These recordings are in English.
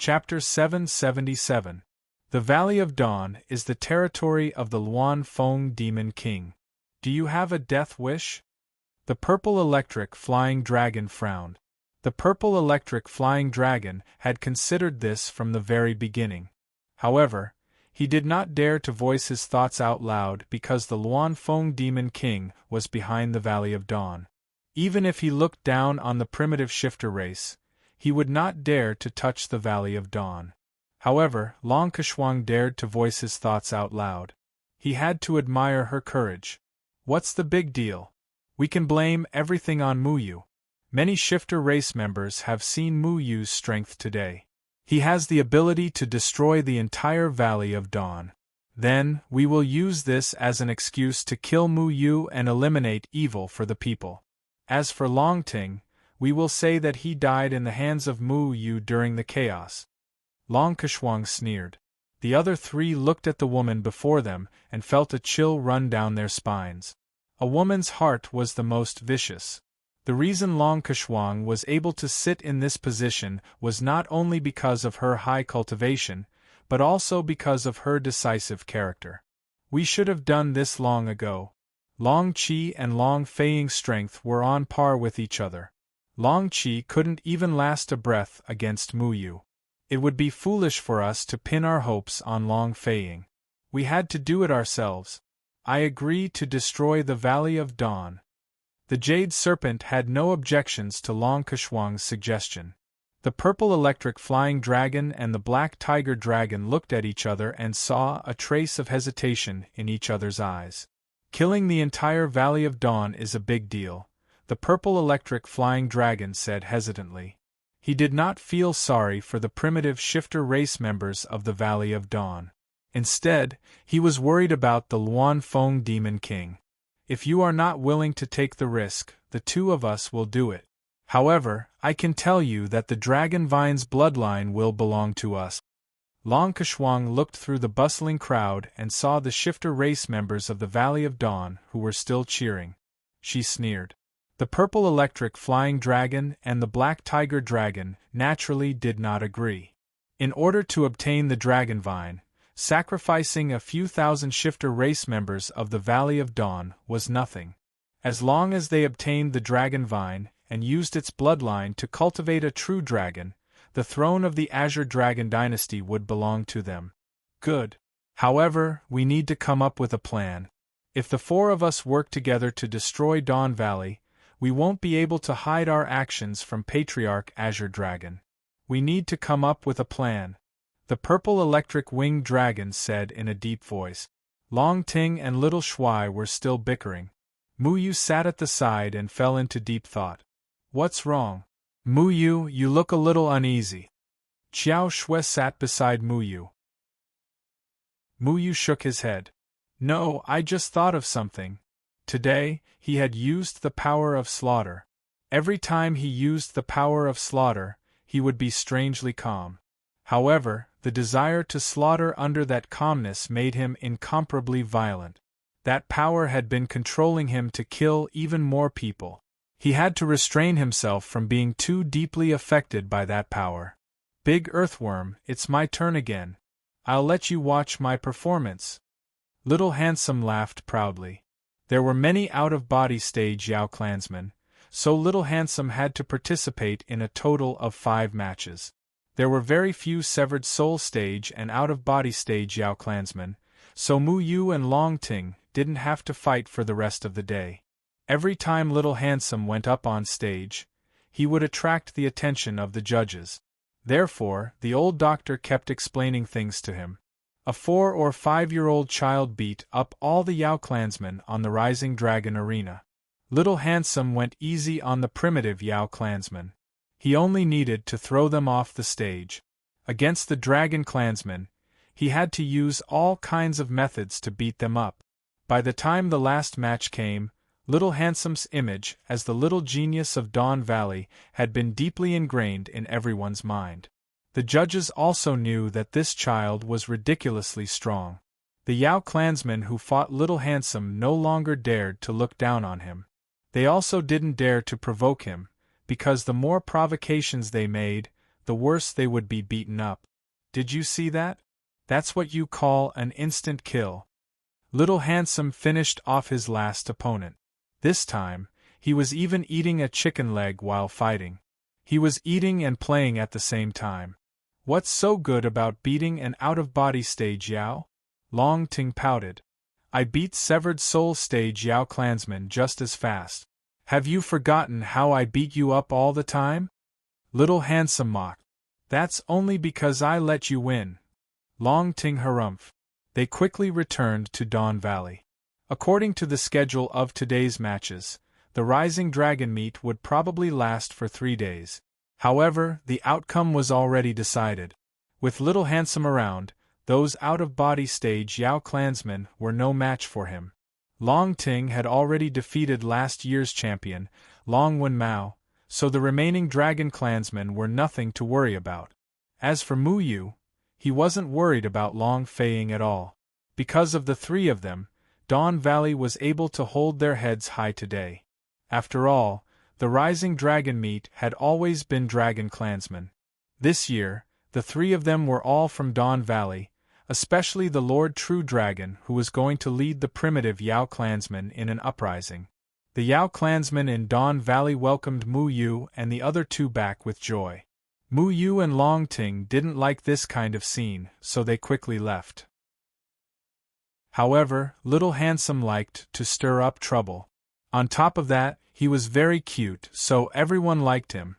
Chapter 777. The Valley of Dawn is the territory of the Luan Feng Demon King. Do you have a death wish? The purple electric flying dragon frowned. The purple electric flying dragon had considered this from the very beginning. However, he did not dare to voice his thoughts out loud because the Luan Feng Demon King was behind the Valley of Dawn. Even if he looked down on the primitive shifter race, he would not dare to touch the Valley of Dawn. However, Long Kershuang dared to voice his thoughts out loud. He had to admire her courage. What's the big deal? We can blame everything on Muyu. Many shifter race members have seen Muyu's strength today. He has the ability to destroy the entire Valley of Dawn. Then, we will use this as an excuse to kill Muyu and eliminate evil for the people. As for Longting, we will say that he died in the hands of Muyu during the chaos. Long Kershuang sneered. The other three looked at the woman before them and felt a chill run down their spines. A woman's heart was the most vicious. The reason Long Kershuang was able to sit in this position was not only because of her high cultivation, but also because of her decisive character. We should have done this long ago. Long Qi and Long Feiying's strength were on par with each other. Long Qi couldn't even last a breath against Muyu. It would be foolish for us to pin our hopes on Long Feiying. We had to do it ourselves. I agree to destroy the Valley of Dawn. The Jade Serpent had no objections to Long Kershuang's suggestion. The purple electric flying dragon and the black tiger dragon looked at each other and saw a trace of hesitation in each other's eyes. Killing the entire Valley of Dawn is a big deal, the purple electric flying dragon said hesitantly. He did not feel sorry for the primitive shifter race members of the Valley of Dawn. Instead, he was worried about the Luan Feng Demon King. If you are not willing to take the risk, the two of us will do it. However, I can tell you that the Dragon Vine's bloodline will belong to us. Long Kershuang looked through the bustling crowd and saw the shifter race members of the Valley of Dawn who were still cheering. She sneered. The purple electric flying dragon and the black tiger dragon naturally did not agree. In order to obtain the Dragon Vine, sacrificing a few thousand shifter race members of the Valley of Dawn was nothing. As long as they obtained the Dragon Vine and used its bloodline to cultivate a true dragon, the throne of the Azure Dragon dynasty would belong to them. Good. However, we need to come up with a plan. If the four of us work together to destroy Dawn Valley, we won't be able to hide our actions from Patriarch Azure Dragon. We need to come up with a plan. The purple electric winged dragon said in a deep voice. Long Ting and Little Shuai were still bickering. Muyu sat at the side and fell into deep thought. What's wrong? Muyu, you look a little uneasy. Qiao Shui sat beside Muyu. Muyu shook his head. No, I just thought of something. Today, he had used the power of slaughter. Every time he used the power of slaughter, he would be strangely calm. However, the desire to slaughter under that calmness made him incomparably violent. That power had been controlling him to kill even more people. He had to restrain himself from being too deeply affected by that power. Big Earthworm, it's my turn again. I'll let you watch my performance. Little Handsome laughed proudly. There were many out-of-body stage Yao clansmen, so Little Handsome had to participate in a total of 5 matches. There were very few severed soul stage and out-of-body stage Yao clansmen, so Muyu and Long Ting didn't have to fight for the rest of the day. Every time Little Handsome went up on stage, he would attract the attention of the judges. Therefore, the old doctor kept explaining things to him. A 4- or 5-year-old child beat up all the Yao clansmen on the Rising Dragon arena. Little Handsome went easy on the primitive Yao clansmen. He only needed to throw them off the stage. Against the Dragon clansmen, he had to use all kinds of methods to beat them up. By the time the last match came, Little Handsome's image as the little genius of Dawn Valley had been deeply ingrained in everyone's mind. The judges also knew that this child was ridiculously strong. The Yao clansmen who fought Little Handsome no longer dared to look down on him. They also didn't dare to provoke him, because the more provocations they made, the worse they would be beaten up. Did you see that? That's what you call an instant kill. Little Handsome finished off his last opponent. This time, he was even eating a chicken leg while fighting. He was eating and playing at the same time. What's so good about beating an out-of-body stage Yao? Long Ting pouted. I beat Severed Soul stage Yao clansman just as fast. Have you forgotten how I beat you up all the time? Little Handsome mocked. That's only because I let you win. Long Ting harumph. They quickly returned to Dawn Valley. According to the schedule of today's matches, the Rising Dragon meet would probably last for 3 days. However, the outcome was already decided. With Little Handsome around, those out-of-body stage Yao clansmen were no match for him. Long Ting had already defeated last year's champion, Long Wen Mao, so the remaining dragon clansmen were nothing to worry about. As for Mu Yu, he wasn't worried about Long Feiying at all. Because of the three of them, Dawn Valley was able to hold their heads high today. After all, the Rising Dragon meet had always been dragon clansmen. This year, the three of them were all from Dawn Valley, especially the Lord True Dragon who was going to lead the primitive Yao clansmen in an uprising. The Yao clansmen in Dawn Valley welcomed Mu Yu and the other two back with joy. Mu Yu and Long Ting didn't like this kind of scene, so they quickly left. However, Little Handsome liked to stir up trouble. On top of that, he was very cute, so everyone liked him.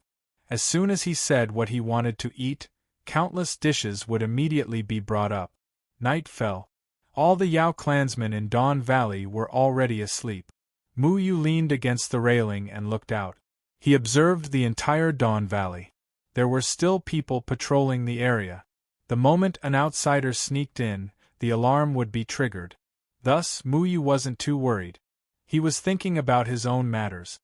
As soon as he said what he wanted to eat, countless dishes would immediately be brought up. Night fell. All the Yao clansmen in Dawn Valley were already asleep. Mu Yu leaned against the railing and looked out. He observed the entire Dawn Valley. There were still people patrolling the area. The moment an outsider sneaked in, the alarm would be triggered. Thus, Mu Yu wasn't too worried. He was thinking about his own matters.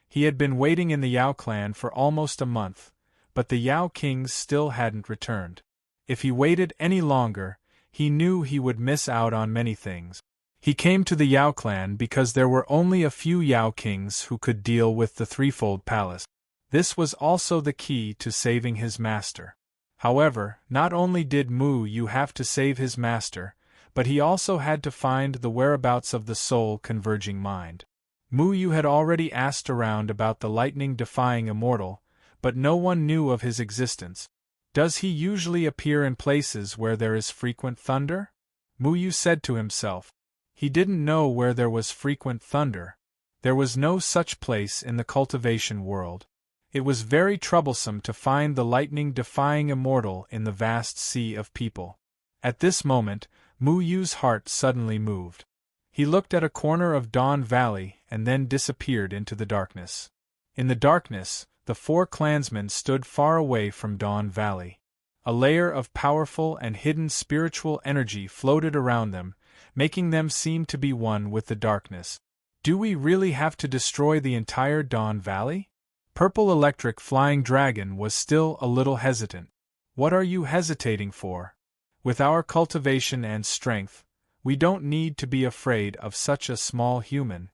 He had been waiting in the Yao clan for almost a month, but the Yao kings still hadn't returned. If he waited any longer, he knew he would miss out on many things. He came to the Yao clan because there were only a few Yao kings who could deal with the threefold palace. This was also the key to saving his master. However, not only did Mu Yu have to save his master, but he also had to find the whereabouts of the soul-converging mind. Mu Yu had already asked around about the lightning-defying immortal, but no one knew of his existence. Does he usually appear in places where there is frequent thunder? Mu Yu said to himself. He didn't know where there was frequent thunder. There was no such place in the cultivation world. It was very troublesome to find the lightning-defying immortal in the vast sea of people. At this moment, Mu Yu's heart suddenly moved. He looked at a corner of Dawn Valley and then disappeared into the darkness. In the darkness, the four clansmen stood far away from Dawn Valley. A layer of powerful and hidden spiritual energy floated around them, making them seem to be one with the darkness. Do we really have to destroy the entire Dawn Valley? Purple Electric Flying Dragon was still a little hesitant. What are you hesitating for? With our cultivation and strength, we don't need to be afraid of such a small human.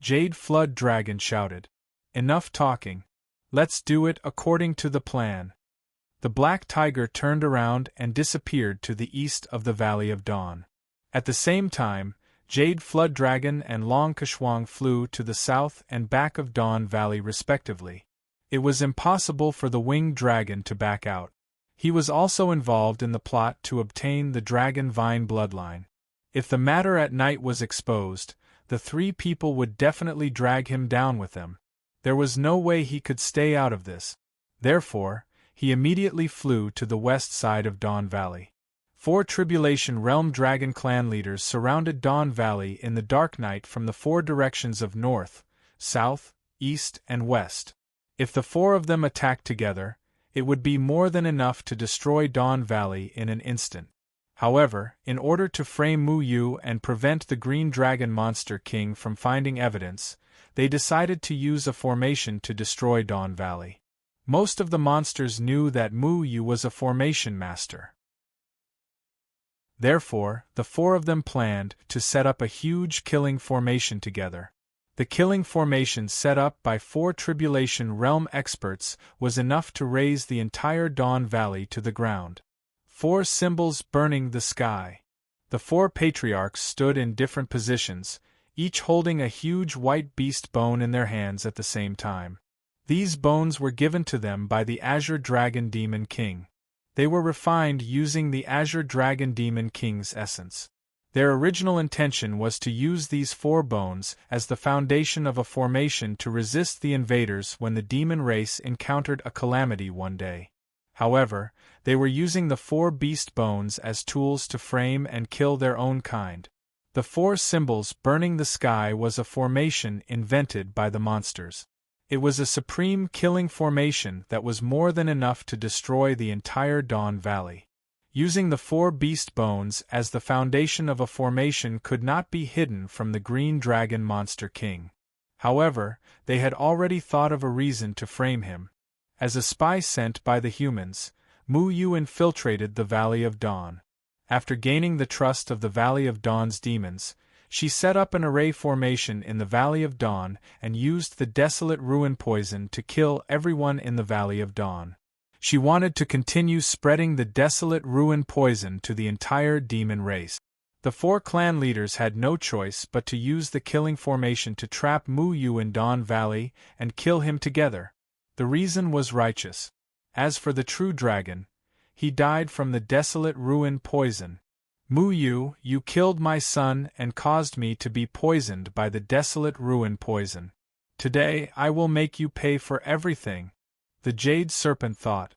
Jade Flood Dragon shouted. Enough talking. Let's do it according to the plan. The Black Tiger turned around and disappeared to the east of the Valley of Dawn. At the same time, Jade Flood Dragon and Long Kashwang flew to the south and back of Dawn Valley respectively. It was impossible for the Winged Dragon to back out. He was also involved in the plot to obtain the Dragon Vine bloodline. If the matter at night was exposed, the three people would definitely drag him down with them. There was no way he could stay out of this. Therefore, he immediately flew to the west side of Dawn Valley. 4 Tribulation Realm Dragon clan leaders surrounded Dawn Valley in the dark night from the 4 directions of north, south, east, and west. If the 4 of them attacked together, it would be more than enough to destroy Dawn Valley in an instant. However, in order to frame Mu Yu and prevent the Green Dragon Monster King from finding evidence, they decided to use a formation to destroy Dawn Valley. Most of the monsters knew that Mu Yu was a formation master. Therefore, the 4 of them planned to set up a huge killing formation together. The killing formation set up by 4 Tribulation Realm experts was enough to raise the entire Dawn Valley to the ground. 4 symbols burning the sky. The 4 patriarchs stood in different positions, each holding a huge white beast bone in their hands at the same time. These bones were given to them by the Azure Dragon Demon King. They were refined using the Azure Dragon Demon King's essence. Their original intention was to use these 4 bones as the foundation of a formation to resist the invaders when the demon race encountered a calamity one day. However, they were using the 4 beast bones as tools to frame and kill their own kind. The 4 symbols burning the sky was a formation invented by the monsters. It was a supreme killing formation that was more than enough to destroy the entire Dawn Valley. Using the 4 beast bones as the foundation of a formation could not be hidden from the Green Dragon Monster King. However, they had already thought of a reason to frame him. As a spy sent by the humans, Mu Yu infiltrated the Valley of Dawn. After gaining the trust of the Valley of Dawn's demons, she set up an array formation in the Valley of Dawn and used the Desolate Ruin poison to kill everyone in the Valley of Dawn. She wanted to continue spreading the Desolate Ruin poison to the entire demon race. The 4 clan leaders had no choice but to use the killing formation to trap Mu Yu in Dawn Valley and kill him together. The reason was righteous. As for the true dragon, he died from the Desolate Ruin poison. Mu Yu, you killed my son and caused me to be poisoned by the Desolate Ruin poison. Today I will make you pay for everything, the Jade Serpent thought.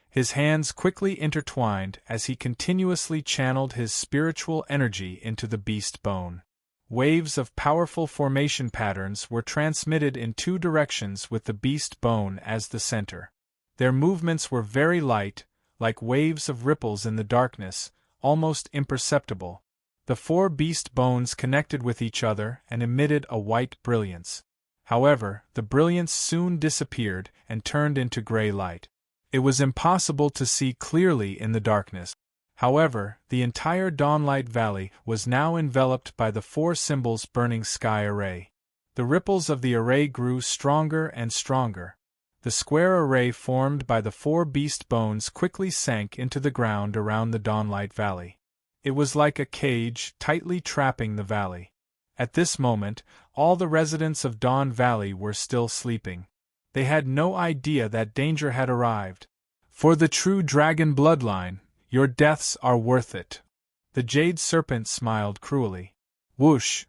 His hands quickly intertwined as he continuously channeled his spiritual energy into the beast bone. Waves of powerful formation patterns were transmitted in 2 directions with the beast bone as the center. Their movements were very light, like waves of ripples in the darkness, almost imperceptible. The 4 beast bones connected with each other and emitted a white brilliance. However, the brilliance soon disappeared and turned into gray light. It was impossible to see clearly in the darkness. However, the entire Dawnlight Valley was now enveloped by the 4 symbols burning sky array. The ripples of the array grew stronger and stronger. The square array formed by the 4 beast bones quickly sank into the ground around the Dawnlight Valley. It was like a cage tightly trapping the valley. At this moment, all the residents of Dawn Valley were still sleeping. They had no idea that danger had arrived. For the true dragon bloodline, your deaths are worth it. The Jade Serpent smiled cruelly. Whoosh!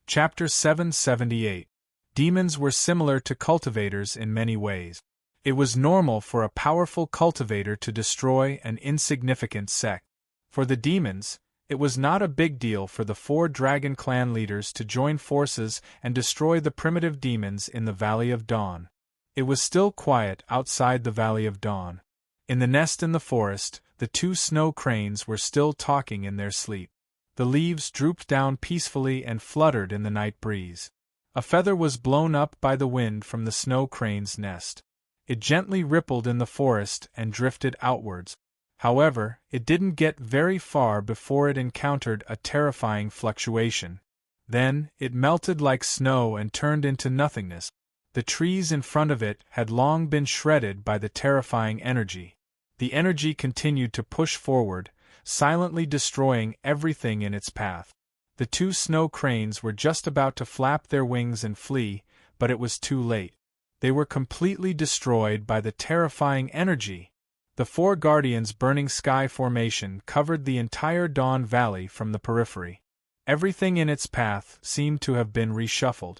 Chapter 778. Demons were similar to cultivators in many ways. It was normal for a powerful cultivator to destroy an insignificant sect. For the demons, it was not a big deal for the 4 dragon clan leaders to join forces and destroy the primitive demons in the Valley of Dawn. It was still quiet outside the Valley of Dawn. In the nest in the forest, the 2 snow cranes were still talking in their sleep. The leaves drooped down peacefully and fluttered in the night breeze. A feather was blown up by the wind from the snow crane's nest. It gently rippled in the forest and drifted outwards. However, it didn't get very far before it encountered a terrifying fluctuation. Then, it melted like snow and turned into nothingness. The trees in front of it had long been shredded by the terrifying energy. The energy continued to push forward, silently destroying everything in its path. The 2 snow cranes were just about to flap their wings and flee, but it was too late. They were completely destroyed by the terrifying energy. The 4 guardians burning sky formation covered the entire Dawn Valley from the periphery. Everything in its path seemed to have been reshuffled.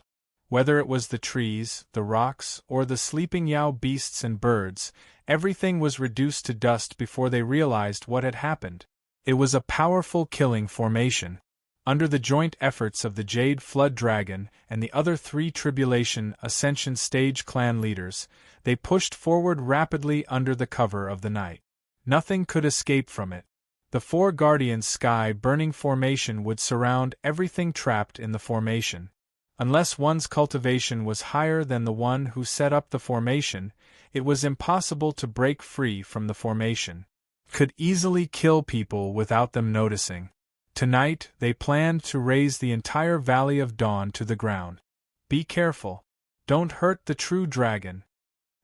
Whether it was the trees, the rocks, or the sleeping Yao beasts and birds, everything was reduced to dust before they realized what had happened. It was a powerful killing formation. Under the joint efforts of the Jade Flood Dragon and the other 3 Tribulation Ascension Stage clan leaders, they pushed forward rapidly under the cover of the night. Nothing could escape from it. The 4 Guardians' sky-burning formation would surround everything trapped in the formation. Unless one's cultivation was higher than the one who set up the formation, it was impossible to break free from the formation. Could easily kill people without them noticing. Tonight, they planned to raze the entire Valley of Dawn to the ground. Be careful. Don't hurt the true dragon.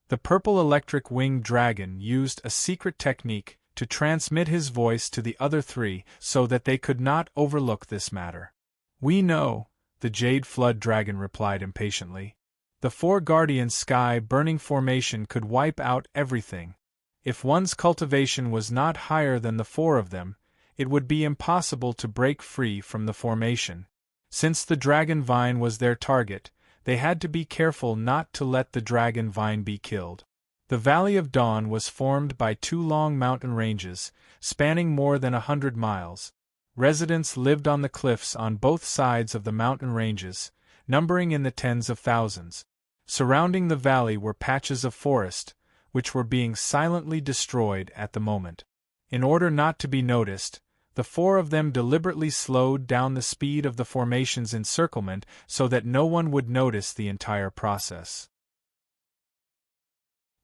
The purple electric winged dragon used a secret technique to transmit his voice to the other three so that they could not overlook this matter. We know, the Jade Flood Dragon replied impatiently. The four Guardians Sky Burning formation could wipe out everything. If one's cultivation was not higher than the four of them, it would be impossible to break free from the formation. Since the dragon vine was their target, they had to be careful not to let the dragon vine be killed. The Valley of Dawn was formed by two long mountain ranges, spanning more than 100 miles. Residents lived on the cliffs on both sides of the mountain ranges, numbering in the tens of thousands. Surrounding the valley were patches of forest, which were being silently destroyed at the moment. In order not to be noticed, the four of them deliberately slowed down the speed of the formation's encirclement so that no one would notice the entire process.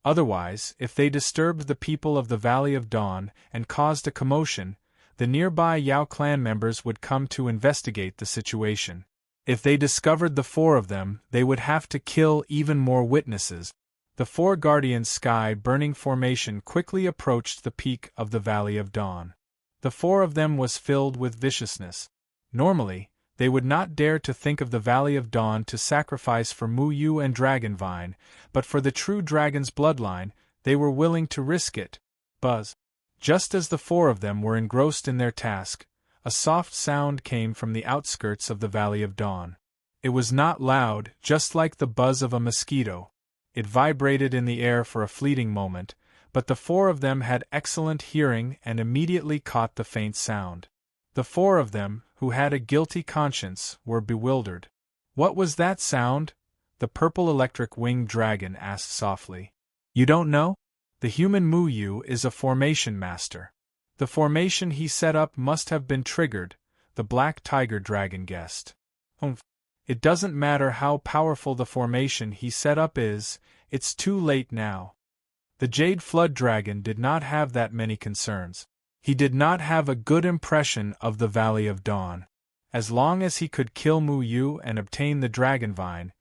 Otherwise, if they disturbed the people of the Valley of Dawn and caused a commotion, the nearby Yao clan members would come to investigate the situation. If they discovered the four of them, they would have to kill even more witnesses. The four Guardians Sky Burning formation quickly approached the peak of the Valley of Dawn. The four of them was filled with viciousness. Normally, they would not dare to think of the Valley of Dawn to sacrifice for Mu Yu and Dragonvine, but for the true dragon's bloodline, they were willing to risk it. Buzz. Just as the four of them were engrossed in their task, a soft sound came from the outskirts of the Valley of Dawn. It was not loud, just like the buzz of a mosquito. It vibrated in the air for a fleeting moment, but the four of them had excellent hearing and immediately caught the faint sound. The four of them, who had a guilty conscience, were bewildered. What was that sound? The purple electric winged dragon asked softly. You don't know? The human Mu Yu is a formation master. The formation he set up must have been triggered, the black tiger dragon guessed. It doesn't matter how powerful the formation he set up is, it's too late now. The Jade Flood Dragon did not have that many concerns. He did not have a good impression of the Valley of Dawn. As long as he could kill Mu Yu and obtain the Dragon Vine,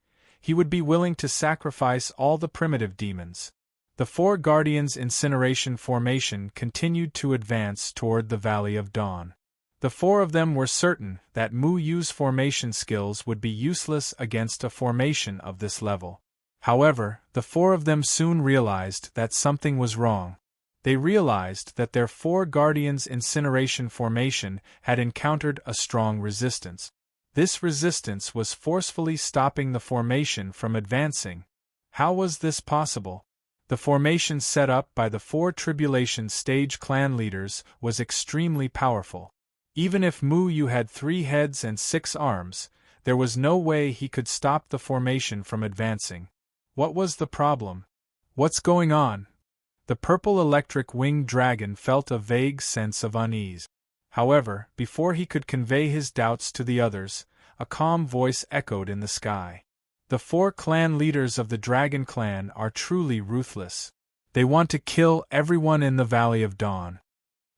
he would be willing to sacrifice all the primitive demons. The four Guardians Incineration formation continued to advance toward the Valley of Dawn. The four of them were certain that Mu Yu's formation skills would be useless against a formation of this level. However, the four of them soon realized that something was wrong. They realized that their four Guardians Incineration formation had encountered a strong resistance. This resistance was forcefully stopping the formation from advancing. How was this possible? The formation set up by the four Tribulation Stage clan leaders was extremely powerful. Even if Mu Yu had 3 heads and 6 arms, there was no way he could stop the formation from advancing. What was the problem? What's going on? The purple electric winged dragon felt a vague sense of unease. However, before he could convey his doubts to the others, a calm voice echoed in the sky. The 4 clan leaders of the Dragon Clan are truly ruthless. They want to kill everyone in the Valley of Dawn.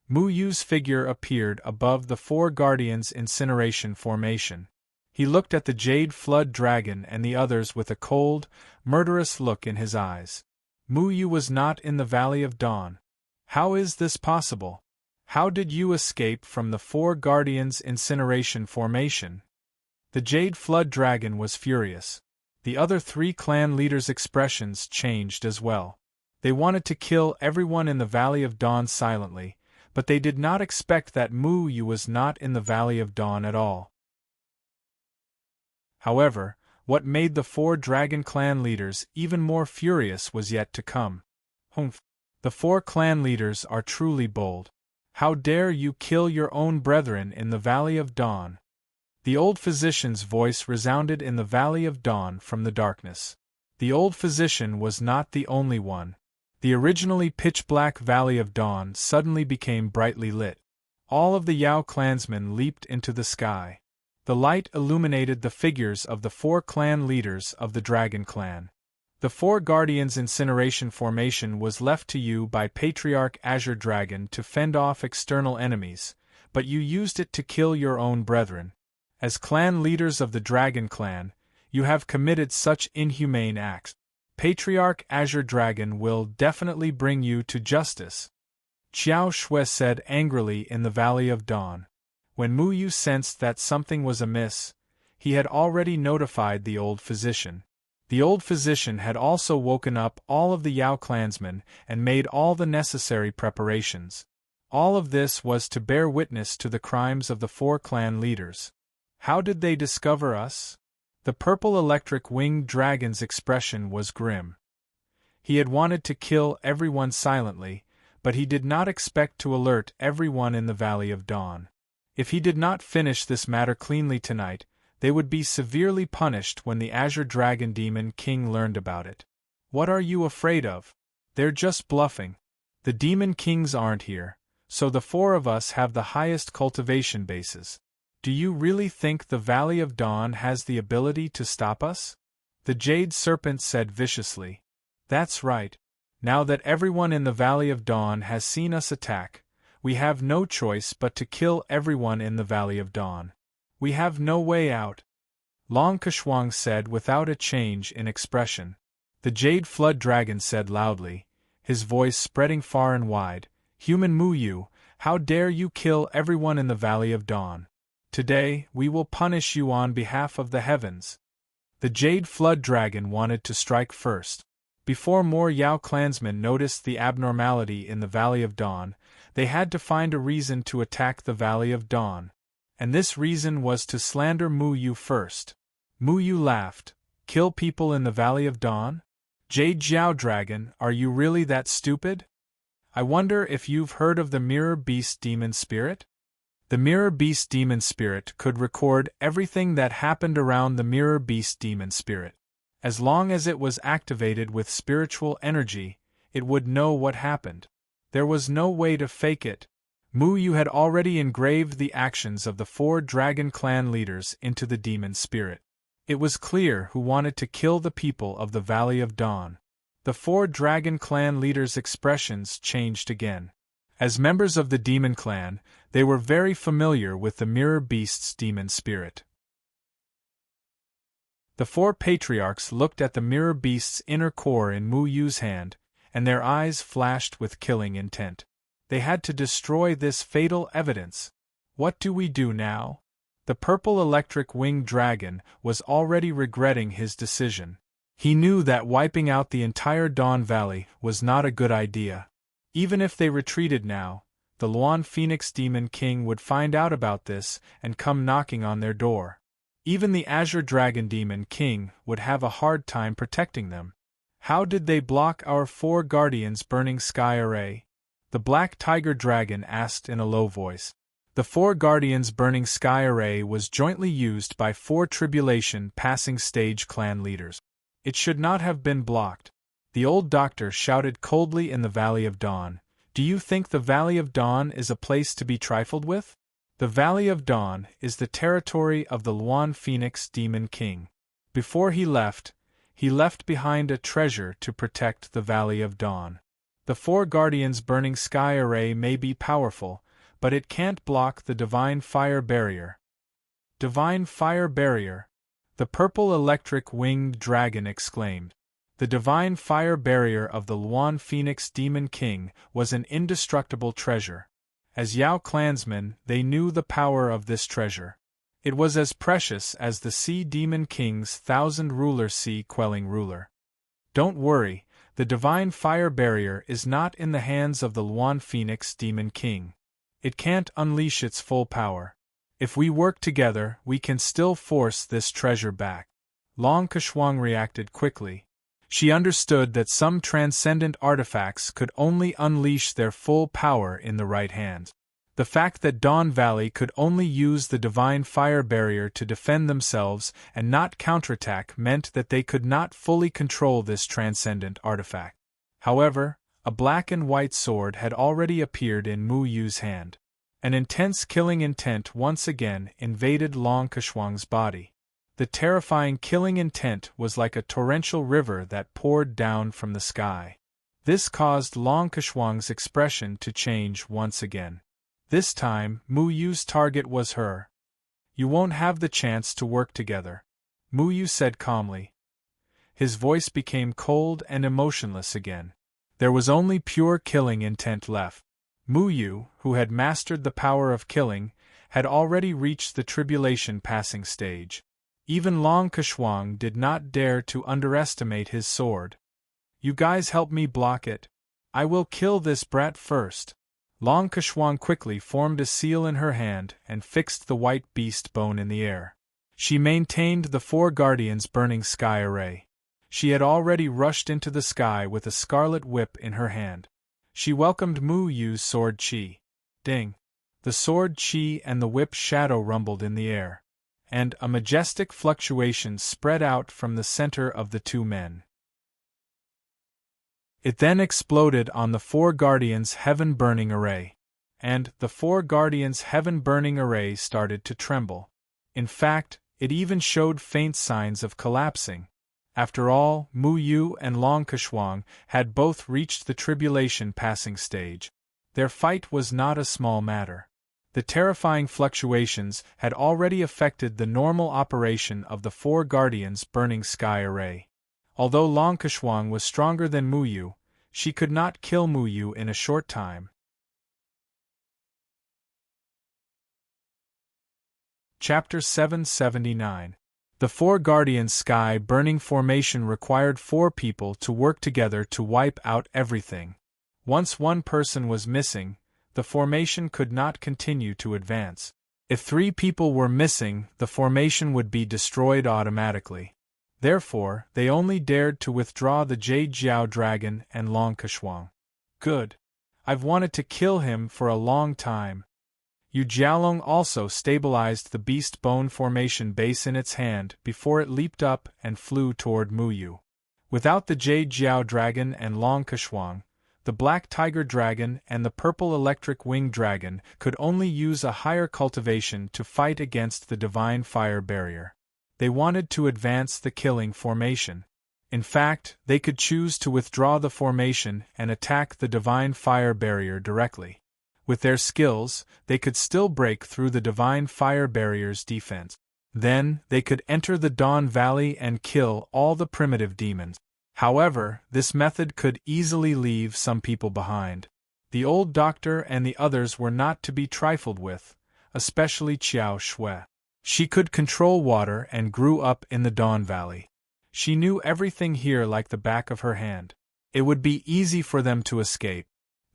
Mu Yu's figure appeared above the 4 Guardians Incineration formation. He looked at the Jade Flood Dragon and the others with a cold, murderous look in his eyes. Mu Yu was not in the Valley of Dawn. How is this possible? How did you escape from the 4 Guardians Incineration formation? The Jade Flood Dragon was furious. The other 3 clan leaders' expressions changed as well. They wanted to kill everyone in the Valley of Dawn silently, but they did not expect that Mu Yu was not in the Valley of Dawn at all. However, what made the 4 Dragon Clan leaders even more furious was yet to come. Humph! The 4 clan leaders are truly bold. How dare you kill your own brethren in the Valley of Dawn? The old physician's voice resounded in the Valley of Dawn from the darkness. The old physician was not the only one. The originally pitch-black Valley of Dawn suddenly became brightly lit. All of the Yao clansmen leaped into the sky. The light illuminated the figures of the 4 clan leaders of the Dragon Clan. The 4 Guardians Incineration formation was left to you by Patriarch Azure Dragon to fend off external enemies, but you used it to kill your own brethren. As clan leaders of the Dragon Clan, you have committed such inhumane acts. Patriarch Azure Dragon will definitely bring you to justice," Qiao Shui said angrily in the Valley of Dawn. When Mu Yu sensed that something was amiss, he had already notified the old physician. The old physician had also woken up all of the Yao clansmen and made all the necessary preparations. All of this was to bear witness to the crimes of the 4 clan leaders. How did they discover us? The purple electric winged dragon's expression was grim. He had wanted to kill everyone silently, but he did not expect to alert everyone in the Valley of Dawn. If he did not finish this matter cleanly tonight, they would be severely punished when the Azure Dragon Demon King learned about it. What are you afraid of? They're just bluffing. The Demon Kings aren't here, so the 4 of us have the highest cultivation bases. Do you really think the Valley of Dawn has the ability to stop us? The Jade Serpent said viciously. That's right. Now that everyone in the Valley of Dawn has seen us attack, we have no choice but to kill everyone in the Valley of Dawn. We have no way out, Long Keshuang said without a change in expression. The Jade Flood Dragon said loudly, his voice spreading far and wide, "Human Mu Yu, how dare you kill everyone in the Valley of Dawn? Today, we will punish you on behalf of the heavens." The Jade Flood Dragon wanted to strike first. Before more Yao clansmen noticed the abnormality in the Valley of Dawn, they had to find a reason to attack the Valley of Dawn. And this reason was to slander Mu Yu first. Mu Yu laughed. "Kill people in the Valley of Dawn? Jade Jiao Dragon, are you really that stupid? I wonder if you've heard of the Mirror Beast Demon Spirit? The Mirror Beast Demon Spirit could record everything that happened around the Mirror Beast Demon Spirit. As long as it was activated with spiritual energy, it would know what happened. There was no way to fake it. Mu Yu had already engraved the actions of the 4 Dragon Clan leaders into the demon spirit. It was clear who wanted to kill the people of the Valley of Dawn. The 4 Dragon Clan leaders' expressions changed again. As members of the Demon Clan, they were very familiar with the Mirror Beast's demon spirit. The 4 patriarchs looked at the Mirror Beast's inner core in Mu Yu's hand, and their eyes flashed with killing intent. They had to destroy this fatal evidence. What do we do now? The purple electric winged dragon was already regretting his decision. He knew that wiping out the entire Dawn Valley was not a good idea. Even if they retreated now, the Luan Phoenix Demon King would find out about this and come knocking on their door. Even the Azure Dragon Demon King would have a hard time protecting them. How did they block our 4 Guardians' burning sky array? The Black Tiger Dragon asked in a low voice. The 4 Guardians' burning sky array was jointly used by 4 Tribulation Passing Stage clan leaders. It should not have been blocked. The old doctor shouted coldly in the Valley of Dawn. Do you think the Valley of Dawn is a place to be trifled with? The Valley of Dawn is the territory of the Luan Phoenix Demon King. Before he left behind a treasure to protect the Valley of Dawn. The 4 Guardians' burning sky array may be powerful, but it can't block the Divine Fire Barrier. Divine Fire Barrier? The purple electric winged dragon exclaimed. The Divine Fire Barrier of the Luan Phoenix Demon King was an indestructible treasure. As Yao clansmen, they knew the power of this treasure. It was as precious as the Sea Demon King's 1,000-ruler sea-quelling ruler. Don't worry, the Divine Fire Barrier is not in the hands of the Luan Phoenix Demon King. It can't unleash its full power. If we work together, we can still force this treasure back. Long Keshuang reacted quickly. She understood that some transcendent artifacts could only unleash their full power in the right hands. The fact that Dawn Valley could only use the Divine Fire Barrier to defend themselves and not counterattack meant that they could not fully control this transcendent artifact. However, a black and white sword had already appeared in Mu Yu's hand. An intense killing intent once again invaded Long Keshuang's body. The terrifying killing intent was like a torrential river that poured down from the sky. This caused Long Keshuang's expression to change once again. This time, Mu Yu's target was her. You won't have the chance to work together, Mu Yu said calmly. His voice became cold and emotionless again. There was only pure killing intent left. Mu Yu, who had mastered the power of killing, had already reached the tribulation passing stage. Even Long Keshuang did not dare to underestimate his sword. You guys help me block it. I will kill this brat first. Long Keshuang quickly formed a seal in her hand and fixed the white beast bone in the air. She maintained the 4 guardians' burning sky array. She had already rushed into the sky with a scarlet whip in her hand. She welcomed Mu Yu's sword chi. Ding! The sword chi and the whip shadow rumbled in the air, and a majestic fluctuation spread out from the center of the 2 men. It then exploded on the 4 guardians' heaven-burning array, and the 4 guardians' heaven-burning array started to tremble. In fact, it even showed faint signs of collapsing. After all, Mu Yu and Long Keshuang had both reached the tribulation passing stage. Their fight was not a small matter. The terrifying fluctuations had already affected the normal operation of the 4 guardians' burning sky array. Although Long Keshuang was stronger than Mu Yu, she could not kill Mu Yu in a short time. Chapter 779. The 4 Guardians' Sky Burning Formation required 4 people to work together to wipe out everything. Once one person was missing, the formation could not continue to advance. If 3 people were missing, the formation would be destroyed automatically. Therefore, they only dared to withdraw the Jade Jiao Dragon and Long Keshuang. Good. I've wanted to kill him for a long time. Yu Jialong also stabilized the beast bone formation base in its hand before it leaped up and flew toward Mu Yu. Without the Jade Jiao Dragon and Long Keshuang, the Black Tiger Dragon and the Purple Electric Wing Dragon could only use a higher cultivation to fight against the Divine Fire Barrier. They wanted to advance the killing formation. In fact, they could choose to withdraw the formation and attack the Divine Fire Barrier directly. With their skills, they could still break through the Divine Fire Barrier's defense. Then, they could enter the Dawn Valley and kill all the primitive demons. However, this method could easily leave some people behind. The old doctor and the others were not to be trifled with, especially Qiao Shui. She could control water and grew up in the Dawn Valley. She knew everything here like the back of her hand. It would be easy for them to escape.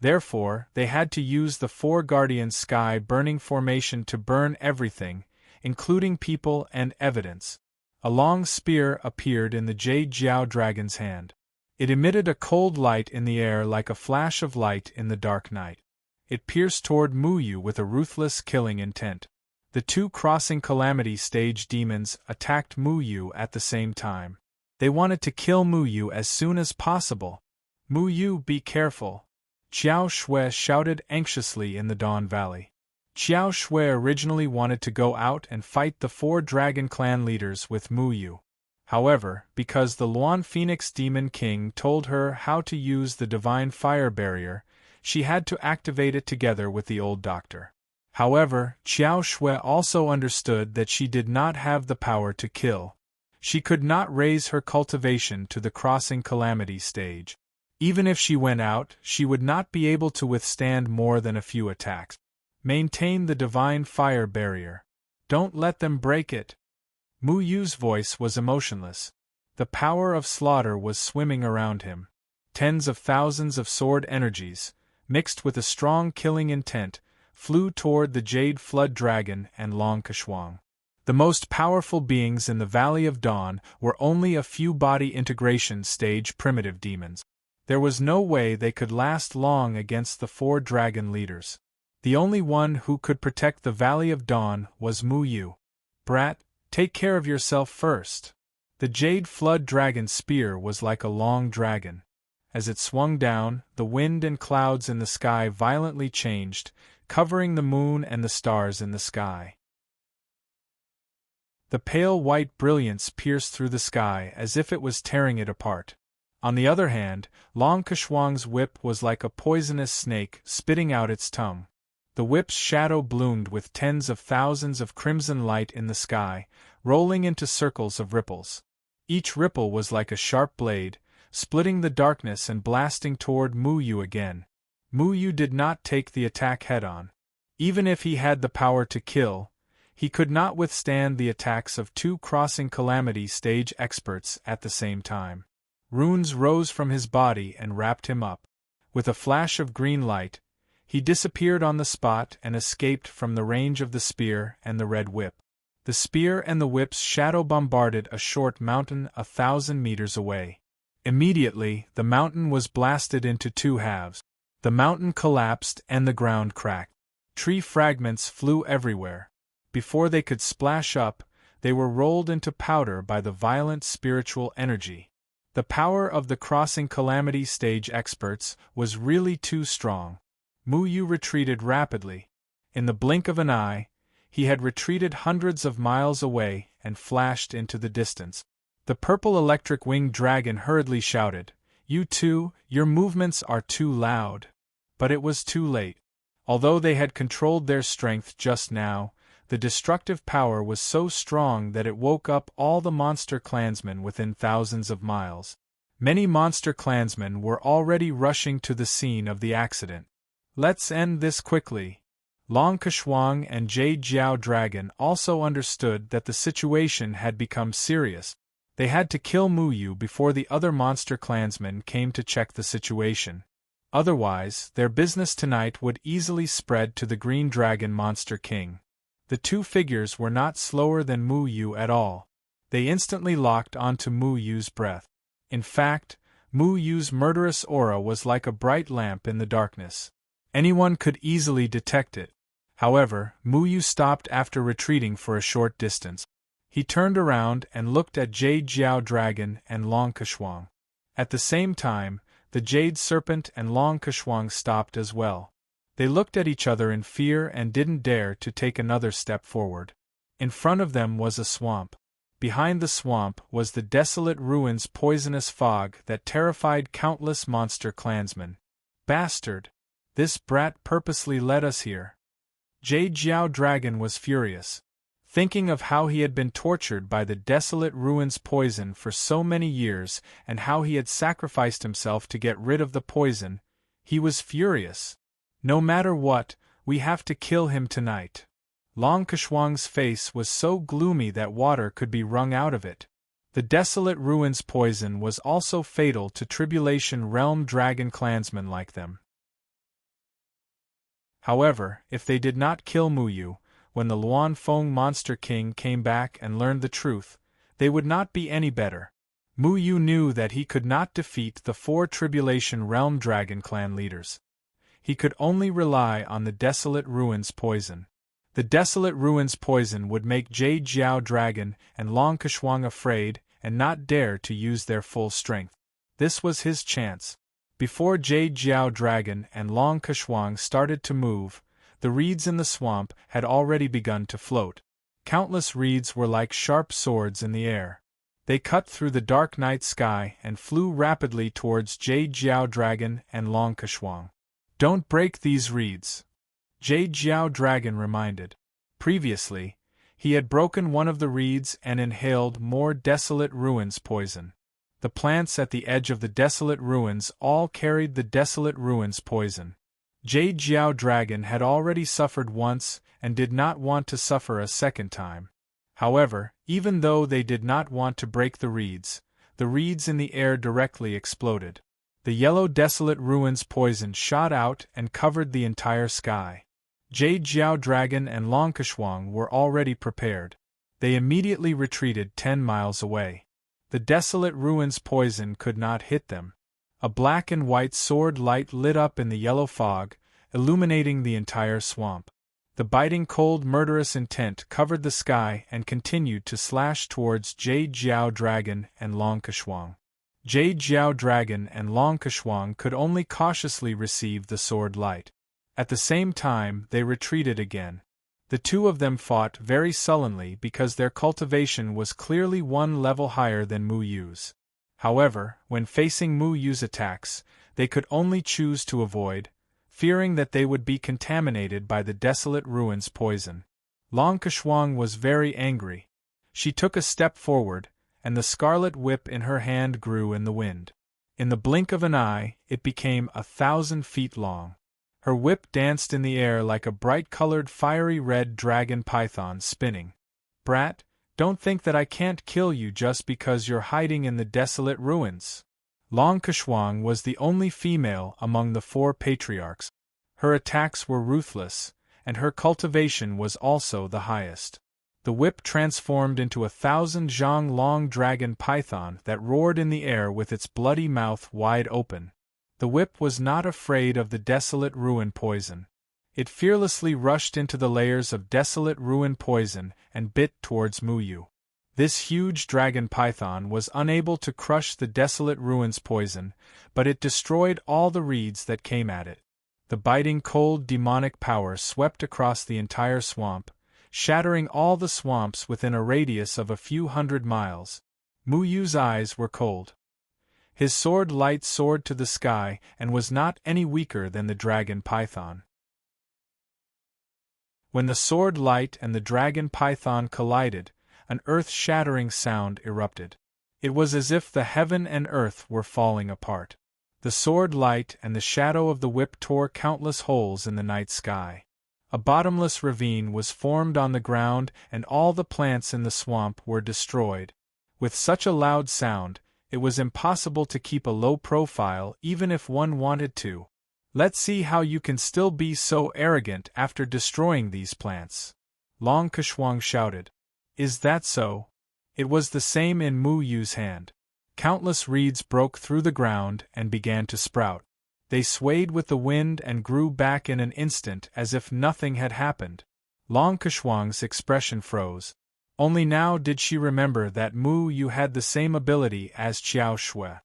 Therefore, they had to use the 4 Guardians' Sky Burning Formation to burn everything, including people and evidence. A long spear appeared in the Jade Jiao Dragon's hand. It emitted a cold light in the air like a flash of light in the dark night. It pierced toward Mu Yu with a ruthless killing intent. The 2 crossing calamity stage demons attacked Mu Yu at the same time. They wanted to kill Mu Yu as soon as possible. Mu Yu, be careful! Qiao Shui shouted anxiously in the Dawn Valley. Qiao Shui originally wanted to go out and fight the 4 Dragon Clan leaders with Mu Yu. However, because the Luan Phoenix Demon King told her how to use the Divine Fire Barrier, she had to activate it together with the old doctor. However, Qiao Shui also understood that she did not have the power to kill. She could not raise her cultivation to the crossing calamity stage. Even if she went out, she would not be able to withstand more than a few attacks. Maintain the Divine Fire Barrier. Don't let them break it. Mu Yu's voice was emotionless. The power of slaughter was swimming around him. Tens of thousands of sword energies, mixed with a strong killing intent, flew toward the Jade Flood Dragon and Long Keshuang. The most powerful beings in the Valley of Dawn were only a few body integration stage primitive demons. There was no way they could last long against the 4 dragon leaders. The only one who could protect the Valley of Dawn was Mu Yu. Brat, take care of yourself first. The Jade Flood Dragon's spear was like a long dragon. As it swung down, the wind and clouds in the sky violently changed, covering the moon and the stars in the sky. The pale white brilliance pierced through the sky as if it was tearing it apart. On the other hand, Long Keshuang's whip was like a poisonous snake spitting out its tongue. The whip's shadow bloomed with tens of thousands of crimson light in the sky, rolling into circles of ripples. Each ripple was like a sharp blade, splitting the darkness and blasting toward Mu Yu again. Mu Yu did not take the attack head-on. Even if he had the power to kill, he could not withstand the attacks of two crossing calamity stage experts at the same time. Runes rose from his body and wrapped him up. With a flash of green light, he disappeared on the spot and escaped from the range of the spear and the red whip. The spear and the whip's shadow bombarded a short mountain 1,000 meters away. Immediately, the mountain was blasted into two halves. The mountain collapsed and the ground cracked. Tree fragments flew everywhere. Before they could splash up, they were rolled into powder by the violent spiritual energy. The power of the crossing calamity stage experts was really too strong. Mu Yu retreated rapidly. In the blink of an eye, he had retreated hundreds of miles away and flashed into the distance. The purple electric winged dragon hurriedly shouted, "You two, your movements are too loud." But it was too late. Although they had controlled their strength just now, the destructive power was so strong that it woke up all the monster clansmen within thousands of miles. Many monster clansmen were already rushing to the scene of the accident. "Let's end this quickly." Long Keshuang and Jade Jiao Dragon also understood that the situation had become serious. They had to kill Mu Yu before the other monster clansmen came to check the situation. Otherwise, their business tonight would easily spread to the Green Dragon Monster King. The two figures were not slower than Mu Yu at all. They instantly locked onto Mu Yu's breath. In fact, Mu Yu's murderous aura was like a bright lamp in the darkness. Anyone could easily detect it. However, Mu Yu stopped after retreating for a short distance. He turned around and looked at Jade Jiao Dragon and Long Keshuang. At the same time, the Jade Serpent and Long Keshuang stopped as well. They looked at each other in fear and didn't dare to take another step forward. In front of them was a swamp. Behind the swamp was the desolate ruins, poisonous fog that terrified countless monster clansmen. "Bastard! This brat purposely led us here." Jade Jiao Dragon was furious. Thinking of how he had been tortured by the desolate ruins poison for so many years and how he had sacrificed himself to get rid of the poison, he was furious. "No matter what, we have to kill him tonight." Long Keshuang's face was so gloomy that water could be wrung out of it. The desolate ruins poison was also fatal to Tribulation Realm dragon clansmen like them. However, if they did not kill Mu Yu, when the Luan Feng Monster King came back and learned the truth, they would not be any better. Mu Yu knew that he could not defeat the 4 Tribulation Realm Dragon Clan leaders. He could only rely on the Desolate Ruins poison. The Desolate Ruins poison would make Jade Jiao Dragon and Long Keshuang afraid and not dare to use their full strength. This was his chance. Before Jade Jiao Dragon and Long Keshuang started to move, the reeds in the swamp had already begun to float. Countless reeds were like sharp swords in the air. They cut through the dark night sky and flew rapidly towards Jade Jiao Dragon and Long Keshuang. "Don't break these reeds," Jade Jiao Dragon reminded. Previously, he had broken one of the reeds and inhaled more Desolate Ruins poison. The plants at the edge of the Desolate Ruins all carried the Desolate Ruins poison. Jade Jiao Dragon had already suffered once and did not want to suffer a second time. However, even though they did not want to break the reeds in the air directly exploded. The yellow Desolate Ruins poison shot out and covered the entire sky. Jade Jiao Dragon and Long Keshuang were already prepared. They immediately retreated 10 miles away. The Desolate Ruins poison could not hit them. A black and white sword light lit up in the yellow fog, illuminating the entire swamp. The biting cold murderous intent covered the sky and continued to slash towards Jade Jiao Dragon and Long Keshuang. Jade Jiao Dragon and Long Keshuang could only cautiously receive the sword light. At the same time, they retreated again. The two of them fought very sullenly because their cultivation was clearly one level higher than Mu Yu's. However, when facing Mu Yu's attacks, they could only choose to avoid, fearing that they would be contaminated by the desolate ruins' poison. Long Kershuang was very angry. She took a step forward, and the scarlet whip in her hand grew in the wind. In the blink of an eye, it became 1,000 feet long. Her whip danced in the air like a bright-colored fiery red dragon python spinning. "Brat, don't think that I can't kill you just because you're hiding in the desolate ruins." Long Kershuang was the only female among the 4 patriarchs. Her attacks were ruthless, and her cultivation was also the highest. The whip transformed into 1,000 zhang long dragon python that roared in the air with its bloody mouth wide open. The whip was not afraid of the desolate ruin poison. It fearlessly rushed into the layers of desolate ruin poison and bit towards Muyu. This huge dragon python was unable to crush the desolate ruins poison, but it destroyed all the reeds that came at it. The biting cold demonic power swept across the entire swamp, shattering all the swamps within a radius of a few hundred miles. Muyu's eyes were cold. His sword light soared to the sky and was not any weaker than the dragon python. When the sword light and the dragon python collided, an earth-shattering sound erupted. It was as if the heaven and earth were falling apart. The sword light and the shadow of the whip tore countless holes in the night sky. A bottomless ravine was formed on the ground and all the plants in the swamp were destroyed. With such a loud sound, it was impossible to keep a low profile even if one wanted to. "Let's see how you can still be so arrogant after destroying these plants," Long Kershuang shouted. "Is that so?" It was the same in Mu Yu's hand. Countless reeds broke through the ground and began to sprout. They swayed with the wind and grew back in an instant as if nothing had happened. Long Kershuang's expression froze. Only now did she remember that Mu Yu had the same ability as Qiao Shui.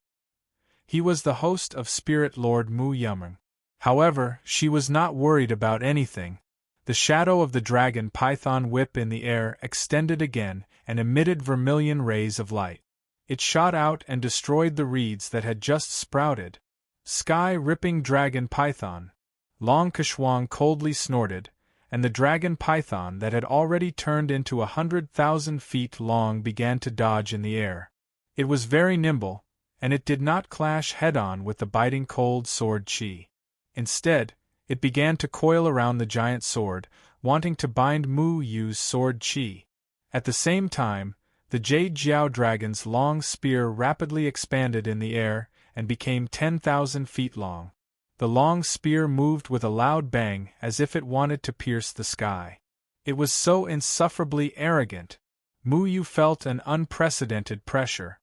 He was the host of Spirit Lord Mu Yumeng. However, she was not worried about anything. The shadow of the dragon python whip in the air extended again and emitted vermilion rays of light. It shot out and destroyed the reeds that had just sprouted. "Sky-ripping dragon python!" Long Kershuang coldly snorted, and the dragon python that had already turned into 100,000 feet long began to dodge in the air. It was very nimble, and it did not clash head-on with the biting cold sword Qi. Instead, it began to coil around the giant sword, wanting to bind Mu Yu's sword Qi. At the same time, the Jade Jiao dragon's long spear rapidly expanded in the air and became 10,000 feet long. The long spear moved with a loud bang as if it wanted to pierce the sky. It was so insufferably arrogant. Mu Yu felt an unprecedented pressure.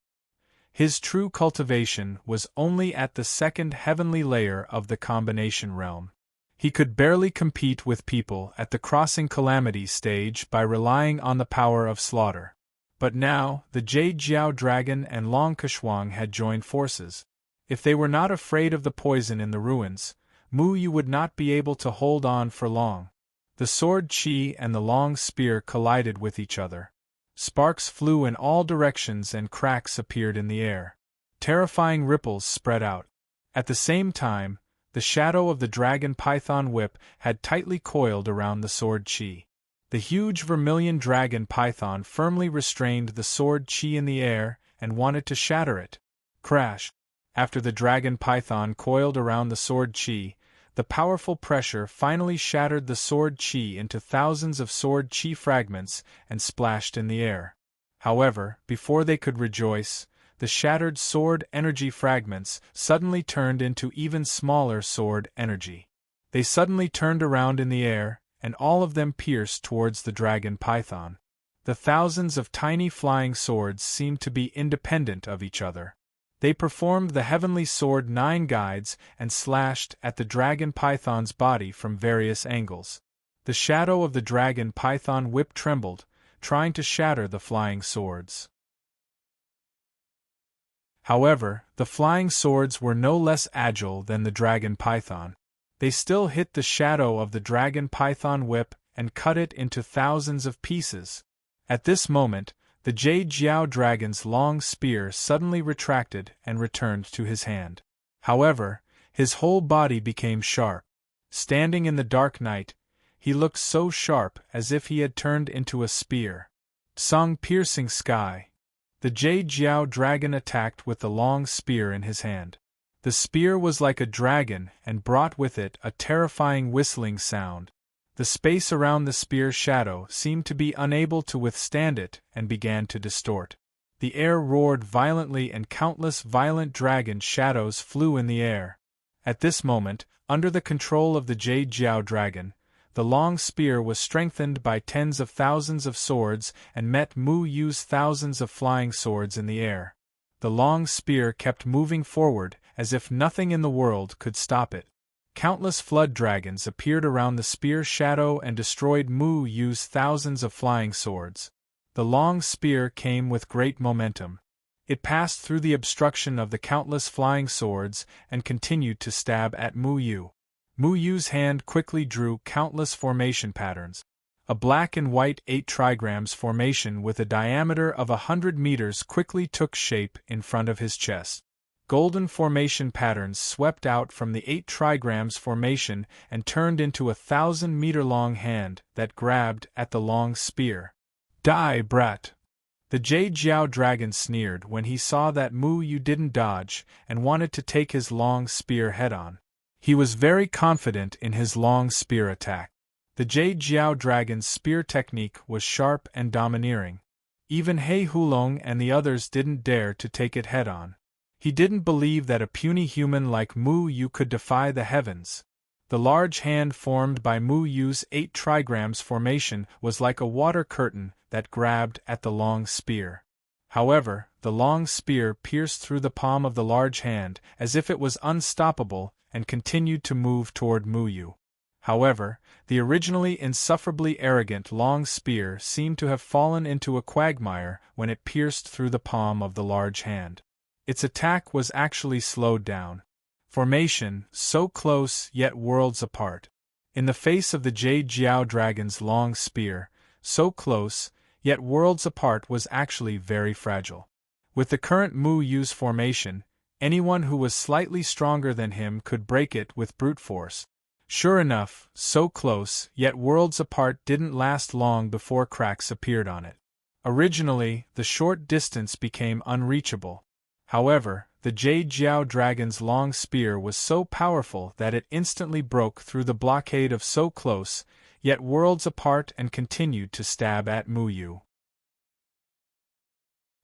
His true cultivation was only at the second heavenly layer of the combination realm. He could barely compete with people at the crossing calamity stage by relying on the power of slaughter. But now, the Jade Jiao dragon and Long Kershuang had joined forces. If they were not afraid of the poison in the ruins, Mu Yu would not be able to hold on for long. The sword Qi and the long spear collided with each other. Sparks flew in all directions and cracks appeared in the air. Terrifying ripples spread out. At the same time, the shadow of the dragon python whip had tightly coiled around the sword Qi. The huge vermilion dragon python firmly restrained the sword Qi in the air and wanted to shatter it. Crash! After the dragon python coiled around the sword Qi, the powerful pressure finally shattered the sword Qi into thousands of sword Qi fragments and splashed in the air. However, before they could rejoice, the shattered sword energy fragments suddenly turned into even smaller sword energy. They suddenly turned around in the air, and all of them pierced towards the dragon python. The thousands of tiny flying swords seemed to be independent of each other. They performed the heavenly sword 9 guides and slashed at the dragon python's body from various angles. The shadow of the dragon python whip trembled, trying to shatter the flying swords. However, the flying swords were no less agile than the dragon python. They still hit the shadow of the dragon python whip and cut it into thousands of pieces. At this moment, the Jade Jiao dragon's long spear suddenly retracted and returned to his hand. However, his whole body became sharp. Standing in the dark night, he looked so sharp as if he had turned into a spear. Song piercing sky. The Jade Jiao dragon attacked with the long spear in his hand. The spear was like a dragon and brought with it a terrifying whistling sound. The space around the spear's shadow seemed to be unable to withstand it and began to distort. The air roared violently and countless violent dragon shadows flew in the air. At this moment, under the control of the Jade Jiao dragon, the long spear was strengthened by tens of thousands of swords and met Mu Yu's thousands of flying swords in the air. The long spear kept moving forward as if nothing in the world could stop it. Countless flood dragons appeared around the spear's shadow and destroyed Mu Yu's thousands of flying swords. The long spear came with great momentum. It passed through the obstruction of the countless flying swords and continued to stab at Mu Yu. Mu Yu's hand quickly drew countless formation patterns. A black and white 8 trigrams formation with a diameter of 100 meters quickly took shape in front of his chest. Golden formation patterns swept out from the 8 trigrams formation and turned into a 1,000-meter-long hand that grabbed at the long spear. Die, brat! The Jade Jiao dragon sneered when he saw that Mu Yu didn't dodge and wanted to take his long spear head-on. He was very confident in his long spear attack. The Jade Jiao dragon's spear technique was sharp and domineering. Even He Hulong and the others didn't dare to take it head-on. He didn't believe that a puny human like Mu Yu could defy the heavens. The large hand formed by Mu Yu's 8 trigrams formation was like a water curtain that grabbed at the long spear. However, the long spear pierced through the palm of the large hand as if it was unstoppable and continued to move toward Mu Yu. However, the originally insufferably arrogant long spear seemed to have fallen into a quagmire when it pierced through the palm of the large hand. Its attack was actually slowed down. Formation, so close yet worlds apart. In the face of the Jade Jiao dragon's long spear, so close, yet worlds apart was actually very fragile. With the current Mu Yu's formation, anyone who was slightly stronger than him could break it with brute force. Sure enough, so close, yet worlds apart didn't last long before cracks appeared on it. Originally, the short distance became unreachable. However, the Jade Jiao dragon's long spear was so powerful that it instantly broke through the blockade of so close, yet worlds apart and continued to stab at Mu Yu.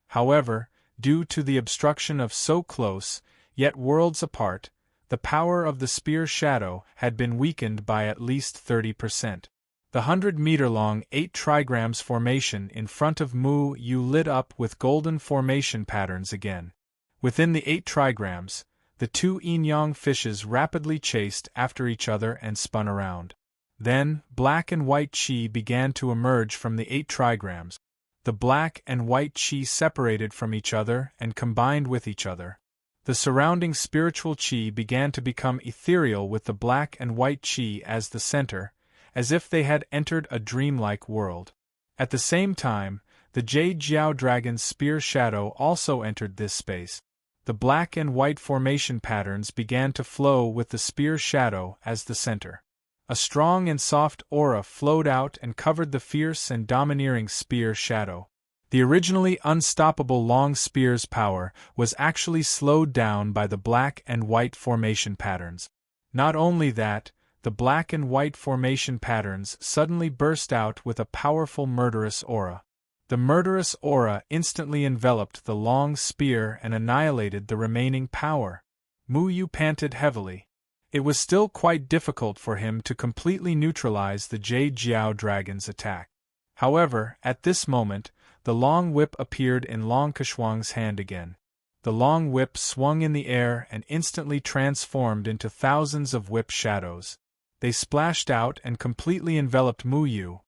However, due to the obstruction of so close, yet worlds apart, the power of the spear's shadow had been weakened by at least 30%. The 100-meter-long 8 trigrams formation in front of Mu Yu lit up with golden formation patterns again. Within the 8 trigrams, the 2 yin-yang fishes rapidly chased after each other and spun around. Then, black and white qi began to emerge from the 8 trigrams. The black and white qi separated from each other and combined with each other. The surrounding spiritual qi began to become ethereal with the black and white qi as the center, as if they had entered a dreamlike world. At the same time, the Jade Jiao dragon's spear shadow also entered this space. The black and white formation patterns began to flow with the spear shadow as the center. A strong and soft aura flowed out and covered the fierce and domineering spear shadow. The originally unstoppable long spear's power was actually slowed down by the black and white formation patterns. Not only that, the black and white formation patterns suddenly burst out with a powerful murderous aura. The murderous aura instantly enveloped the long spear and annihilated the remaining power. Mu Yu panted heavily. It was still quite difficult for him to completely neutralize the Jade Jiao dragon's attack. However, at this moment, the long whip appeared in Long Keshuang's hand again. The long whip swung in the air and instantly transformed into thousands of whip shadows. They splashed out and completely enveloped Mu Yu.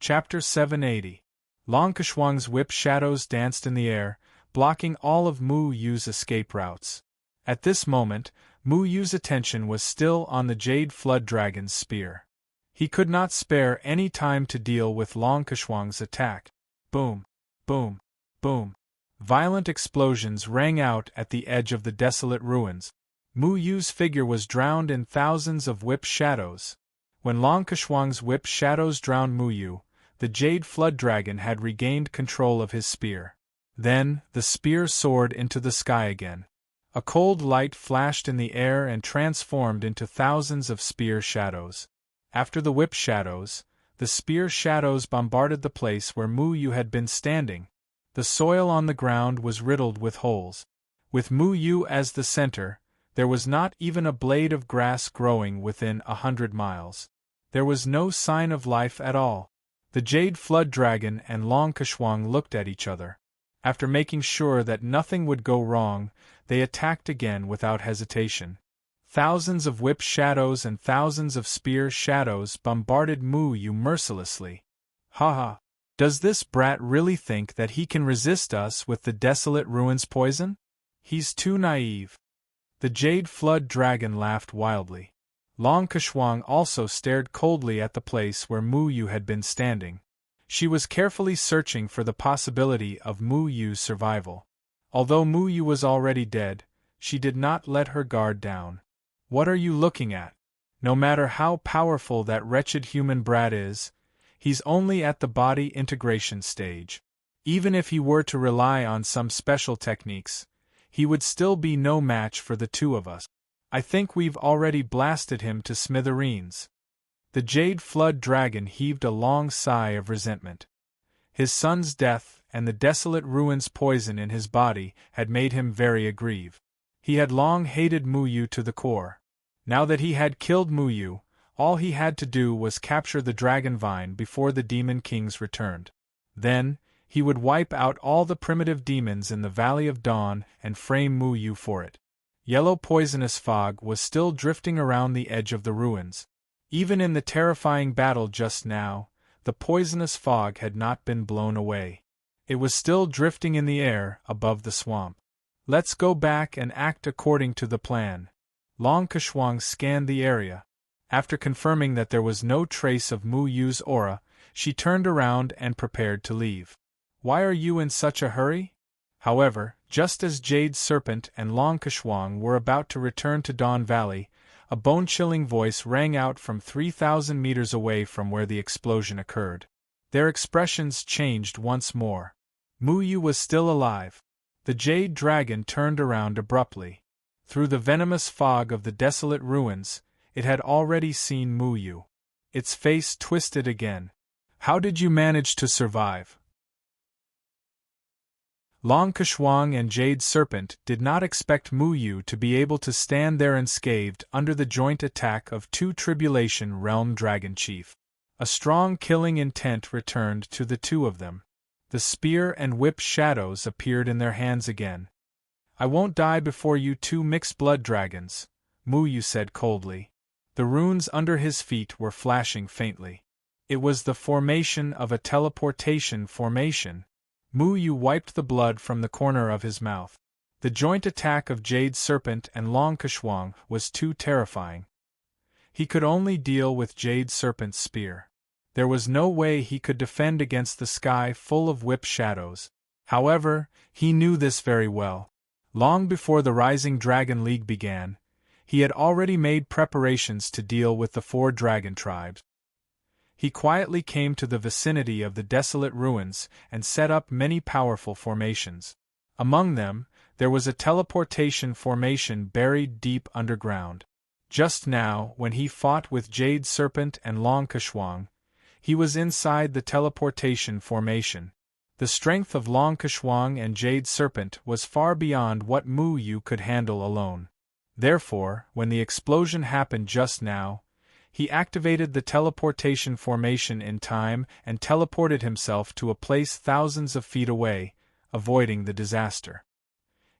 Chapter 780. Long Keshuang's whip shadows danced in the air, blocking all of Mu Yu's escape routes. At this moment, Mu Yu's attention was still on the Jade Flood Dragon's spear. He could not spare any time to deal with Long Keshuang's attack. Boom! Boom! Boom! Violent explosions rang out at the edge of the desolate ruins. Mu Yu's figure was drowned in thousands of whip shadows. When Long Keshuang's whip shadows drowned Mu Yu, the jade flood dragon had regained control of his spear. Then, the spear soared into the sky again. A cold light flashed in the air and transformed into thousands of spear shadows. After the whip shadows, the spear shadows bombarded the place where Mu Yu had been standing. The soil on the ground was riddled with holes. With Mu Yu as the center, there was not even a blade of grass growing within 100 miles. There was no sign of life at all. The Jade Flood Dragon and Long Keshuang looked at each other. After making sure that nothing would go wrong, they attacked again without hesitation. Thousands of whip shadows and thousands of spear shadows bombarded Mu Yu mercilessly. Ha! Does this brat really think that he can resist us with the desolate ruins poison? He's too naive. The Jade Flood Dragon laughed wildly. Long Keshuang also stared coldly at the place where Mu Yu had been standing. She was carefully searching for the possibility of Mu Yu's survival. Although Mu Yu was already dead, she did not let her guard down. What are you looking at? No matter how powerful that wretched human brat is, he's only at the body integration stage. Even if he were to rely on some special techniques, he would still be no match for the two of us. I think we've already blasted him to smithereens. The Jade Flood Dragon heaved a long sigh of resentment. His son's death and the desolate ruins poison in his body had made him very aggrieved. He had long hated Mu Yu to the core. Now that he had killed Mu Yu, all he had to do was capture the dragon vine before the demon kings returned. Then, he would wipe out all the primitive demons in the Valley of Dawn and frame Mu Yu for it. Yellow poisonous fog was still drifting around the edge of the ruins. Even in the terrifying battle just now, the poisonous fog had not been blown away. It was still drifting in the air above the swamp. Let's go back and act according to the plan. Long Keshuang scanned the area. After confirming that there was no trace of Mu Yu's aura, she turned around and prepared to leave. Why are you in such a hurry? However, just as Jade Serpent and Long Keshuang were about to return to Dawn Valley, a bone-chilling voice rang out from 3,000 meters away from where the explosion occurred. Their expressions changed once more. Mu Yu was still alive. The Jade Dragon turned around abruptly. Through the venomous fog of the desolate ruins, it had already seen Mu Yu. Its face twisted again. How did you manage to survive? Long Keshuang and Jade Serpent did not expect Mu Yu to be able to stand there unscathed under the joint attack of two Tribulation Realm Dragon Chief. A strong killing intent returned to the two of them. The spear and whip shadows appeared in their hands again. I won't die before you two mixed blood dragons, Mu Yu said coldly. The runes under his feet were flashing faintly. It was the formation of a teleportation formation. Mu Yu wiped the blood from the corner of his mouth. The joint attack of Jade Serpent and Long Keshuang was too terrifying. He could only deal with Jade Serpent's spear. There was no way he could defend against the sky full of whip shadows. However, he knew this very well. Long before the Rising Dragon League began, he had already made preparations to deal with the 4 dragon tribes. He quietly came to the vicinity of the desolate ruins and set up many powerful formations. Among them, there was a teleportation formation buried deep underground. Just now, when he fought with Jade Serpent and Long Keshuang, he was inside the teleportation formation. The strength of Long Keshuang and Jade Serpent was far beyond what Mu Yu could handle alone. Therefore, when the explosion happened just now, he activated the teleportation formation in time and teleported himself to a place thousands of feet away, avoiding the disaster.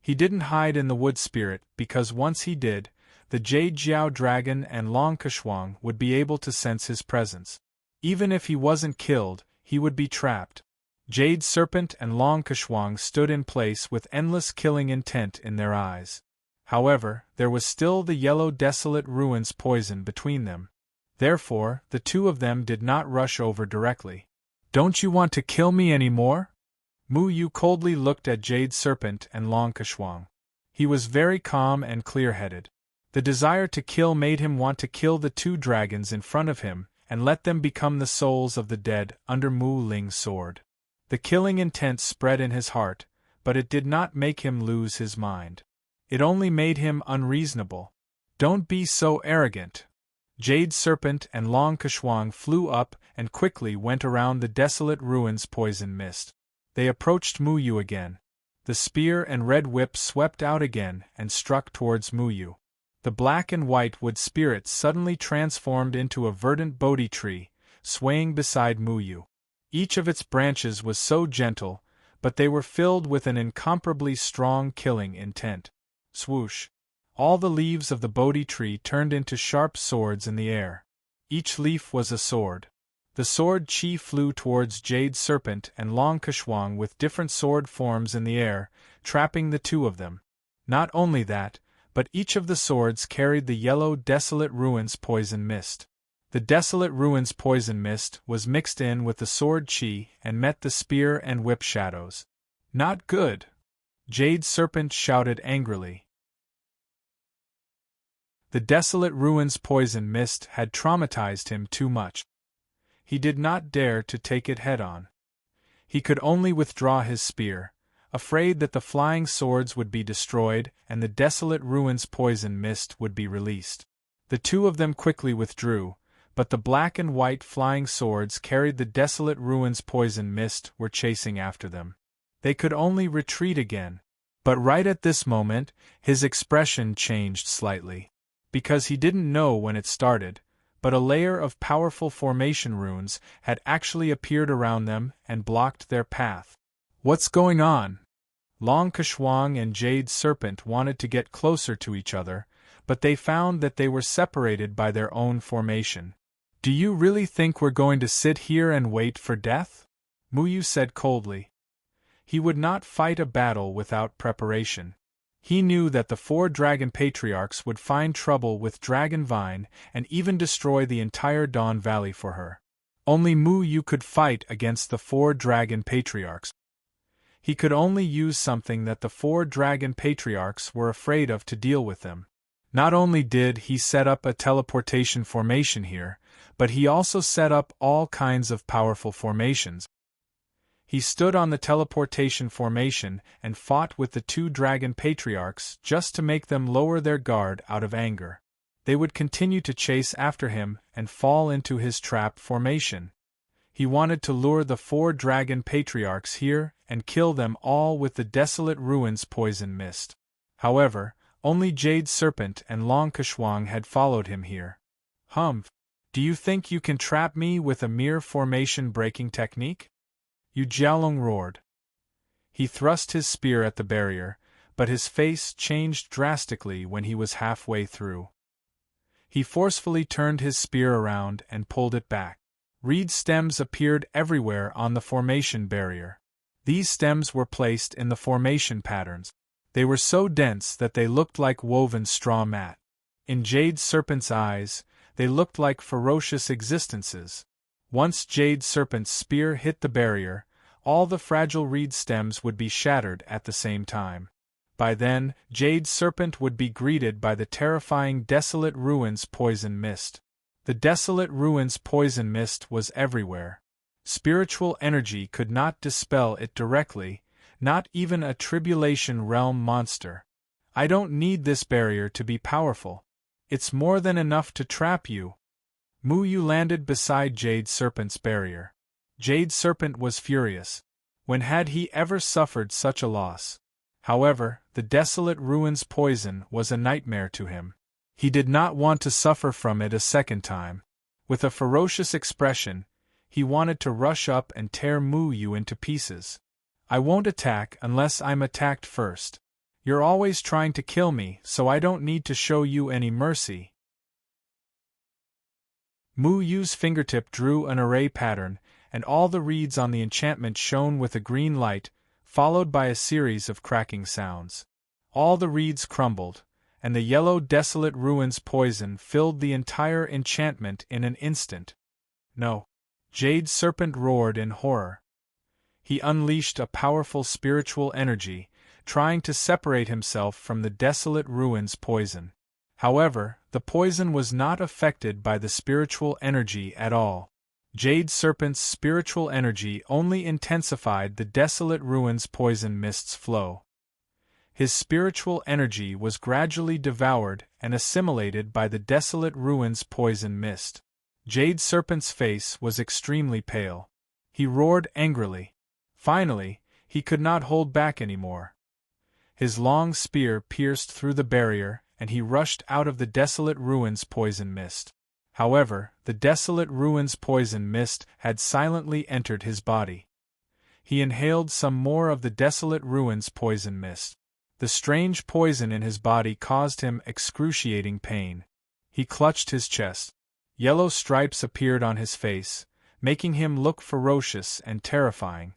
He didn't hide in the wood spirit because once he did, the Jade Jiao Dragon and Long Keshuang would be able to sense his presence. Even if he wasn't killed, he would be trapped. Jade Serpent and Long Keshuang stood in place with endless killing intent in their eyes. However, there was still the yellow desolate ruins poison between them. Therefore, the two of them did not rush over directly. Don't you want to kill me anymore? Mu Yu coldly looked at Jade Serpent and Long Kashwang. He was very calm and clear-headed. The desire to kill made him want to kill the two dragons in front of him and let them become the souls of the dead under Mu Ling's sword. The killing intent spread in his heart, but it did not make him lose his mind. It only made him unreasonable. Don't be so arrogant. Jade Serpent and Long Kashwang flew up and quickly went around the desolate ruins poison mist. They approached Mu Yu again. The spear and red whip swept out again and struck towards Mu Yu. The black and white wood spirit suddenly transformed into a verdant Bodhi tree, swaying beside Mu Yu. Each of its branches was so gentle, but they were filled with an incomparably strong killing intent. Swoosh! All the leaves of the Bodhi tree turned into sharp swords in the air. Each leaf was a sword. The sword chi flew towards Jade Serpent and Long Kashwang with different sword forms in the air, trapping the two of them. Not only that, but each of the swords carried the yellow desolate ruins poison mist. The desolate ruins poison mist was mixed in with the sword chi and met the spear and whip shadows. Not good! Jade Serpent shouted angrily. The desolate ruins poison mist had traumatized him too much. He did not dare to take it head-on. He could only withdraw his spear, afraid that the flying swords would be destroyed and the desolate ruins poison mist would be released. The two of them quickly withdrew, but the black and white flying swords carried the desolate ruins poison mist were chasing after them. They could only retreat again. But right at this moment, his expression changed slightly. Because he didn't know when it started, but a layer of powerful formation runes had actually appeared around them and blocked their path. What's going on? Long Kashwang and Jade Serpent wanted to get closer to each other, but they found that they were separated by their own formation. Do you really think we're going to sit here and wait for death? Mu Yu said coldly. He would not fight a battle without preparation. He knew that the 4 dragon patriarchs would find trouble with Dragon Vine and even destroy the entire Dawn Valley for her. Only Mu Yu could fight against the 4 dragon patriarchs. He could only use something that the 4 dragon patriarchs were afraid of to deal with them. Not only did he set up a teleportation formation here, but he also set up all kinds of powerful formations. He stood on the teleportation formation and fought with the 2 dragon patriarchs just to make them lower their guard out of anger. They would continue to chase after him and fall into his trap formation. He wanted to lure the 4 dragon patriarchs here and kill them all with the desolate ruins poison mist. However, only Jade Serpent and Long Kashwang had followed him here. Do you think you can trap me with a mere formation-breaking technique? Yu Jiaolong roared. He thrust his spear at the barrier, but his face changed drastically when he was halfway through. He forcefully turned his spear around and pulled it back. Reed stems appeared everywhere on the formation barrier. These stems were placed in the formation patterns. They were so dense that they looked like woven straw mat. In Jade Serpent's eyes, they looked like ferocious existences. Once Jade Serpent's spear hit the barrier, all the fragile reed stems would be shattered at the same time. By then, Jade Serpent would be greeted by the terrifying desolate ruins poison mist. The desolate ruins poison mist was everywhere. Spiritual energy could not dispel it directly, not even a tribulation realm monster. I don't need this barrier to be powerful. It's more than enough to trap you. Mu Yu landed beside Jade Serpent's barrier. Jade Serpent was furious. When had he ever suffered such a loss? However, the desolate ruins poison was a nightmare to him. He did not want to suffer from it a second time. With a ferocious expression, he wanted to rush up and tear Mu Yu into pieces. I won't attack unless I'm attacked first. You're always trying to kill me, so I don't need to show you any mercy. Mu Yu's fingertip drew an array pattern, and all the reeds on the enchantment shone with a green light, followed by a series of cracking sounds. All the reeds crumbled, and the yellow desolate ruins poison filled the entire enchantment in an instant. No! Jade Serpent roared in horror. He unleashed a powerful spiritual energy, trying to separate himself from the desolate ruins poison. However, the poison was not affected by the spiritual energy at all. Jade Serpent's spiritual energy only intensified the desolate ruins poison mist's flow. His spiritual energy was gradually devoured and assimilated by the desolate ruins poison mist. Jade Serpent's face was extremely pale. He roared angrily. Finally, he could not hold back anymore. His long spear pierced through the barrier, and he rushed out of the desolate ruins poison mist. However, the desolate ruins poison mist had silently entered his body. He inhaled some more of the desolate ruins poison mist. The strange poison in his body caused him excruciating pain. He clutched his chest. Yellow stripes appeared on his face, making him look ferocious and terrifying.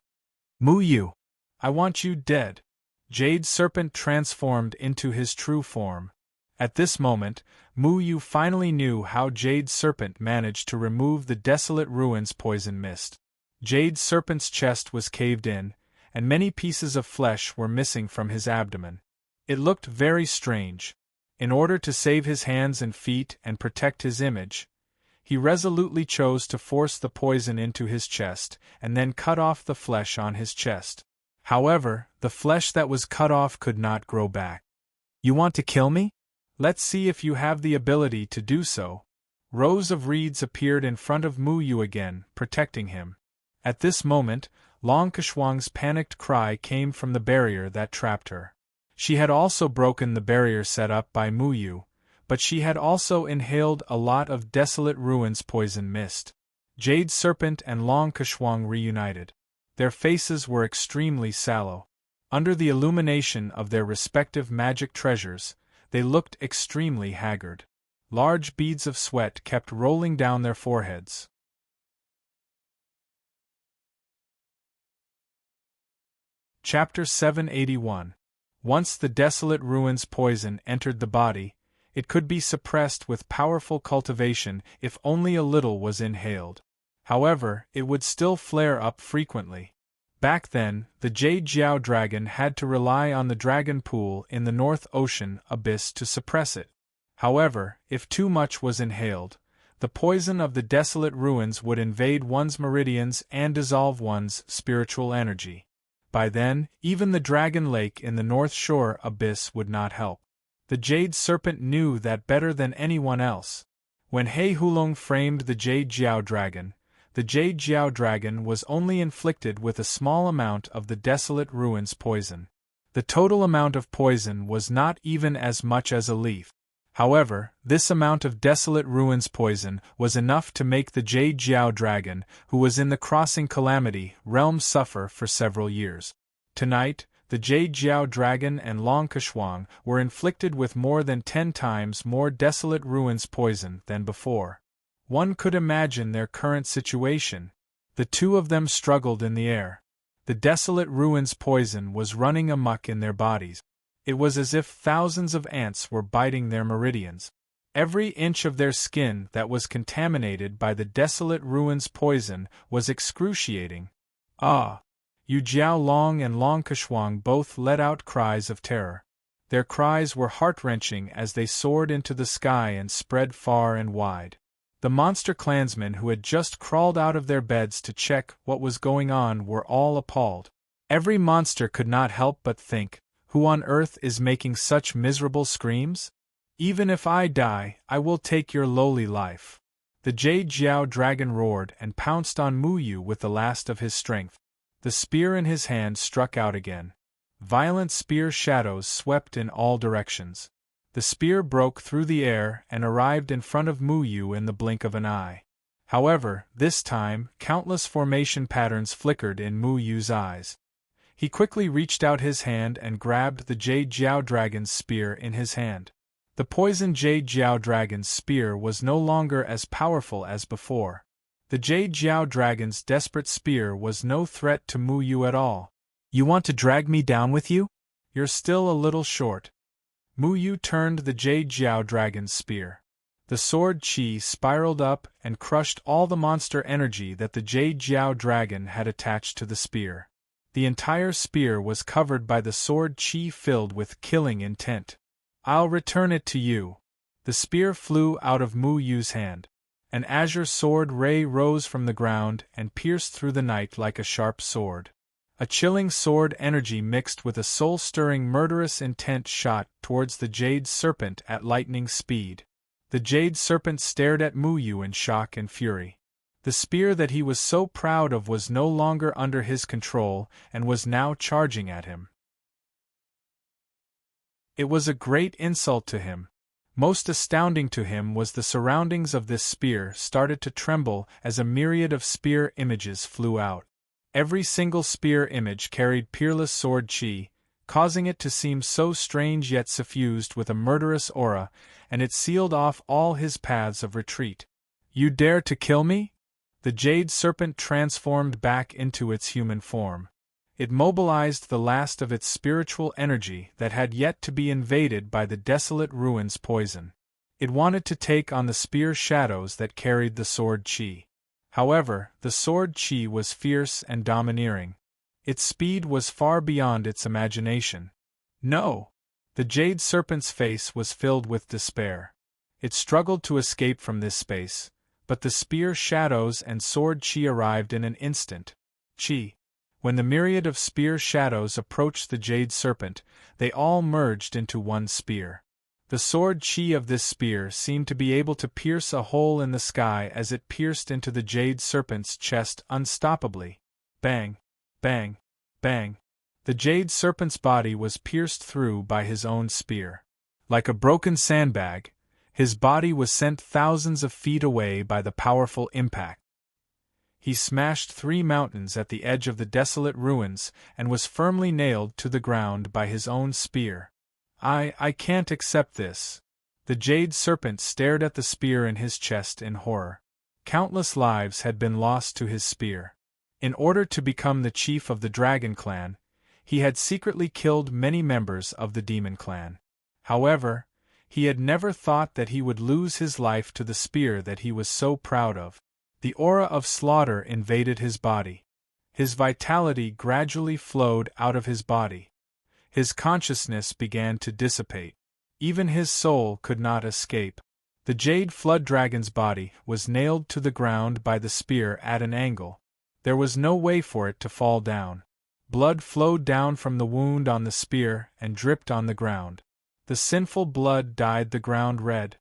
"Mu Yu! I want you dead!" Jade Serpent transformed into his true form. At this moment, Mu Yu finally knew how Jade Serpent managed to remove the desolate ruins poison mist. Jade Serpent's chest was caved in, and many pieces of flesh were missing from his abdomen. It looked very strange. In order to save his hands and feet and protect his image, he resolutely chose to force the poison into his chest and then cut off the flesh on his chest. However, the flesh that was cut off could not grow back. "You want to kill me? Let's see if you have the ability to do so." Rows of reeds appeared in front of Mu Yu again, protecting him. At this moment, Long Kershuang's panicked cry came from the barrier that trapped her. She had also broken the barrier set up by Mu Yu, but she had also inhaled a lot of desolate ruins poison mist. Jade Serpent and Long Kershuang reunited. Their faces were extremely sallow. Under the illumination of their respective magic treasures, they looked extremely haggard. Large beads of sweat kept rolling down their foreheads. Chapter 781. Once the desolate ruins poison entered the body, it could be suppressed with powerful cultivation if only a little was inhaled. However, it would still flare up frequently. Back then, the Jade Jiao dragon had to rely on the dragon pool in the North Ocean abyss to suppress it. However, if too much was inhaled, the poison of the desolate ruins would invade one's meridians and dissolve one's spiritual energy. By then, even the dragon lake in the North Shore abyss would not help. The Jade Serpent knew that better than anyone else. When He Hulong framed the Jade Jiao dragon, the Jade Jiao dragon was only inflicted with a small amount of the desolate ruins poison. The total amount of poison was not even as much as a leaf. However, this amount of desolate ruins poison was enough to make the Jade Jiao dragon, who was in the crossing calamity realm, suffer for several years. Tonight, the Jade Jiao dragon and Long Kershuang were inflicted with more than 10 times more desolate ruins poison than before. One could imagine their current situation. The two of them struggled in the air. The desolate ruins poison was running amok in their bodies. It was as if thousands of ants were biting their meridians. Every inch of their skin that was contaminated by the desolate ruins poison was excruciating. "Ah!" Yu Jiao Long and Long Kershuang both let out cries of terror. Their cries were heart-wrenching as they soared into the sky and spread far and wide. The monster clansmen who had just crawled out of their beds to check what was going on were all appalled. Every monster could not help but think, "Who on earth is making such miserable screams? Even if I die, I will take your lowly life." The Jade Jiao dragon roared and pounced on Mu Yu with the last of his strength. The spear in his hand struck out again. Violent spear shadows swept in all directions. The spear broke through the air and arrived in front of Mu Yu in the blink of an eye. However, this time, countless formation patterns flickered in Mu Yu's eyes. He quickly reached out his hand and grabbed the Jade Jiao dragon's spear in his hand. The poisoned Jade Jiao dragon's spear was no longer as powerful as before. The Jade Jiao dragon's desperate spear was no threat to Mu Yu at all. "You want to drag me down with you? You're still a little short." Mu Yu turned the Jade Jiao dragon's spear. The sword chi spiraled up and crushed all the monster energy that the Jade Jiao dragon had attached to the spear. The entire spear was covered by the sword chi filled with killing intent. "I'll return it to you." The spear flew out of Mu Yu's hand. An azure sword ray rose from the ground and pierced through the night like a sharp sword. A chilling sword energy mixed with a soul-stirring murderous intent shot towards the jade serpent at lightning speed. The jade serpent stared at Mu Yu in shock and fury. The spear that he was so proud of was no longer under his control and was now charging at him. It was a great insult to him. Most astounding to him was the surroundings of this spear started to tremble as a myriad of spear images flew out. Every single spear image carried peerless sword chi, causing it to seem so strange yet suffused with a murderous aura, and it sealed off all his paths of retreat. "You dare to kill me?" The jade serpent transformed back into its human form. It mobilized the last of its spiritual energy that had yet to be invaded by the desolate ruins' poison. It wanted to take on the spear shadows that carried the sword chi. However, the sword chi was fierce and domineering. Its speed was far beyond its imagination. "No!" The jade serpent's face was filled with despair. It struggled to escape from this space, but the spear shadows and sword chi arrived in an instant. Chi. When the myriad of spear shadows approached the jade serpent, they all merged into one spear. The sword chi of this spear seemed to be able to pierce a hole in the sky as it pierced into the jade serpent's chest unstoppably. Bang! Bang! Bang! The jade serpent's body was pierced through by his own spear. Like a broken sandbag, his body was sent thousands of feet away by the powerful impact. He smashed 3 mountains at the edge of the desolate ruins and was firmly nailed to the ground by his own spear. I can't accept this." The jade serpent stared at the spear in his chest in horror. Countless lives had been lost to his spear. In order to become the chief of the dragon clan, he had secretly killed many members of the demon clan. However, he had never thought that he would lose his life to the spear that he was so proud of. The aura of slaughter invaded his body. His vitality gradually flowed out of his body. His consciousness began to dissipate. Even his soul could not escape. The jade flood dragon's body was nailed to the ground by the spear at an angle. There was no way for it to fall down. Blood flowed down from the wound on the spear and dripped on the ground. The sinful blood dyed the ground red.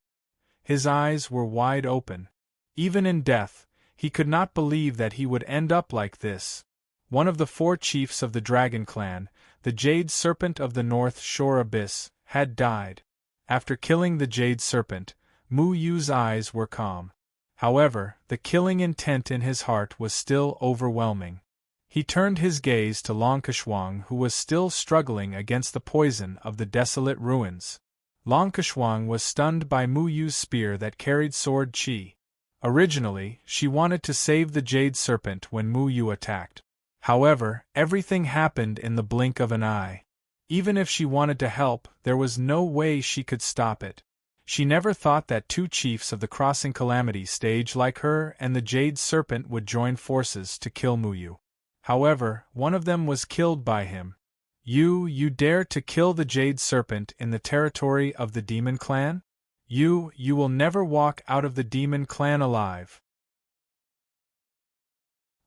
His eyes were wide open. Even in death, he could not believe that he would end up like this. One of the 4 chiefs of the dragon clan, the Jade Serpent of the North Shore Abyss, had died. After killing the Jade Serpent, Mu Yu's eyes were calm. However, the killing intent in his heart was still overwhelming. He turned his gaze to Longkashwang, who was still struggling against the poison of the desolate ruins. Longkashwang was stunned by Mu Yu's spear that carried sword chi. Originally, she wanted to save the Jade Serpent when Mu Yu attacked. However, everything happened in the blink of an eye. Even if she wanted to help, there was no way she could stop it. She never thought that 2 chiefs of the Crossing Calamity stage like her and the Jade Serpent would join forces to kill Mu Yu. However, one of them was killed by him. You dare to kill the Jade Serpent in the territory of the Demon Clan? You will never walk out of the Demon Clan alive.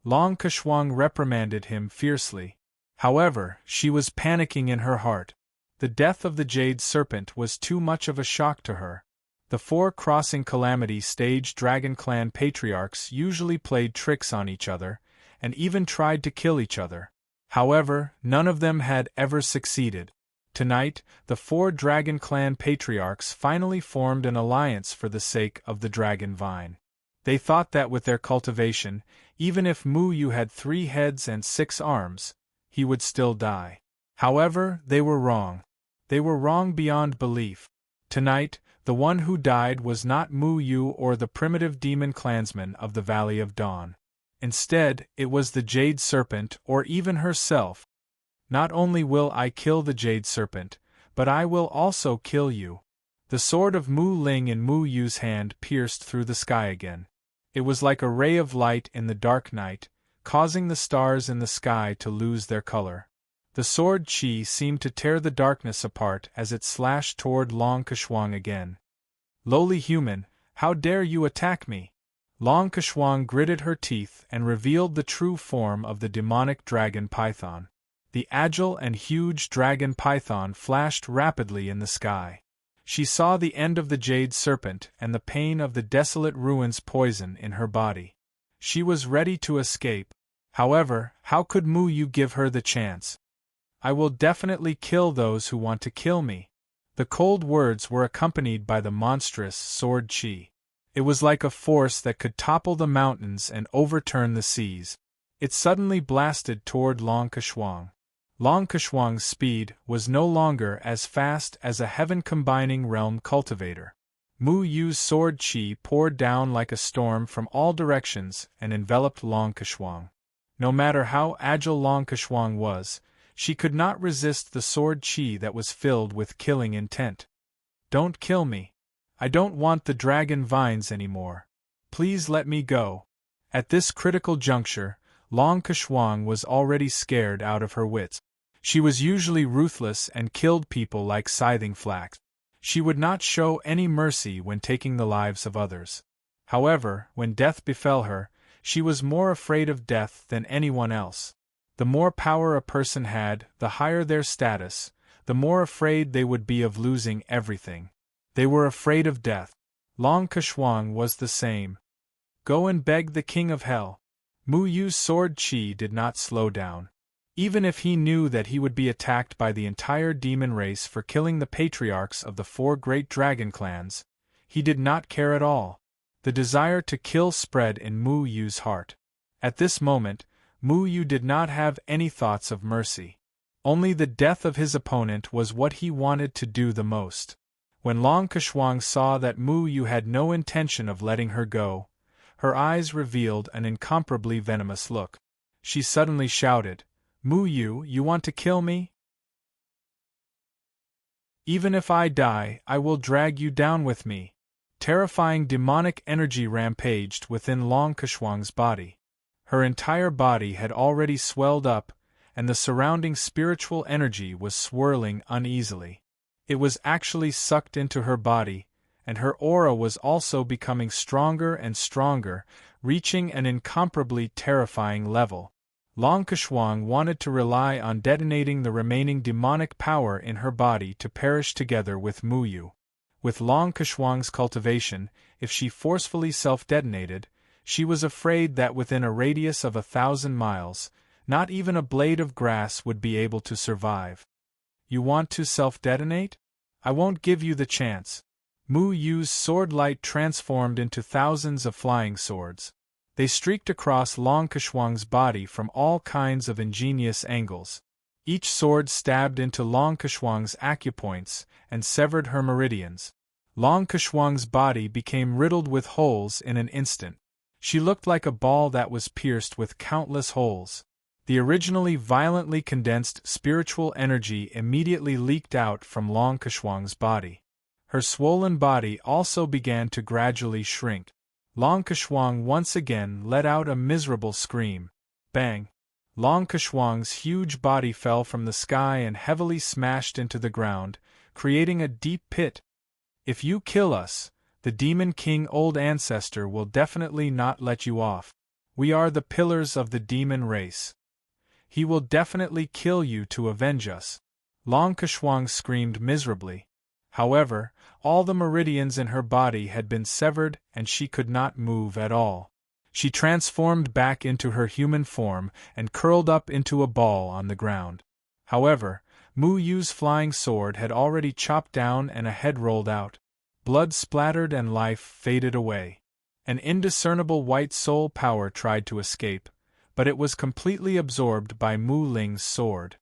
Longkashwang reprimanded him fiercely. However, she was panicking in her heart. The death of the Jade Serpent was too much of a shock to her. The 4 Crossing Calamity stage Dragon Clan patriarchs usually played tricks on each other, and even tried to kill each other. However, none of them had ever succeeded. Tonight, the 4 Dragon Clan patriarchs finally formed an alliance for the sake of the Dragon Vine. They thought that with their cultivation, even if Mu Yu had 3 heads and 6 arms, he would still die. However, they were wrong. They were wrong beyond belief. Tonight, the one who died was not Mu Yu or the primitive demon clansman of the Valley of Dawn. Instead, it was the Jade Serpent or even herself. Not only will I kill the Jade Serpent, but I will also kill you. The sword of Mu Ling in Mu Yu's hand pierced through the sky again. It was like a ray of light in the dark night, causing the stars in the sky to lose their color. The sword Qi seemed to tear the darkness apart as it slashed toward Long Kershuang again. "Lowly human, how dare you attack me?" Long Kershuang gritted her teeth and revealed the true form of the demonic dragon python. The agile and huge dragon python flashed rapidly in the sky. She saw the end of the jade serpent and the pain of the desolate ruins poison in her body. She was ready to escape. However, how could Mu Yu give her the chance? "I will definitely kill those who want to kill me." The cold words were accompanied by the monstrous sword Qi. It was like a force that could topple the mountains and overturn the seas. It suddenly blasted toward Long Kershuang. Long Kershuang's speed was no longer as fast as a heaven-combining realm cultivator. Mu Yu's sword Qi poured down like a storm from all directions and enveloped Long Kershuang. No matter how agile Long Kershuang was, she could not resist the sword Qi that was filled with killing intent. "Don't kill me. I don't want the dragon vines anymore. Please let me go." At this critical juncture, Long Kershuang was already scared out of her wits. She was usually ruthless and killed people like scything flax. She would not show any mercy when taking the lives of others. However, when death befell her, she was more afraid of death than anyone else. The more power a person had, the higher their status, the more afraid they would be of losing everything. They were afraid of death. Long Kershuang was the same. "Go and beg the king of hell." Mu Yu's sword Qi did not slow down. Even if he knew that he would be attacked by the entire demon race for killing the patriarchs of the 4 great dragon clans, he did not care at all. The desire to kill spread in Mu Yu's heart. At this moment, Mu Yu did not have any thoughts of mercy. Only the death of his opponent was what he wanted to do the most. When Long Kershuang saw that Mu Yu had no intention of letting her go, her eyes revealed an incomparably venomous look. She suddenly shouted, "Mu Yu, you want to kill me? Even if I die, I will drag you down with me." Terrifying demonic energy rampaged within Long Kershuang's body. Her entire body had already swelled up, and the surrounding spiritual energy was swirling uneasily. It was actually sucked into her body, and her aura was also becoming stronger and stronger, reaching an incomparably terrifying level. Long Kershuang wanted to rely on detonating the remaining demonic power in her body to perish together with Mu Yu. With Long Kershuang's cultivation, if she forcefully self-detonated, she was afraid that within a radius of 1,000 miles, not even a blade of grass would be able to survive. "You want to self-detonate? I won't give you the chance." Mu Yu's sword light transformed into thousands of flying swords. They streaked across Long Kershuang's body from all kinds of ingenious angles. Each sword stabbed into Long Kershuang's acupoints and severed her meridians. Long Kershuang's body became riddled with holes in an instant. She looked like a ball that was pierced with countless holes. The originally violently condensed spiritual energy immediately leaked out from Long Kershuang's body. Her swollen body also began to gradually shrink. Long Kershuang once again let out a miserable scream. Bang! Long Kershuang's huge body fell from the sky and heavily smashed into the ground, creating a deep pit. "If you kill us, the Demon King Old Ancestor will definitely not let you off. We are the pillars of the demon race. He will definitely kill you to avenge us." Long Kershuang screamed miserably. However, all the meridians in her body had been severed and she could not move at all. She transformed back into her human form and curled up into a ball on the ground. However, Mu Yu's flying sword had already chopped down and a head rolled out. Blood splattered and life faded away. An indiscernible white soul power tried to escape, but it was completely absorbed by Mu Ling's sword.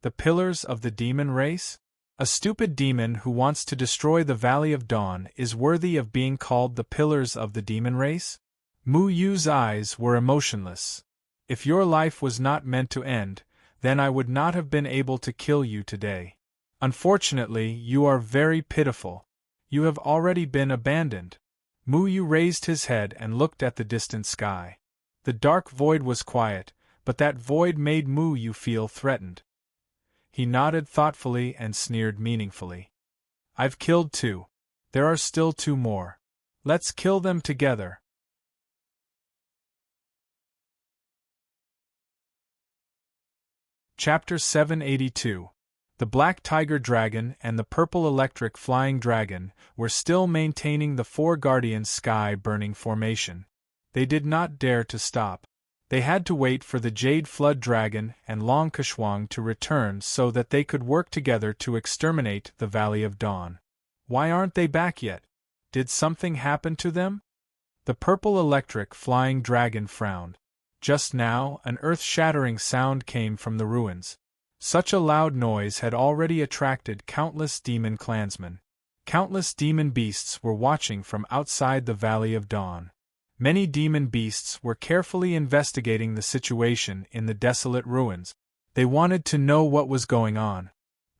The pillars of the demon race? A stupid demon who wants to destroy the Valley of Dawn is worthy of being called the pillars of the demon race? Mu Yu's eyes were emotionless. "If your life was not meant to end, then I would not have been able to kill you today. Unfortunately, you are very pitiful. You have already been abandoned." Mu Yu raised his head and looked at the distant sky. The dark void was quiet, but that void made Mu Yu feel threatened. He nodded thoughtfully and sneered meaningfully. I've killed 2. There are still 2 more. Let's kill them together. Chapter 782. The Black Tiger Dragon and the Purple Electric Flying Dragon were still maintaining the 4 Guardians Sky Burning formation. They did not dare to stop. They had to wait for the Jade Flood Dragon and Long Kashwang to return so that they could work together to exterminate the Valley of Dawn. Why aren't they back yet? Did something happen to them? The Purple Electric Flying Dragon frowned. Just now, an earth-shattering sound came from the ruins. Such a loud noise had already attracted countless demon clansmen. Countless demon beasts were watching from outside the Valley of Dawn. Many demon beasts were carefully investigating the situation in the desolate ruins. They wanted to know what was going on.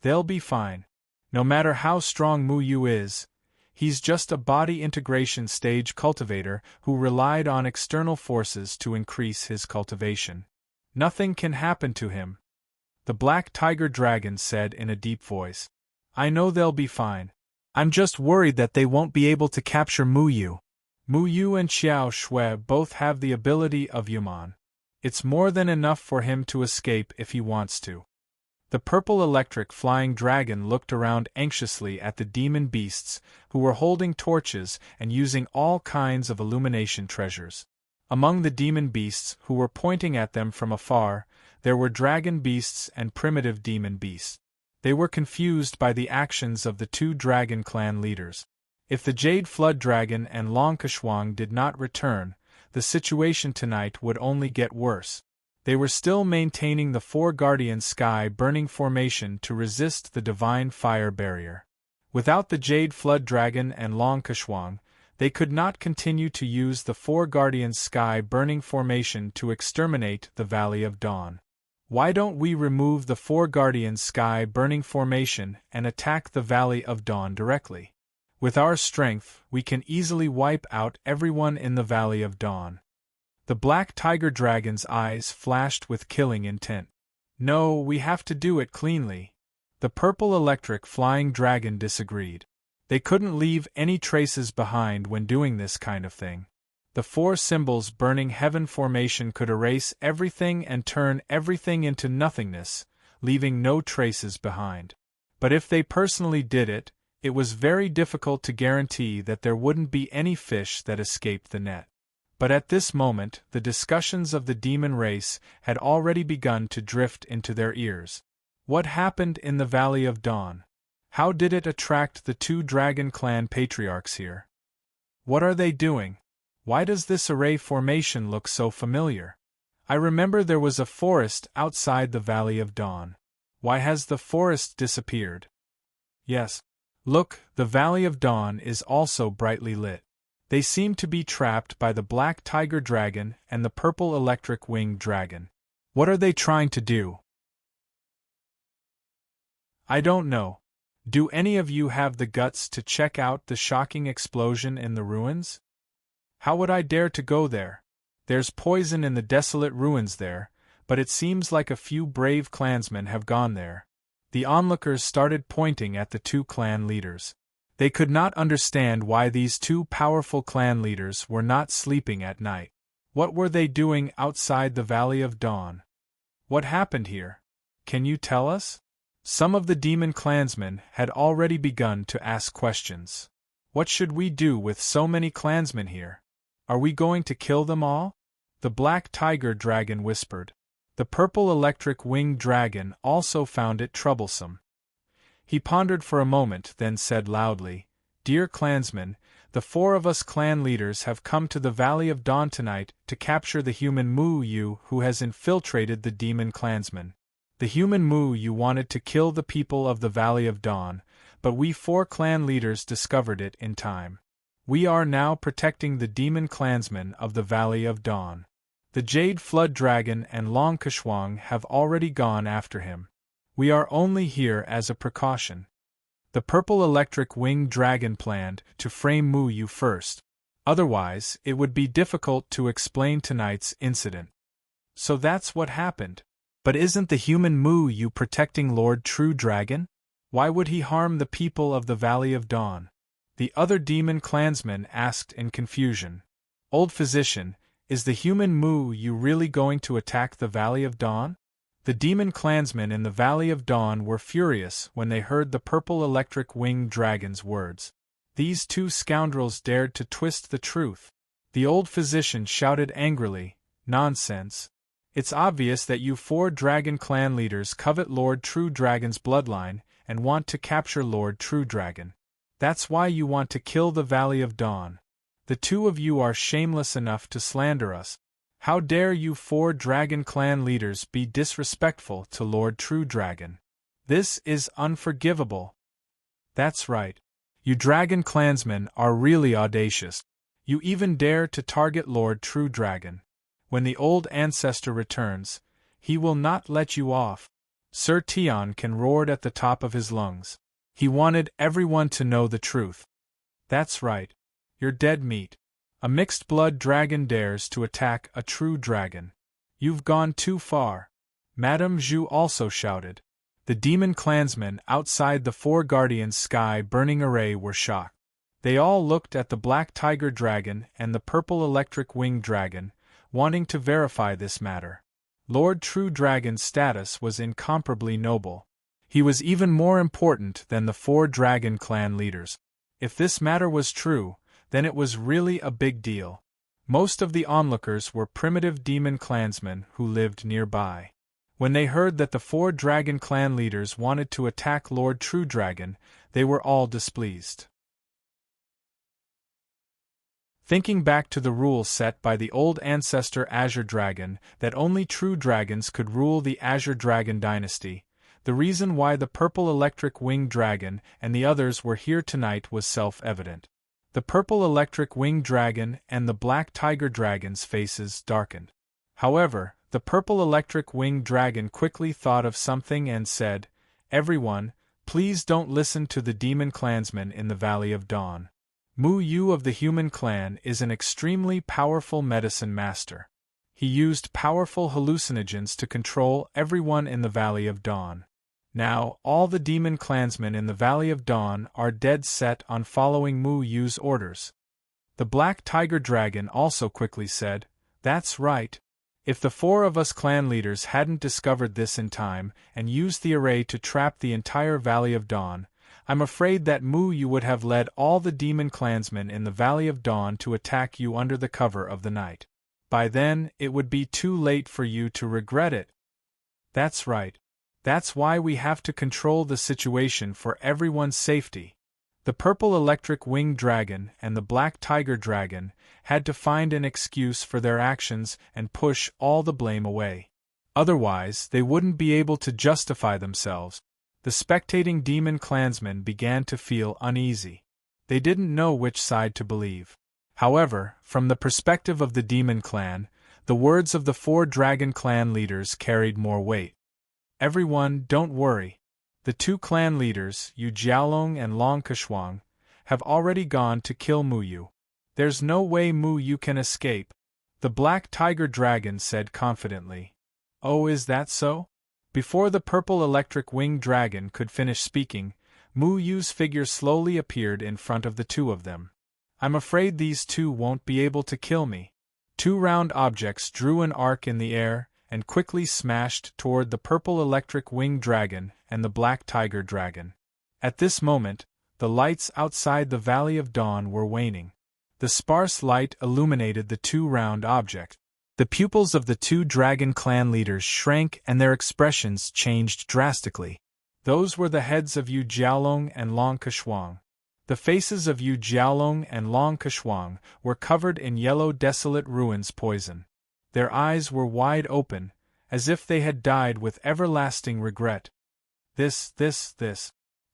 They'll be fine. No matter how strong Mu Yu is, he's just a body integration stage cultivator who relied on external forces to increase his cultivation. Nothing can happen to him. The Black Tiger Dragon said in a deep voice. I know they'll be fine. I'm just worried that they won't be able to capture Mu Yu. Mu Yu and Xiao Shui both have the ability of Yuman. It's more than enough for him to escape if he wants to. The Purple Electric Flying Dragon looked around anxiously at the demon beasts who were holding torches and using all kinds of illumination treasures. Among the demon beasts who were pointing at them from afar, there were dragon beasts and primitive demon beasts. They were confused by the actions of the 2 dragon clan leaders. If the Jade Flood Dragon and Long Kashwang did not return, the situation tonight would only get worse. They were still maintaining the 4 Guardian Sky Burning formation to resist the Divine Fire Barrier. Without the Jade Flood Dragon and Long Kashwang, they could not continue to use the 4 Guardian Sky Burning formation to exterminate the Valley of Dawn. Why don't we remove the 4 Guardian Sky Burning formation and attack the Valley of Dawn directly? With our strength, we can easily wipe out everyone in the Valley of Dawn. The Black Tiger Dragon's eyes flashed with killing intent. No, we have to do it cleanly. The Purple Electric Flying Dragon disagreed. They couldn't leave any traces behind when doing this kind of thing. The 4 symbols burning heaven formation could erase everything and turn everything into nothingness, leaving no traces behind. But if they personally did it, it was very difficult to guarantee that there wouldn't be any fish that escaped the net. But at this moment, the discussions of the demon race had already begun to drift into their ears. What happened in the Valley of Dawn? How did it attract the 2 Dragon Clan patriarchs here? What are they doing? Why does this array formation look so familiar? I remember there was a forest outside the Valley of Dawn. Why has the forest disappeared? Yes. Look, the Valley of Dawn is also brightly lit. They seem to be trapped by the Black Tiger Dragon and the Purple Electric Winged Dragon. What are they trying to do? I don't know. Do any of you have the guts to check out the shocking explosion in the ruins? How would I dare to go there? There's poison in the desolate ruins there, but it seems like a few brave clansmen have gone there. The onlookers started pointing at the 2 clan leaders. They could not understand why these 2 powerful clan leaders were not sleeping at night. What were they doing outside the Valley of Dawn? What happened here? Can you tell us? Some of the demon clansmen had already begun to ask questions. What should we do with so many clansmen here? Are we going to kill them all? The Black Tiger Dragon whispered. The Purple Electric Winged Dragon also found it troublesome. He pondered for a moment, then said loudly, Dear clansmen, the 4 of us clan leaders have come to the Valley of Dawn tonight to capture the human Mu Yu who has infiltrated the demon clansmen. The human Mu Yu wanted to kill the people of the Valley of Dawn, but we 4 clan leaders discovered it in time. We are now protecting the demon clansmen of the Valley of Dawn. The Jade Flood Dragon and Long Kashwang have already gone after him. We are only here as a precaution. The Purple Electric Winged Dragon planned to frame Mu Yu first. Otherwise, it would be difficult to explain tonight's incident. So that's what happened. But isn't the human Mu Yu protecting Lord True Dragon? Why would he harm the people of the Valley of Dawn? The other demon clansmen asked in confusion. Old physician, is the human Mu Yu really going to attack the Valley of Dawn? The demon clansmen in the Valley of Dawn were furious when they heard the purple electric winged dragon's words. These two scoundrels dared to twist the truth. The old physician shouted angrily, "Nonsense! It's obvious that you 4 dragon clan leaders covet Lord True Dragon's bloodline and want to capture Lord True Dragon. That's why you want to kill the Valley of Dawn. The 2 of you are shameless enough to slander us. How dare you 4 dragon clan leaders be disrespectful to Lord True Dragon? This is unforgivable." That's right. You dragon clansmen are really audacious. You even dare to target Lord True Dragon. When the old ancestor returns, he will not let you off. Sir Tian can roared at the top of his lungs. He wanted everyone to know the truth. That's right. You're dead meat. A mixed-blood dragon dares to attack a true dragon. You've gone too far. Madame Zhu also shouted. The demon clansmen outside the 4 guardians' sky-burning array were shocked. They all looked at the black tiger dragon and the purple electric winged dragon, wanting to verify this matter. Lord True Dragon's status was incomparably noble. He was even more important than the 4 dragon clan leaders. If this matter was true, then it was really a big deal. Most of the onlookers were primitive demon clansmen who lived nearby. When they heard that the 4 dragon clan leaders wanted to attack Lord True Dragon, they were all displeased. Thinking back to the rule set by the old ancestor Azure Dragon that only true dragons could rule the Azure Dragon dynasty, the reason why the purple electric winged dragon and the others were here tonight was self-evident. The purple electric winged dragon and the black tiger dragon's faces darkened. However, the purple electric winged dragon quickly thought of something and said, "Everyone, please don't listen to the demon clansmen in the Valley of Dawn. Mu Yu of the human clan is an extremely powerful medicine master. He used powerful hallucinogens to control everyone in the Valley of Dawn. Now, all the demon clansmen in the Valley of Dawn are dead set on following Mu Yu's orders." The black tiger dragon also quickly said, "That's right. If the 4 of us clan leaders hadn't discovered this in time and used the array to trap the entire Valley of Dawn, I'm afraid that Mu Yu would have led all the demon clansmen in the Valley of Dawn to attack you under the cover of the night. By then, it would be too late for you to regret it." That's right. That's why we have to control the situation for everyone's safety. The purple electric winged dragon and the black tiger dragon had to find an excuse for their actions and push all the blame away. Otherwise, they wouldn't be able to justify themselves. The spectating demon clansmen began to feel uneasy. They didn't know which side to believe. However, from the perspective of the demon clan, the words of the 4 dragon clan leaders carried more weight. "Everyone, don't worry. The 2 clan leaders, Yu Jiaolong and Long Keshuang, have already gone to kill Mu Yu. There's no way Mu Yu can escape," the black tiger dragon said confidently. "Oh, is that so?" Before the purple electric winged dragon could finish speaking, Mu Yu's figure slowly appeared in front of the 2 of them. "I'm afraid these 2 won't be able to kill me." 2 round objects drew an arc in the air and quickly smashed toward the purple electric winged dragon and the black tiger dragon. At this moment, the lights outside the Valley of Dawn were waning. The sparse light illuminated the 2 round objects. The pupils of the 2 dragon clan leaders shrank and their expressions changed drastically. Those were the heads of Yu Jiaolong and Long Keshuang. The faces of Yu Jiaolong and Long Keshuang were covered in yellow desolate ruins poison. Their eyes were wide open, as if they had died with everlasting regret. This.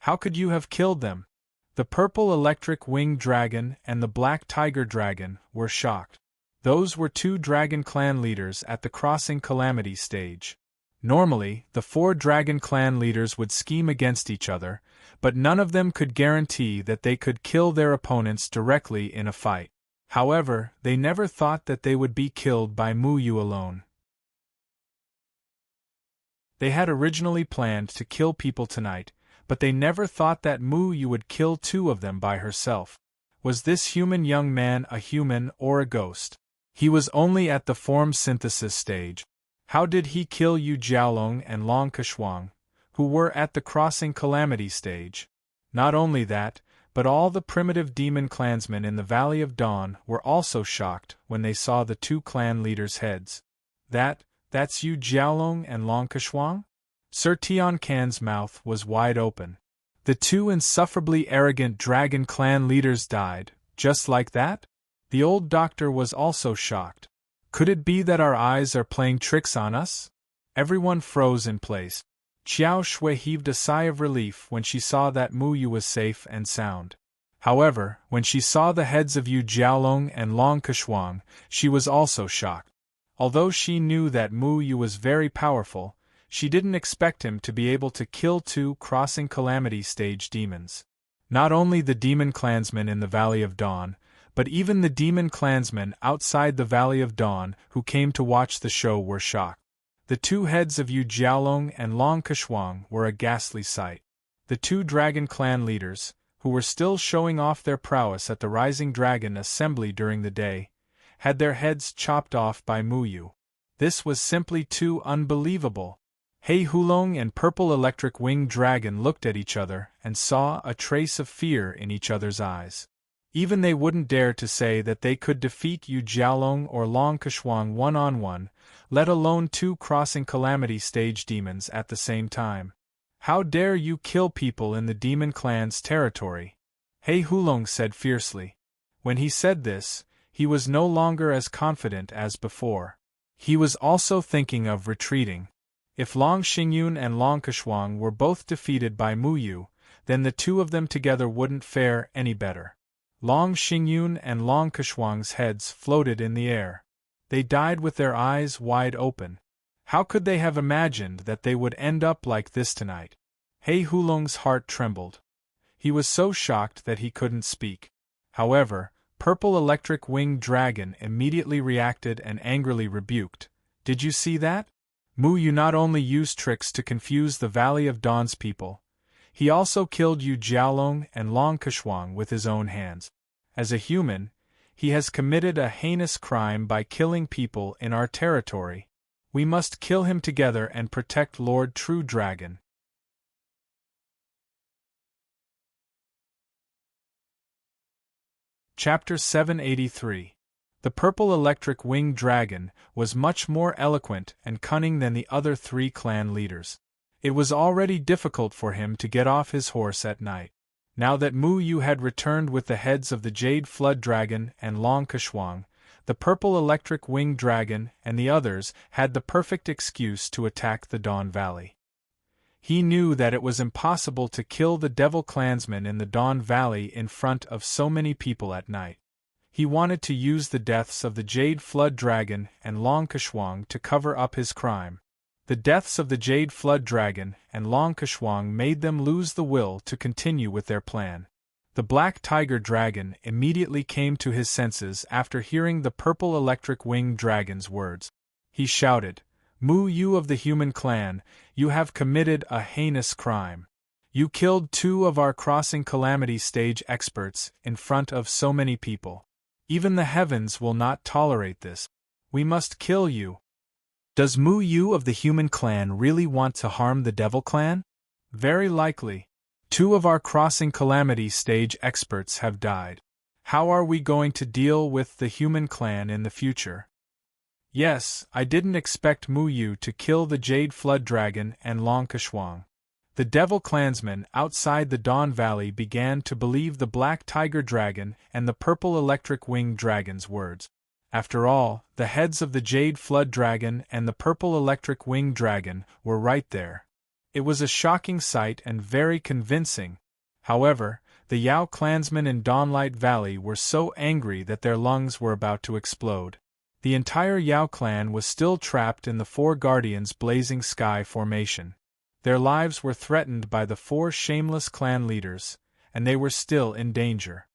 How could you have killed them?" The purple electric winged dragon and the black tiger dragon were shocked. Those were 2 dragon clan leaders at the crossing calamity stage. Normally, the 4 dragon clan leaders would scheme against each other, but none of them could guarantee that they could kill their opponents directly in a fight. However, they never thought that they would be killed by Mu Yu alone. They had originally planned to kill people tonight, but they never thought that Mu Yu would kill two of them by herself. Was this human young man a human or a ghost? He was only at the form synthesis stage. How did he kill Yu Jiaolong and Long Keshuang, who were at the crossing calamity stage? Not only that, but all the primitive demon clansmen in the Valley of Dawn were also shocked when they saw the two clan leaders' heads. That's Yu Jiaolong and Long Keshuang? Sir Tian Can's mouth was wide open. The two insufferably arrogant dragon clan leaders died, just like that? The old doctor was also shocked. Could it be that our eyes are playing tricks on us? Everyone froze in place. Qiao Shui heaved a sigh of relief when she saw that Mu Yu was safe and sound. However, when she saw the heads of Yu Jiaolong and Long Keshuang, she was also shocked. Although she knew that Mu Yu was very powerful, she didn't expect him to be able to kill two crossing calamity stage demons. Not only the demon clansmen in the Valley of Dawn, but even the demon clansmen outside the Valley of Dawn who came to watch the show were shocked. The two heads of Yu Jiaolong and Long Keshuang were a ghastly sight. The two dragon clan leaders, who were still showing off their prowess at the Rising Dragon Assembly during the day, had their heads chopped off by Mu Yu. This was simply too unbelievable. Hei Hulong and Purple Electric Winged Dragon looked at each other and saw a trace of fear in each other's eyes. Even they wouldn't dare to say that they could defeat Yu Jiaolong or Long Keshuang one-on-one, let alone two crossing calamity stage demons at the same time. How dare you kill people in the demon clan's territory? Hei Hulong said fiercely. When he said this, he was no longer as confident as before. He was also thinking of retreating. If Long Xingyun and Long Keshuang were both defeated by Mu Yu, then the two of them together wouldn't fare any better. Long Xingyun and Long Keshuang's heads floated in the air. They died with their eyes wide open. How could they have imagined that they would end up like this tonight? Hei Hulong's heart trembled. He was so shocked that he couldn't speak. However, Purple Electric Winged Dragon immediately reacted and angrily rebuked. Did you see that? Mu Yu not only used tricks to confuse the Valley of Dawn's people, he also killed Yu Jiaolong and Long Keshuang with his own hands. As a human, he has committed a heinous crime by killing people in our territory. We must kill him together and protect Lord True Dragon. Chapter 783. The Purple Electric Winged Dragon was much more eloquent and cunning than the other three clan leaders. It was already difficult for him to get off his horse at night. Now that Mu Yu had returned with the heads of the Jade Flood Dragon and Long Keshuang, the Purple Electric Winged Dragon and the others had the perfect excuse to attack the Dawn Valley. He knew that it was impossible to kill the Devil Clansmen in the Dawn Valley in front of so many people at night. He wanted to use the deaths of the Jade Flood Dragon and Long Keshuang to cover up his crime. The deaths of the Jade Flood Dragon and Long Keshuang made them lose the will to continue with their plan. The Black Tiger Dragon immediately came to his senses after hearing the Purple Electric Winged Dragon's words. He shouted, "Mu Yu of the human clan, you have committed a heinous crime. You killed two of our crossing calamity stage experts in front of so many people. Even the heavens will not tolerate this. We must kill you." Does Mu Yu of the human clan really want to harm the Devil Clan? Very likely. Two of our crossing calamity stage experts have died. How are we going to deal with the human clan in the future? Yes, I didn't expect Mu Yu to kill the Jade Flood Dragon and Long Keshuang. The Devil Clansmen outside the Dawn Valley began to believe the Black Tiger Dragon and the Purple Electric Winged Dragon's words. After all, the heads of the Jade Flood Dragon and the Purple Electric Winged Dragon were right there. It was a shocking sight and very convincing. However, the Yao clansmen in Dawnlight Valley were so angry that their lungs were about to explode. The entire Yao clan was still trapped in the Four Guardians' Blazing Sky formation. Their lives were threatened by the four shameless clan leaders, and they were still in danger.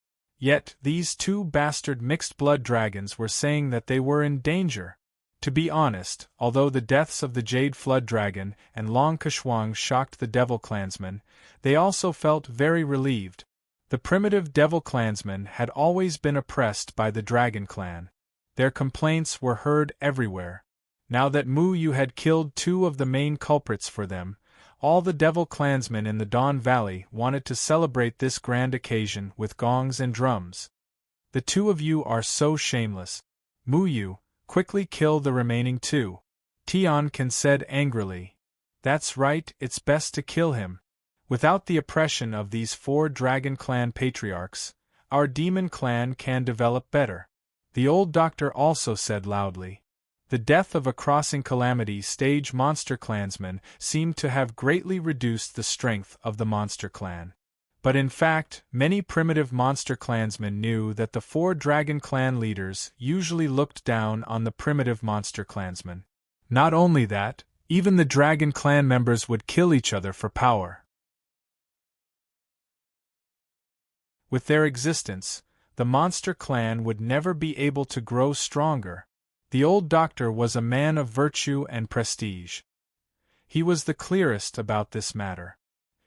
Yet, these two bastard mixed-blood dragons were saying that they were in danger. To be honest, although the deaths of the Jade Flood Dragon and Long Kashwang shocked the Devil Clansmen, they also felt very relieved. The primitive Devil Clansmen had always been oppressed by the Dragon Clan. Their complaints were heard everywhere. Now that Mu Yu had killed two of the main culprits for them, all the Devil Clansmen in the Dawn Valley wanted to celebrate this grand occasion with gongs and drums. The two of you are so shameless. Mu Yu, quickly kill the remaining two. Tiankin said angrily. That's right, it's best to kill him. Without the oppression of these four Dragon Clan patriarchs, our demon clan can develop better. The old doctor also said loudly. The death of a crossing calamity stage monster clansman seemed to have greatly reduced the strength of the monster clan. But in fact, many primitive monster clansmen knew that the four Dragon Clan leaders usually looked down on the primitive monster clansmen. Not only that, even the Dragon Clan members would kill each other for power. With their existence, the monster clan would never be able to grow stronger. The old doctor was a man of virtue and prestige. He was the clearest about this matter.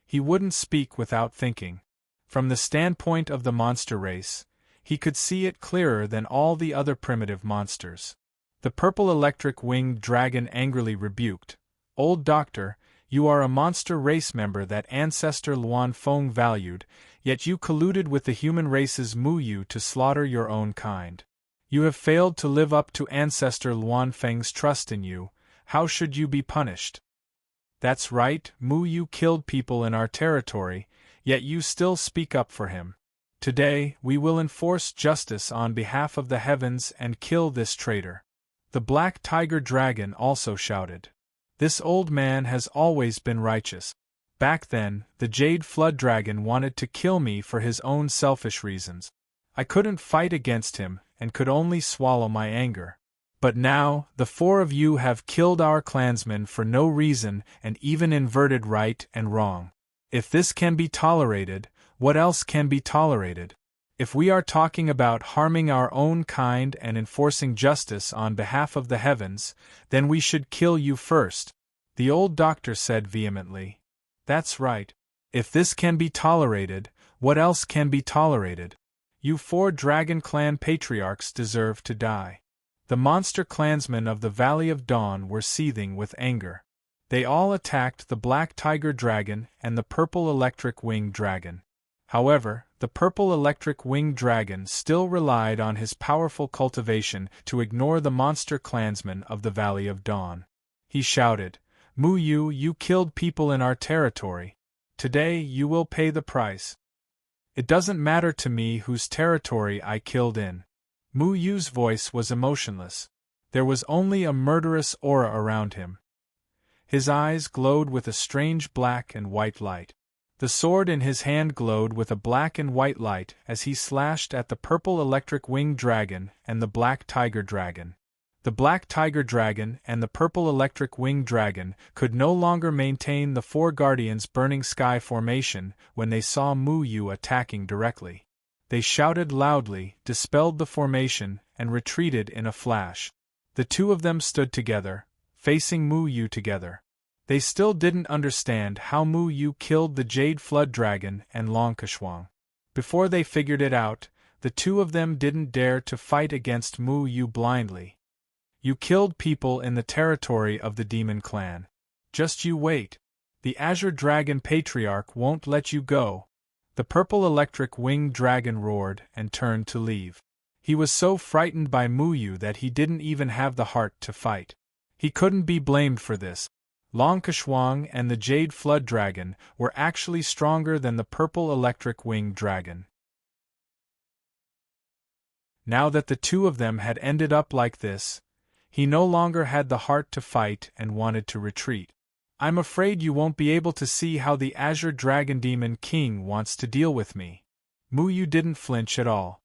He wouldn't speak without thinking. From the standpoint of the monster race, he could see it clearer than all the other primitive monsters. The purple electric winged dragon angrily rebuked, "Old doctor, you are a monster race member that ancestor Luan Feng valued, yet you colluded with the human race's Mu Yu to slaughter your own kind. You have failed to live up to ancestor Luan Feng's trust in you. How should you be punished?" "That's right, Mu Yu killed people in our territory, yet you still speak up for him. Today, we will enforce justice on behalf of the heavens and kill this traitor." The Black Tiger Dragon also shouted. "This old man has always been righteous. Back then, the Jade Flood Dragon wanted to kill me for his own selfish reasons. I couldn't fight against him and could only swallow my anger. But now, the four of you have killed our clansmen for no reason and even inverted right and wrong. If this can be tolerated, what else can be tolerated? If we are talking about harming our own kind and enforcing justice on behalf of the heavens, then we should kill you first," the old doctor said vehemently. "That's right. If this can be tolerated, what else can be tolerated? You four Dragon Clan patriarchs deserve to die." The monster clansmen of the Valley of Dawn were seething with anger. They all attacked the Black Tiger Dragon and the Purple Electric Winged Dragon. However, the Purple Electric Winged Dragon still relied on his powerful cultivation to ignore the monster clansmen of the Valley of Dawn. He shouted, "Mu Yu, you killed people in our territory. Today you will pay the price." "It doesn't matter to me whose territory I killed in." Mu Yu's voice was emotionless. There was only a murderous aura around him. His eyes glowed with a strange black and white light. The sword in his hand glowed with a black and white light as he slashed at the Purple Electric Winged Dragon and the Black Tiger Dragon. The Black Tiger Dragon and the Purple Electric Winged Dragon could no longer maintain the Four Guardians' Burning Sky formation when they saw Mu Yu attacking directly. They shouted loudly, dispelled the formation, and retreated in a flash. The two of them stood together, facing Mu Yu together. They still didn't understand how Mu Yu killed the Jade Flood Dragon and Long Kashwang. Before they figured it out, the two of them didn't dare to fight against Mu Yu blindly. "You killed people in the territory of the Demon Clan. Just you wait. The Azure Dragon Patriarch won't let you go." The Purple Electric Winged Dragon roared and turned to leave. He was so frightened by Mu Yu that he didn't even have the heart to fight. He couldn't be blamed for this. Long Kashwang and the Jade Flood Dragon were actually stronger than the Purple Electric Winged Dragon. Now that the two of them had ended up like this, he no longer had the heart to fight and wanted to retreat. "I'm afraid you won't be able to see how the Azure Dragon Demon King wants to deal with me." Mu Yu didn't flinch at all.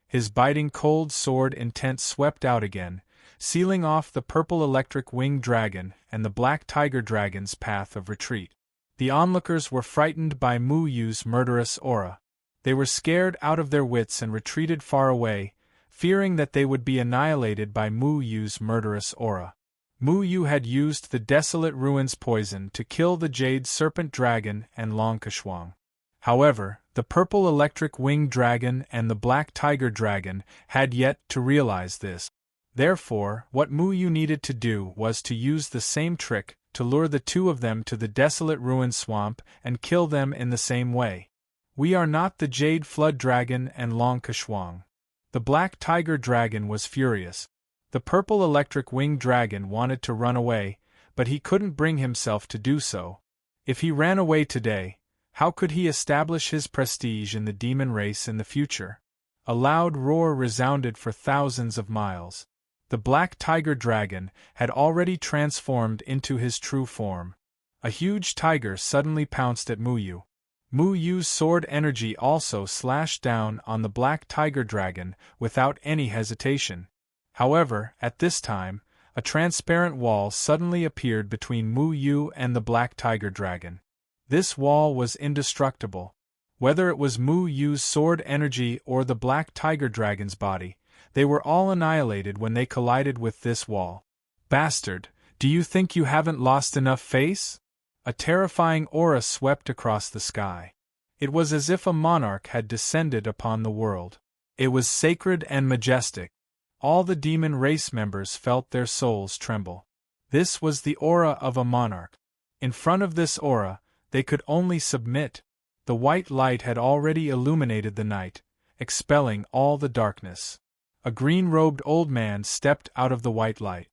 His biting cold sword intent swept out again, sealing off the Purple Electric Winged Dragon and the Black Tiger Dragon's path of retreat. The onlookers were frightened by Mu Yu's murderous aura. They were scared out of their wits and retreated far away, fearing that they would be annihilated by Mu Yu's murderous aura. Mu Yu had used the Desolate Ruins poison to kill the Jade Serpent Dragon and Longkashuang. However, the Purple Electric Winged Dragon and the Black Tiger Dragon had yet to realize this. Therefore, what Mu Yu needed to do was to use the same trick to lure the two of them to the Desolate Ruin Swamp and kill them in the same way. We are not the Jade Flood Dragon and Longkashuang. The Black Tiger Dragon was furious. The Purple Electric Winged Dragon wanted to run away, but he couldn't bring himself to do so. If he ran away today, how could he establish his prestige in the demon race in the future? A loud roar resounded for thousands of miles. The Black Tiger Dragon had already transformed into his true form. A huge tiger suddenly pounced at Mu Yu. Mu Yu's sword energy also slashed down on the Black Tiger Dragon without any hesitation. However, at this time, a transparent wall suddenly appeared between Mu Yu and the Black Tiger Dragon. This wall was indestructible. Whether it was Mu Yu's sword energy or the Black Tiger Dragon's body, they were all annihilated when they collided with this wall. Bastard, do you think you haven't lost enough face? A terrifying aura swept across the sky. It was as if a monarch had descended upon the world. It was sacred and majestic. All the demon race members felt their souls tremble. This was the aura of a monarch. In front of this aura, they could only submit. The white light had already illuminated the night, expelling all the darkness. A green-robed old man stepped out of the white light.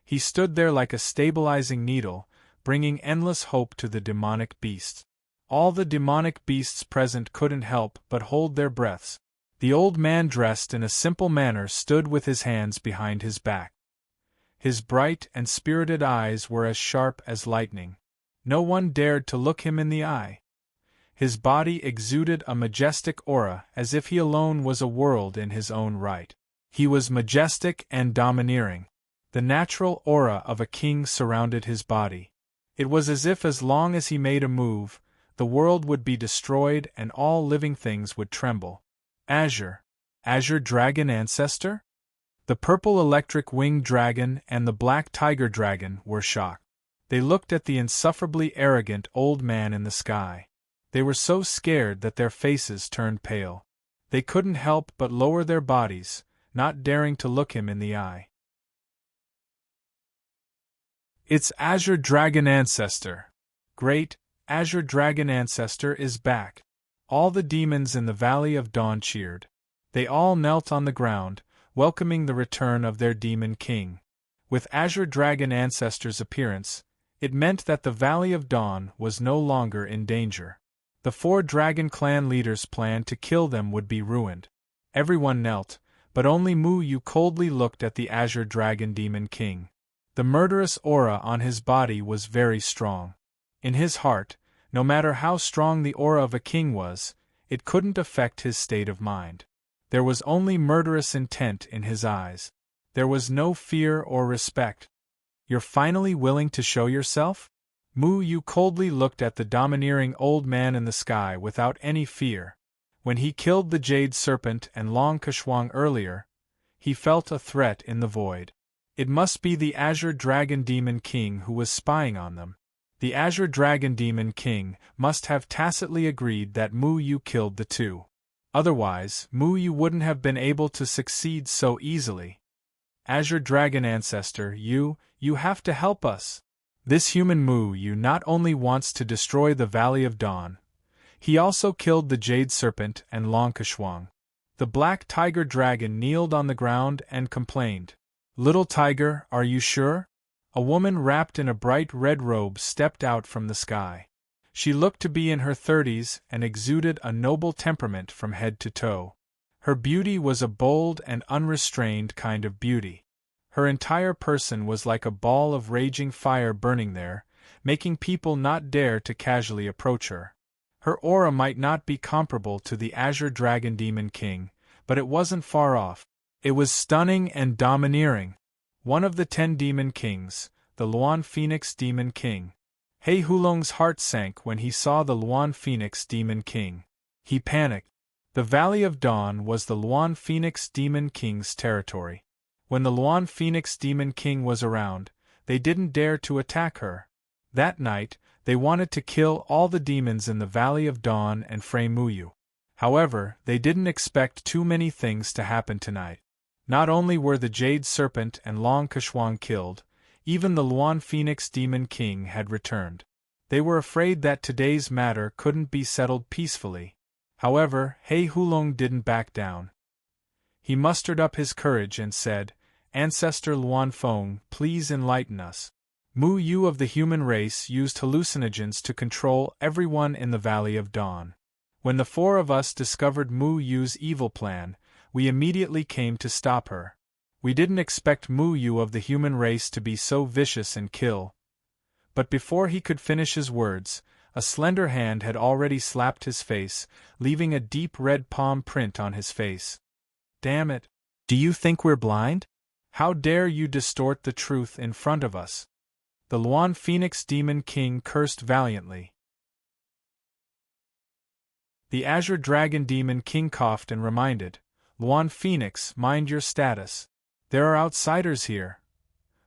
He stood there like a stabilizing needle, bringing endless hope to the demonic beasts. All the demonic beasts present couldn't help but hold their breaths. The old man, dressed in a simple manner, stood with his hands behind his back. His bright and spirited eyes were as sharp as lightning. No one dared to look him in the eye. His body exuded a majestic aura, as if he alone was a world in his own right. He was majestic and domineering. The natural aura of a king surrounded his body. It was as if as long as he made a move, the world would be destroyed and all living things would tremble. Azure Dragon Ancestor? The Purple Electric Winged Dragon and the Black Tiger Dragon were shocked. They looked at the insufferably arrogant old man in the sky. They were so scared that their faces turned pale. They couldn't help but lower their bodies, not daring to look him in the eye. It's Azure Dragon Ancestor. Great, Azure Dragon Ancestor is back. All the demons in the Valley of Dawn cheered. They all knelt on the ground, welcoming the return of their demon king. With Azure Dragon Ancestor's appearance, it meant that the Valley of Dawn was no longer in danger. The 4 Dragon Clan leaders' plan to kill them would be ruined. Everyone knelt, but only Mu Yu coldly looked at the Azure Dragon Demon King. The murderous aura on his body was very strong. In his heart, no matter how strong the aura of a king was, it couldn't affect his state of mind. There was only murderous intent in his eyes. There was no fear or respect. You're finally willing to show yourself? Mu Yu coldly looked at the domineering old man in the sky without any fear. When he killed the Jade Serpent and Longkashuang earlier, he felt a threat in the void. It must be the Azure Dragon Demon King who was spying on them. The Azure Dragon Demon King must have tacitly agreed that Mu Yu killed the two. Otherwise, Mu Yu wouldn't have been able to succeed so easily. Azure Dragon Ancestor, you have to help us. This human Mu Yu not only wants to destroy the Valley of Dawn, he also killed the Jade Serpent and Longkashuang. The Black Tiger Dragon kneeled on the ground and complained. Little tiger, are you sure? A woman wrapped in a bright red robe stepped out from the sky. She looked to be in her 30s and exuded a noble temperament from head to toe. Her beauty was a bold and unrestrained kind of beauty. Her entire person was like a ball of raging fire burning there, making people not dare to casually approach her. Her aura might not be comparable to the Azure Dragon Demon King, but it wasn't far off. It was stunning and domineering. One of the 10 Demon Kings, the Luan Phoenix Demon King. He Hulong's heart sank when he saw the Luan Phoenix Demon King. He panicked. The Valley of Dawn was the Luan Phoenix Demon King's territory. When the Luan Phoenix Demon King was around, they didn't dare to attack her. That night, they wanted to kill all the demons in the Valley of Dawn and free Muyu. However, they didn't expect too many things to happen tonight. Not only were the Jade Serpent and Long Kashwang killed, even the Luan Phoenix Demon King had returned. They were afraid that today's matter couldn't be settled peacefully. However, He Hulong didn't back down. He mustered up his courage and said, "Ancestor Luan Fong, please enlighten us. Mu Yu of the human race used hallucinogens to control everyone in the Valley of Dawn. When the four of us discovered Mu Yu's evil plan, we immediately came to stop her. We didn't expect Mu Yu of the human race to be so vicious and kill." But before he could finish his words, a slender hand had already slapped his face, leaving a deep red palm print on his face. "Damn it! Do you think we're blind? How dare you distort the truth in front of us?" The Luan Phoenix Demon King cursed valiantly. The Azure Dragon Demon King coughed and reminded, "Luan Phoenix, mind your status. There are outsiders here."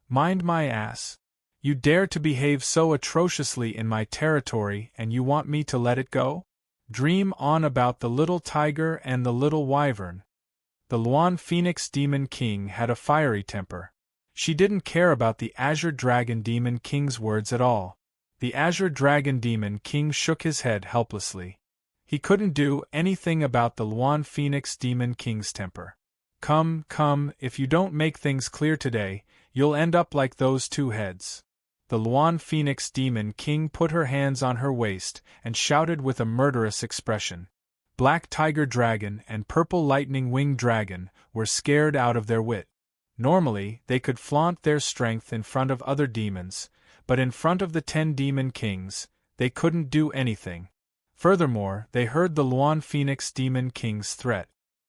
"Mind my ass. You dare to behave so atrociously in my territory and you want me to let it go? Dream on about the little tiger and the little wyvern." The Luan Phoenix Demon King had a fiery temper. She didn't care about the Azure Dragon Demon King's words at all. The Azure Dragon Demon King shook his head helplessly. He couldn't do anything about the Luan Phoenix Demon King's temper. Come, if you don't make things clear today, you'll end up like those two heads." The Luan Phoenix Demon King put her hands on her waist and shouted with a murderous expression. Black Tiger Dragon and Purple Lightning Winged Dragon were scared out of their wit. Normally, they could flaunt their strength in front of other demons, but in front of the 10 Demon Kings, they couldn't do anything. Furthermore, they heard the Luan Phoenix Demon King's threat.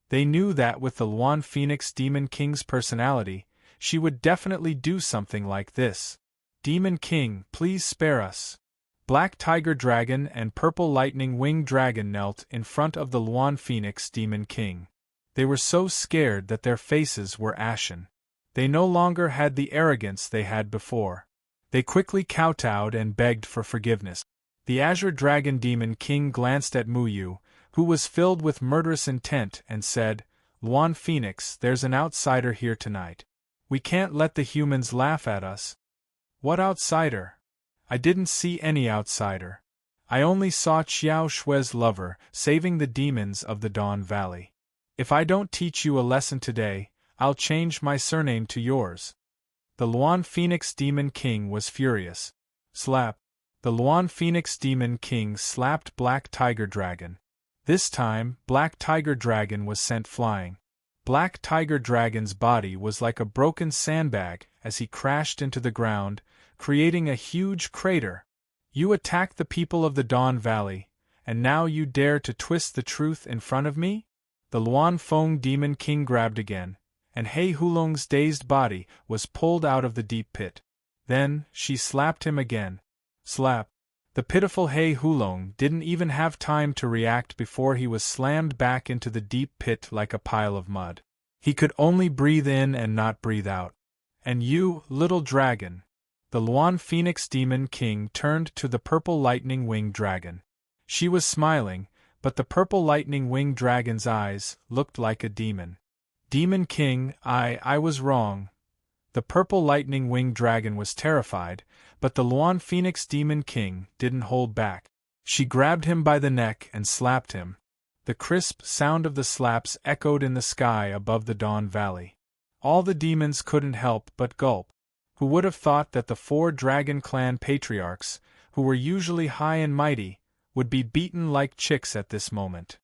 They knew that with the Luan Phoenix Demon King's personality, she would definitely do something like this. "Demon King, please spare us." Black Tiger Dragon and Purple Lightning Winged Dragon knelt in front of the Luan Phoenix Demon King. They were so scared that their faces were ashen. They no longer had the arrogance they had before. They quickly kowtowed and begged for forgiveness. The Azure Dragon Demon King glanced at Mu Yu, who was filled with murderous intent, and said, "Luan Phoenix, there's an outsider here tonight. We can't let the humans laugh at us." "What outsider? I didn't see any outsider. I only saw Qiao Shui's lover saving the demons of the Dawn Valley. If I don't teach you a lesson today, I'll change my surname to yours." The Luan Phoenix Demon King was furious. Slap. The Luan Phoenix Demon King slapped Black Tiger Dragon. This time, Black Tiger Dragon was sent flying. Black Tiger Dragon's body was like a broken sandbag as he crashed into the ground, creating a huge crater. "You attacked the people of the Dawn Valley, and now you dare to twist the truth in front of me?" The Luan Fong Demon King grabbed again, and He Hulong's dazed body was pulled out of the deep pit. Then, she slapped him again. Slap. The pitiful He Hulong didn't even have time to react before he was slammed back into the deep pit like a pile of mud. He could only breathe in and not breathe out. "And you, little dragon." The Luan Phoenix Demon King turned to the Purple Lightning Winged Dragon. She was smiling, but the Purple Lightning Winged Dragon's eyes looked like a demon. "Demon King, I was wrong." The Purple Lightning Winged Dragon was terrified, but the Luan Phoenix Demon King didn't hold back. She grabbed him by the neck and slapped him. The crisp sound of the slaps echoed in the sky above the Dawn Valley. All the demons couldn't help but gulp. Who would have thought that the 4 Dragon Clan patriarchs, who were usually high and mighty, would be beaten like chicks at this moment?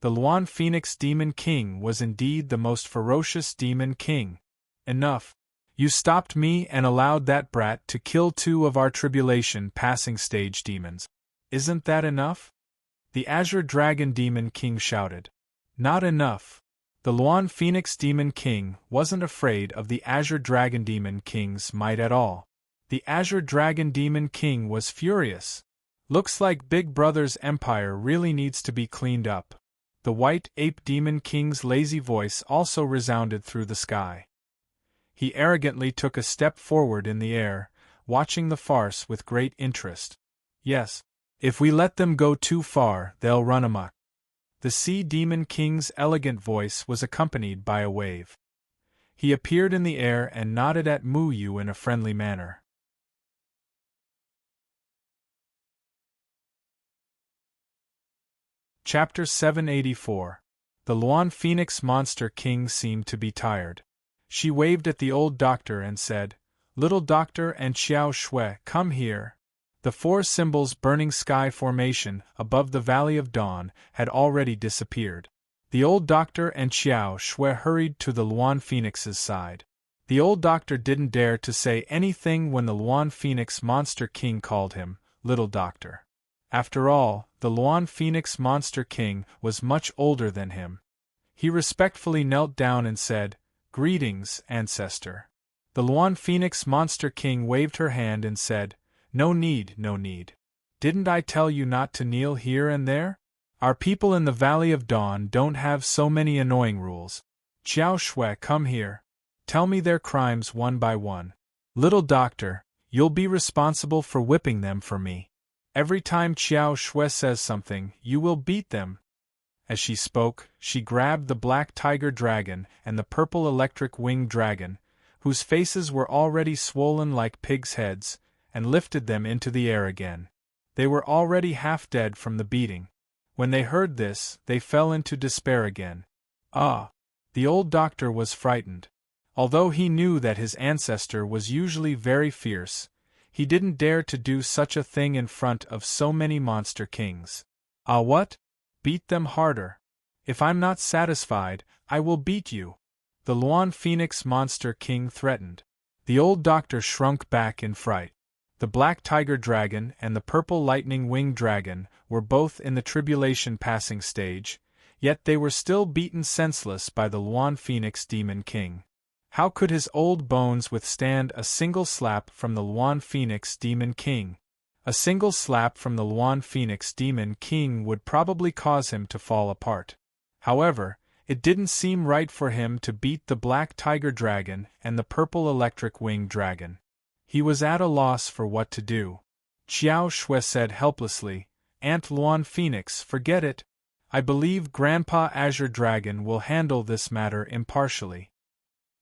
The Luan Phoenix Demon King was indeed the most ferocious Demon King. "Enough. You stopped me and allowed that brat to kill 2 of our tribulation passing stage demons. Isn't that enough?" The Azure Dragon Demon King shouted. "Not enough." The Luan Phoenix Demon King wasn't afraid of the Azure Dragon Demon King's might at all. The Azure Dragon Demon King was furious. Looks like Big Brother's empire really needs to be cleaned up. The White Ape Demon King's lazy voice also resounded through the sky. He arrogantly took a step forward in the air, watching the farce with great interest. Yes, if we let them go too far, they'll run amok. The Sea Demon King's elegant voice was accompanied by a wave. He appeared in the air and nodded at Mu Yu in a friendly manner. Chapter 784. The Luan Phoenix Monster King seemed to be tired. She waved at the old doctor and said, "Little doctor and Xiao Shui, come here." The four symbols burning sky formation above the Valley of Dawn had already disappeared. The old doctor and Xiao Shui hurried to the Luan Phoenix's side. The old doctor didn't dare to say anything when the Luan Phoenix Monster King called him little doctor. After all, the Luan Phoenix Monster King was much older than him. He respectfully knelt down and said, "Greetings, ancestor." The Luan Phoenix Monster King waved her hand and said, "No need, no need. Didn't I tell you not to kneel here and there? Our people in the Valley of Dawn don't have so many annoying rules. Xiao Shui, come here. Tell me their crimes one by one. Little doctor, you'll be responsible for whipping them for me. Every time Xiao Shui says something, you will beat them." As she spoke, she grabbed the black tiger dragon and the purple electric winged dragon, whose faces were already swollen like pigs' heads, and lifted them into the air again. They were already half dead from the beating. When they heard this, they fell into despair again. Ah! The old doctor was frightened. Although he knew that his ancestor was usually very fierce, he didn't dare to do such a thing in front of so many monster kings. "Ah, what? Beat them harder. If I'm not satisfied, I will beat you," the Luan Phoenix Monster King threatened. The old doctor shrunk back in fright. The black tiger dragon and the purple lightning winged dragon were both in the tribulation passing stage, yet they were still beaten senseless by the Luan Phoenix Demon King. How could his old bones withstand a single slap from the Luan Phoenix Demon King? A single slap from the Luan Phoenix Demon King would probably cause him to fall apart. However, it didn't seem right for him to beat the black tiger dragon and the purple electric winged dragon. He was at a loss for what to do. Xiao Shui said helplessly, "Aunt Luan Phoenix, forget it. I believe Grandpa Azure Dragon will handle this matter impartially."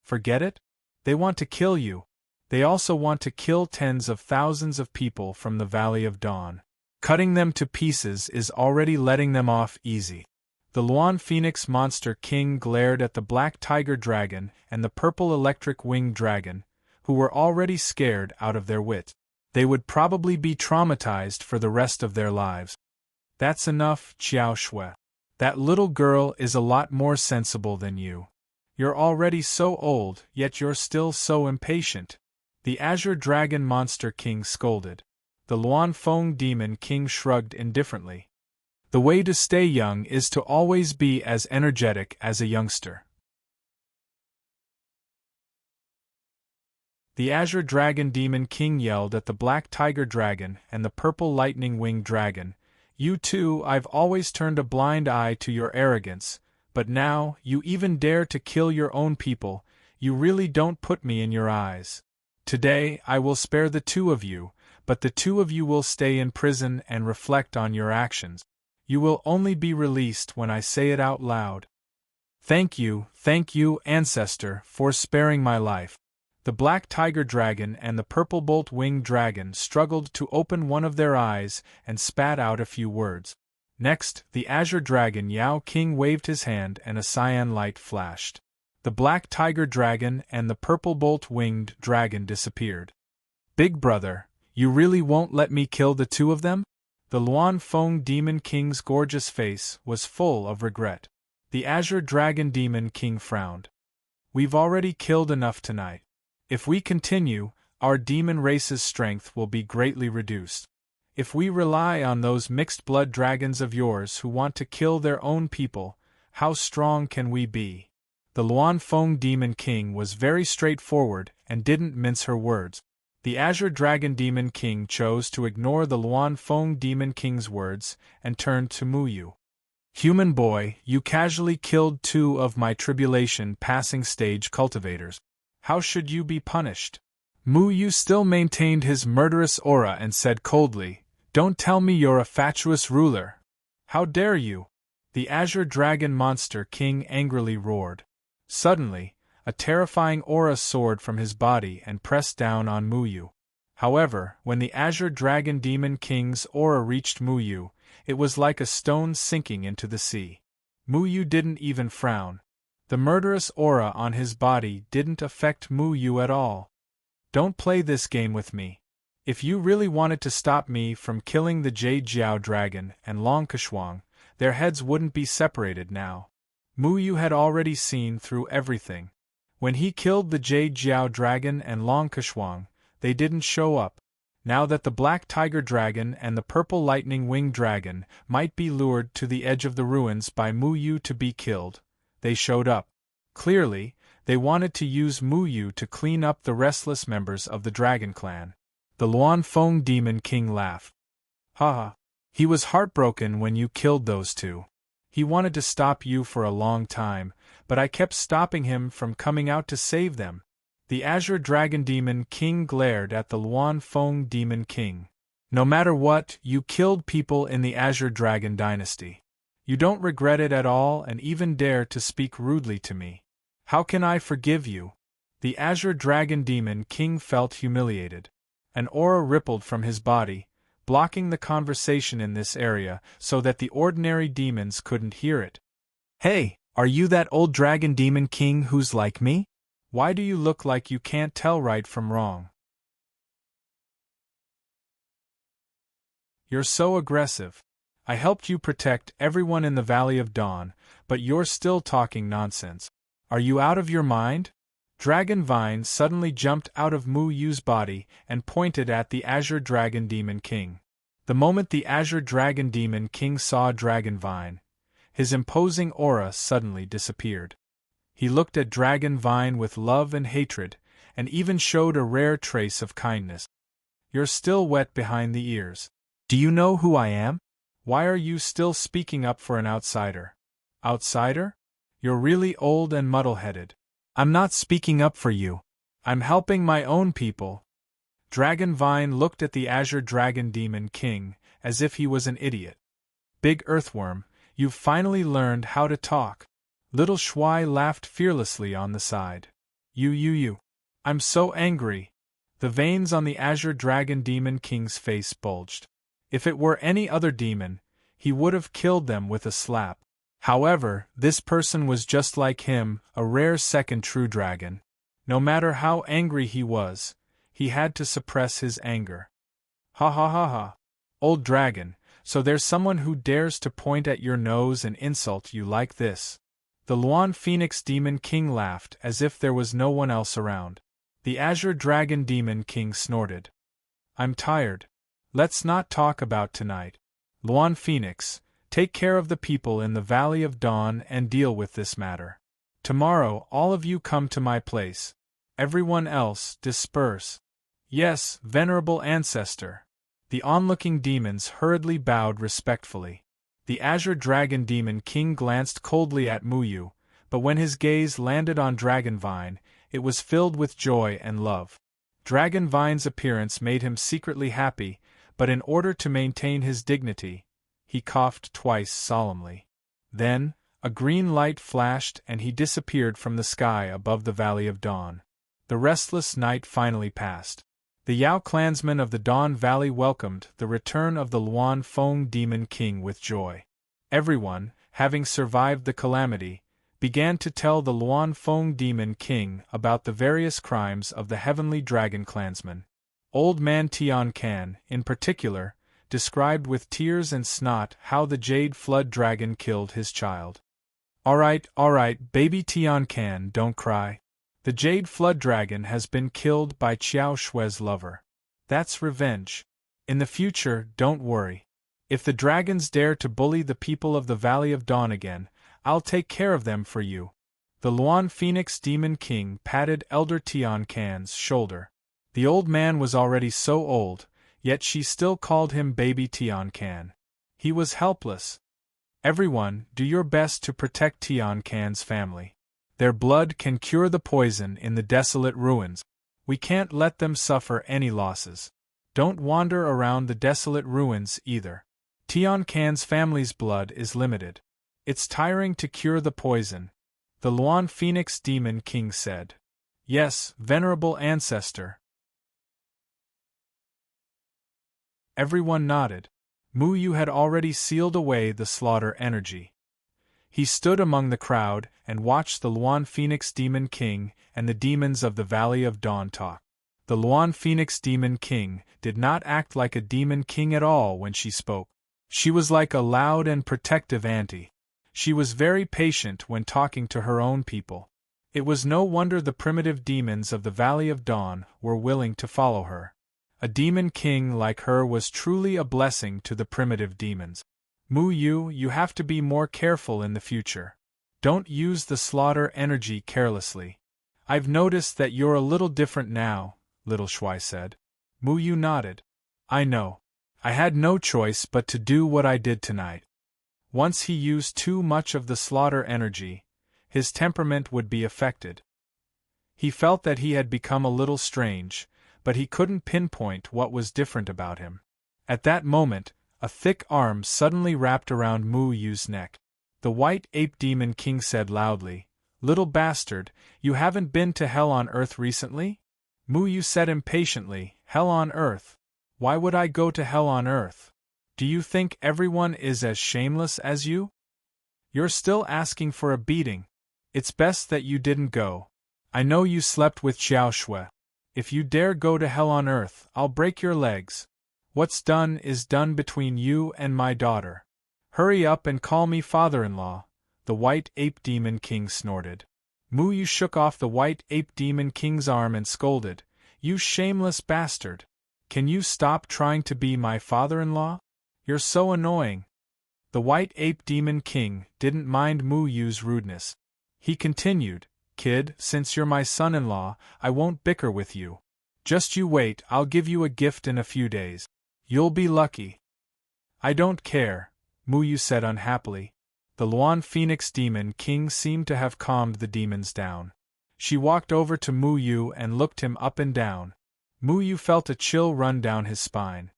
"Forget it? They want to kill you. They also want to kill tens of thousands of people from the Valley of Dawn. Cutting them to pieces is already letting them off easy." The Luan Phoenix Monster King glared at the black tiger dragon and the purple electric winged dragon, who were already scared out of their wit. They would probably be traumatized for the rest of their lives. "That's enough, Xiao Shui. That little girl is a lot more sensible than you. You're already so old, yet you're still so impatient," the Azure Dragon Monster King scolded. The Luan Feng Demon King shrugged indifferently. The way to stay young is to always be as energetic as a youngster. The Azure Dragon Demon King yelled at the Black Tiger Dragon and the Purple Lightning Winged Dragon, "You two, I've always turned a blind eye to your arrogance, but now, you even dare to kill your own people. You really don't put me in your eyes. Today, I will spare the two of you, but the two of you will stay in prison and reflect on your actions. You will only be released when I say it out loud." Thank you, ancestor, for sparing my life." The Black Tiger Dragon and the Purple Bolt Winged Dragon struggled to open one of their eyes and spat out a few words. Next, the Azure Dragon Yao King waved his hand and a cyan light flashed. The Black Tiger Dragon and the Purple Bolt Winged Dragon disappeared. "Big brother, you really won't let me kill the two of them?" The Luan Feng Demon King's gorgeous face was full of regret. The Azure Dragon Demon King frowned. "We've already killed enough tonight. If we continue, our demon race's strength will be greatly reduced. If we rely on those mixed-blood dragons of yours who want to kill their own people, how strong can we be?" The Luan Feng Demon King was very straightforward and didn't mince her words. The Azure Dragon Demon King chose to ignore the Luan Feng Demon King's words and turned to Mu Yu. Human boy, you casually killed 2 of my tribulation passing stage cultivators. How should you be punished? Mu Yu still maintained his murderous aura and said coldly, Don't tell me you're a fatuous ruler. How dare you? The Azure Dragon Monster King angrily roared. Suddenly, a terrifying aura soared from his body and pressed down on Mu Yu. However, when the Azure Dragon Demon King's aura reached Mu Yu, it was like a stone sinking into the sea. Mu Yu didn't even frown. The murderous aura on his body didn't affect Mu Yu at all. Don't play this game with me. If you really wanted to stop me from killing the Jade Jiao Dragon and Long Keshuang, their heads wouldn't be separated now. Mu Yu had already seen through everything. When he killed the Jade Jiao Dragon and Long Keshuang, they didn't show up. Now that the Black Tiger Dragon and the Purple Lightning Wing Dragon might be lured to the edge of the ruins by Mu Yu to be killed, they showed up. Clearly, they wanted to use Mu Yu to clean up the restless members of the Dragon Clan. The Luan Feng Demon King laughed. Haha. He was heartbroken when you killed those 2. He wanted to stop you for a long time, but I kept stopping him from coming out to save them. The Azure Dragon Demon King glared at the Luan Feng Demon King. No matter what, you killed people in the Azure Dragon Dynasty. You don't regret it at all and even dare to speak rudely to me. How can I forgive you? The Azure Dragon Demon King felt humiliated. An aura rippled from his body, blocking the conversation in this area so that the ordinary demons couldn't hear it. Hey, are you that old Dragon Demon King who's like me? Why do you look like you can't tell right from wrong? You're so aggressive. I helped you protect everyone in the Valley of Dawn, but you're still talking nonsense. Are you out of your mind? Dragon Vine suddenly jumped out of Mu Yu's body and pointed at the Azure Dragon Demon King. The moment the Azure Dragon Demon King saw Dragon Vine, his imposing aura suddenly disappeared. He looked at Dragon Vine with love and hatred, and even showed a rare trace of kindness. You're still wet behind the ears. Do you know who I am? Why are you still speaking up for an outsider? Outsider? You're really old and muddle-headed. I'm not speaking up for you. I'm helping my own people. Dragon Vine looked at the Azure Dragon Demon King as if he was an idiot. Big Earthworm, you've finally learned how to talk. Little Shuai laughed fearlessly on the side. You. I'm so angry. The veins on the Azure Dragon Demon King's face bulged. If it were any other demon, he would have killed them with a slap. However, this person was just like him, a rare second true dragon. No matter how angry he was, he had to suppress his anger. Ha ha ha ha. Old dragon, so there's someone who dares to point at your nose and insult you like this. The Luan Phoenix Demon King laughed as if there was no one else around. The Azure Dragon Demon King snorted. I'm tired. Let's not talk about tonight. Luan Phoenix, take care of the people in the Valley of Dawn and deal with this matter. Tomorrow all of you come to my place. Everyone else disperse. Yes, venerable ancestor. The onlooking demons hurriedly bowed respectfully. The Azure Dragon Demon King glanced coldly at Mu Yu, but when his gaze landed on Dragon Vine, it was filled with joy and love. Dragon Vine's appearance made him secretly happy, but in order to maintain his dignity, he coughed twice solemnly. Then, a green light flashed and he disappeared from the sky above the Valley of Dawn. The restless night finally passed. The Yao clansmen of the Dawn Valley welcomed the return of the Luan Feng Demon King with joy. Everyone, having survived the calamity, began to tell the Luan Feng Demon King about the various crimes of the Heavenly Dragon clansmen. Old Man Tian Can, in particular, described with tears and snot how the Jade Flood Dragon killed his child. All right, baby Tian Can, don't cry. The Jade Flood Dragon has been killed by Qiao Shue's lover. That's revenge. In the future, don't worry. If the dragons dare to bully the people of the Valley of Dawn again, I'll take care of them for you. The Luan Phoenix Demon King patted Elder Tian Can's shoulder. The old man was already so old, yet she still called him Baby Tian Can. He was helpless. Everyone, do your best to protect Tian Can's family. Their blood can cure the poison in the desolate ruins. We can't let them suffer any losses. Don't wander around the desolate ruins either. Tian Can's family's blood is limited. It's tiring to cure the poison, the Luan Phoenix Demon King said. Yes, venerable ancestor. Everyone nodded. Mu Yu had already sealed away the slaughter energy. He stood among the crowd and watched the Luan Phoenix Demon King and the demons of the Valley of Dawn talk. The Luan Phoenix Demon King did not act like a demon king at all when she spoke. She was like a loud and protective auntie. She was very patient when talking to her own people. It was no wonder the primitive demons of the Valley of Dawn were willing to follow her. A demon king like her was truly a blessing to the primitive demons. Mu Yu, you have to be more careful in the future. Don't use the slaughter energy carelessly. I've noticed that you're a little different now, Little Shui said. Mu Yu nodded. I know. I had no choice but to do what I did tonight. Once he used too much of the slaughter energy, his temperament would be affected. He felt that he had become a little strange, but he couldn't pinpoint what was different about him. At that moment, a thick arm suddenly wrapped around Mu Yu's neck. The White Ape Demon King said loudly, "Little bastard, you haven't been to Hell on Earth recently?" Mu Yu said impatiently, "Hell on Earth? Why would I go to Hell on Earth? Do you think everyone is as shameless as you? You're still asking for a beating. It's best that you didn't go. I know you slept with Xiao Shui. If you dare go to Hell on Earth, I'll break your legs. What's done is done between you and my daughter. Hurry up and call me father-in-law," the White Ape Demon King snorted. Mu Yu shook off the White Ape Demon King's arm and scolded, "You shameless bastard! Can you stop trying to be my father-in-law? You're so annoying." The White Ape Demon King didn't mind Mu Yu's rudeness. He continued, "Kid, since you're my son-in-law, I won't bicker with you. Just you wait, I'll give you a gift in a few days. You'll be lucky." "I don't care," Mu Yu said unhappily. The Luan Phoenix Demon King seemed to have calmed the demons down. She walked over to Mu Yu and looked him up and down. Mu Yu felt a chill run down his spine.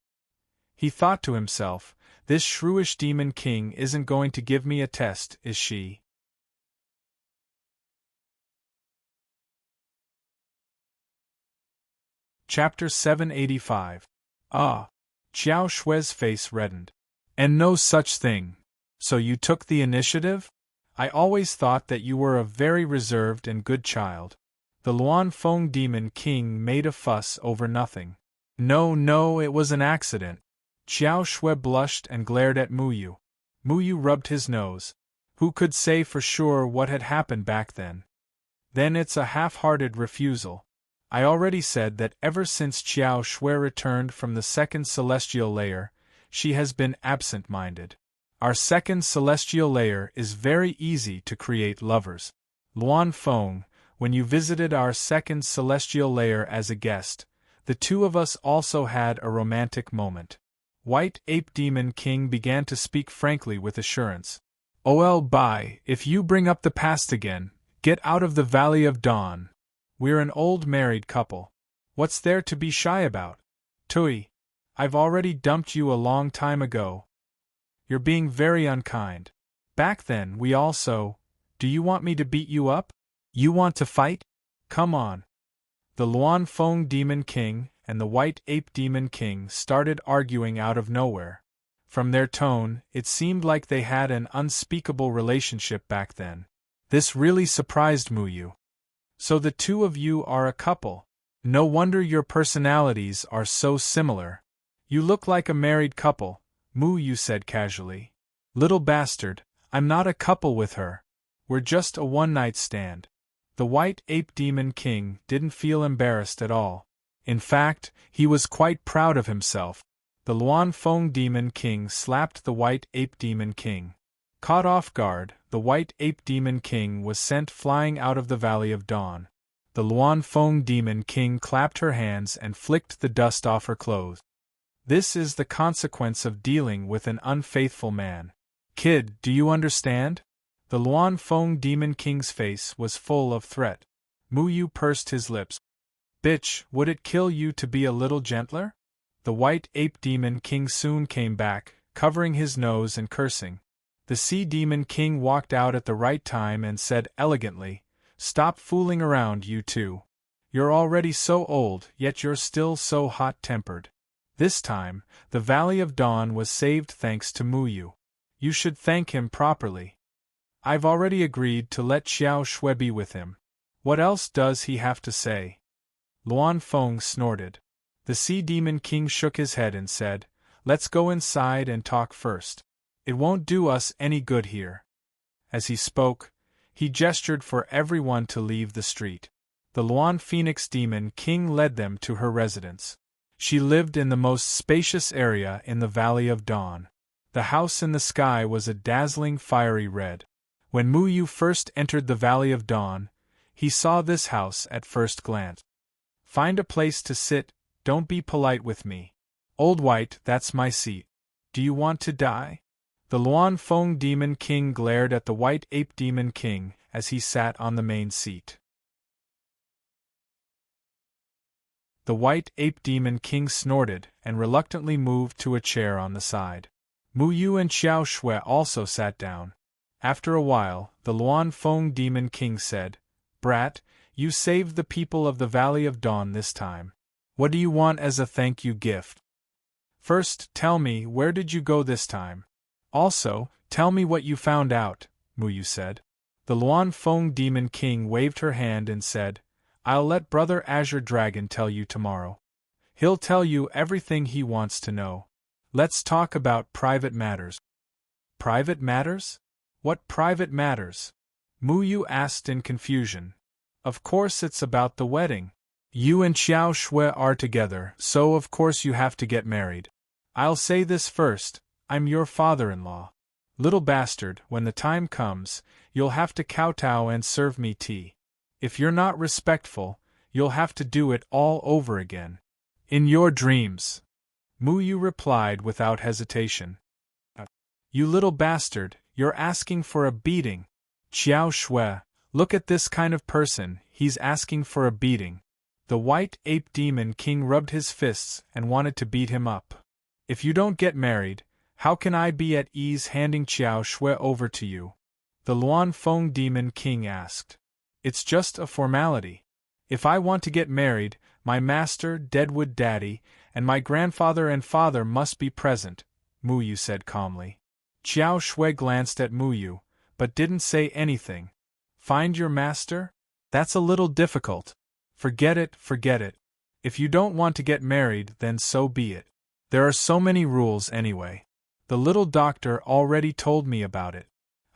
He thought to himself, "This shrewish Demon King isn't going to give me a test, is she?" Chapter 785. Ah! Xiao Shui's face reddened. "And no such thing. So you took the initiative? I always thought that you were a very reserved and good child." The Luan Feng Demon King made a fuss over nothing. No, it was an accident." Xiao Shui blushed and glared at Mu Yu. Mu Yu rubbed his nose. Who could say for sure what had happened back then? Then it's a half-hearted refusal. I already said that ever since Xiao Shui returned from the second celestial layer, she has been absent-minded. Our second celestial layer is very easy to create lovers. Luan Feng, when you visited our second celestial layer as a guest, the two of us also had a romantic moment. White Ape Demon King began to speak frankly with assurance. Bai, if you bring up the past again, get out of the Valley of Dawn. We're an old married couple. What's there to be shy about? Tui, I've already dumped you a long time ago. You're being very unkind. Back then we also... Do you want me to beat you up? You want to fight? Come on." The Luan Feng Demon King and the White Ape Demon King started arguing out of nowhere. From their tone, it seemed like they had an unspeakable relationship back then. This really surprised Mu Yu. "So the two of you are a couple. No wonder your personalities are so similar. You look like a married couple," Mu Yu said casually. "Little bastard, I'm not a couple with her. We're just a one-night stand." The White Ape Demon King didn't feel embarrassed at all. In fact, he was quite proud of himself. The Luan Feng Demon King slapped the White Ape Demon King. Caught off guard, the White Ape Demon King was sent flying out of the Valley of Dawn. The Luan Feng Demon King clapped her hands and flicked the dust off her clothes. This is the consequence of dealing with an unfaithful man. Kid, do you understand? The Luan Feng Demon King's face was full of threat. Mu Yu pursed his lips. Bitch, would it kill you to be a little gentler? The White Ape Demon King soon came back, covering his nose and cursing. The Sea Demon King walked out at the right time and said elegantly, Stop fooling around, you two. You're already so old, yet you're still so hot-tempered. This time, the Valley of Dawn was saved thanks to Mu Yu. You should thank him properly. I've already agreed to let Xiao Shui be with him. What else does he have to say? Luan Feng snorted. The Sea Demon King shook his head and said, Let's go inside and talk first. It won't do us any good here. As he spoke, he gestured for everyone to leave the street. The Luan Phoenix Demon King led them to her residence. She lived in the most spacious area in the Valley of Dawn. The house in the sky was a dazzling fiery red. When Mu Yu first entered the Valley of Dawn, he saw this house at first glance. Find a place to sit, don't be polite with me. Old White, that's my seat. Do you want to die? The Luan Feng Demon King glared at the White Ape Demon King as he sat on the main seat. The White Ape Demon King snorted and reluctantly moved to a chair on the side. Mu Yu and Xiao Shui also sat down. After a while, the Luan Feng Demon King said, Brat, you saved the people of the Valley of Dawn this time. What do you want as a thank you gift? First, tell me, where did you go this time? Also, tell me what you found out, Mu Yu said. The Luan Feng Demon King waved her hand and said, I'll let Brother Azure Dragon tell you tomorrow. He'll tell you everything he wants to know. Let's talk about private matters. Private matters? What private matters? Mu Yu asked in confusion. Of course it's about the wedding. You and Xiao Shui are together, so of course you have to get married. I'll say this first, I'm your father-in-law. Little bastard, when the time comes, you'll have to kowtow and serve me tea. If you're not respectful, you'll have to do it all over again. In your dreams. Mu Yu replied without hesitation. You little bastard, you're asking for a beating. Xiao Shui, look at this kind of person, he's asking for a beating. The White Ape Demon King rubbed his fists and wanted to beat him up. If you don't get married, how can I be at ease handing Xiao Shui over to you? The Luan Feng Demon King asked. It's just a formality. If I want to get married, my master, Deadwood Daddy, and my grandfather and father must be present, Mu Yu said calmly. Xiao Shui glanced at Mu Yu, but didn't say anything. Find your master? That's a little difficult. Forget it, forget it. If you don't want to get married, then so be it. There are so many rules anyway. The little doctor already told me about it.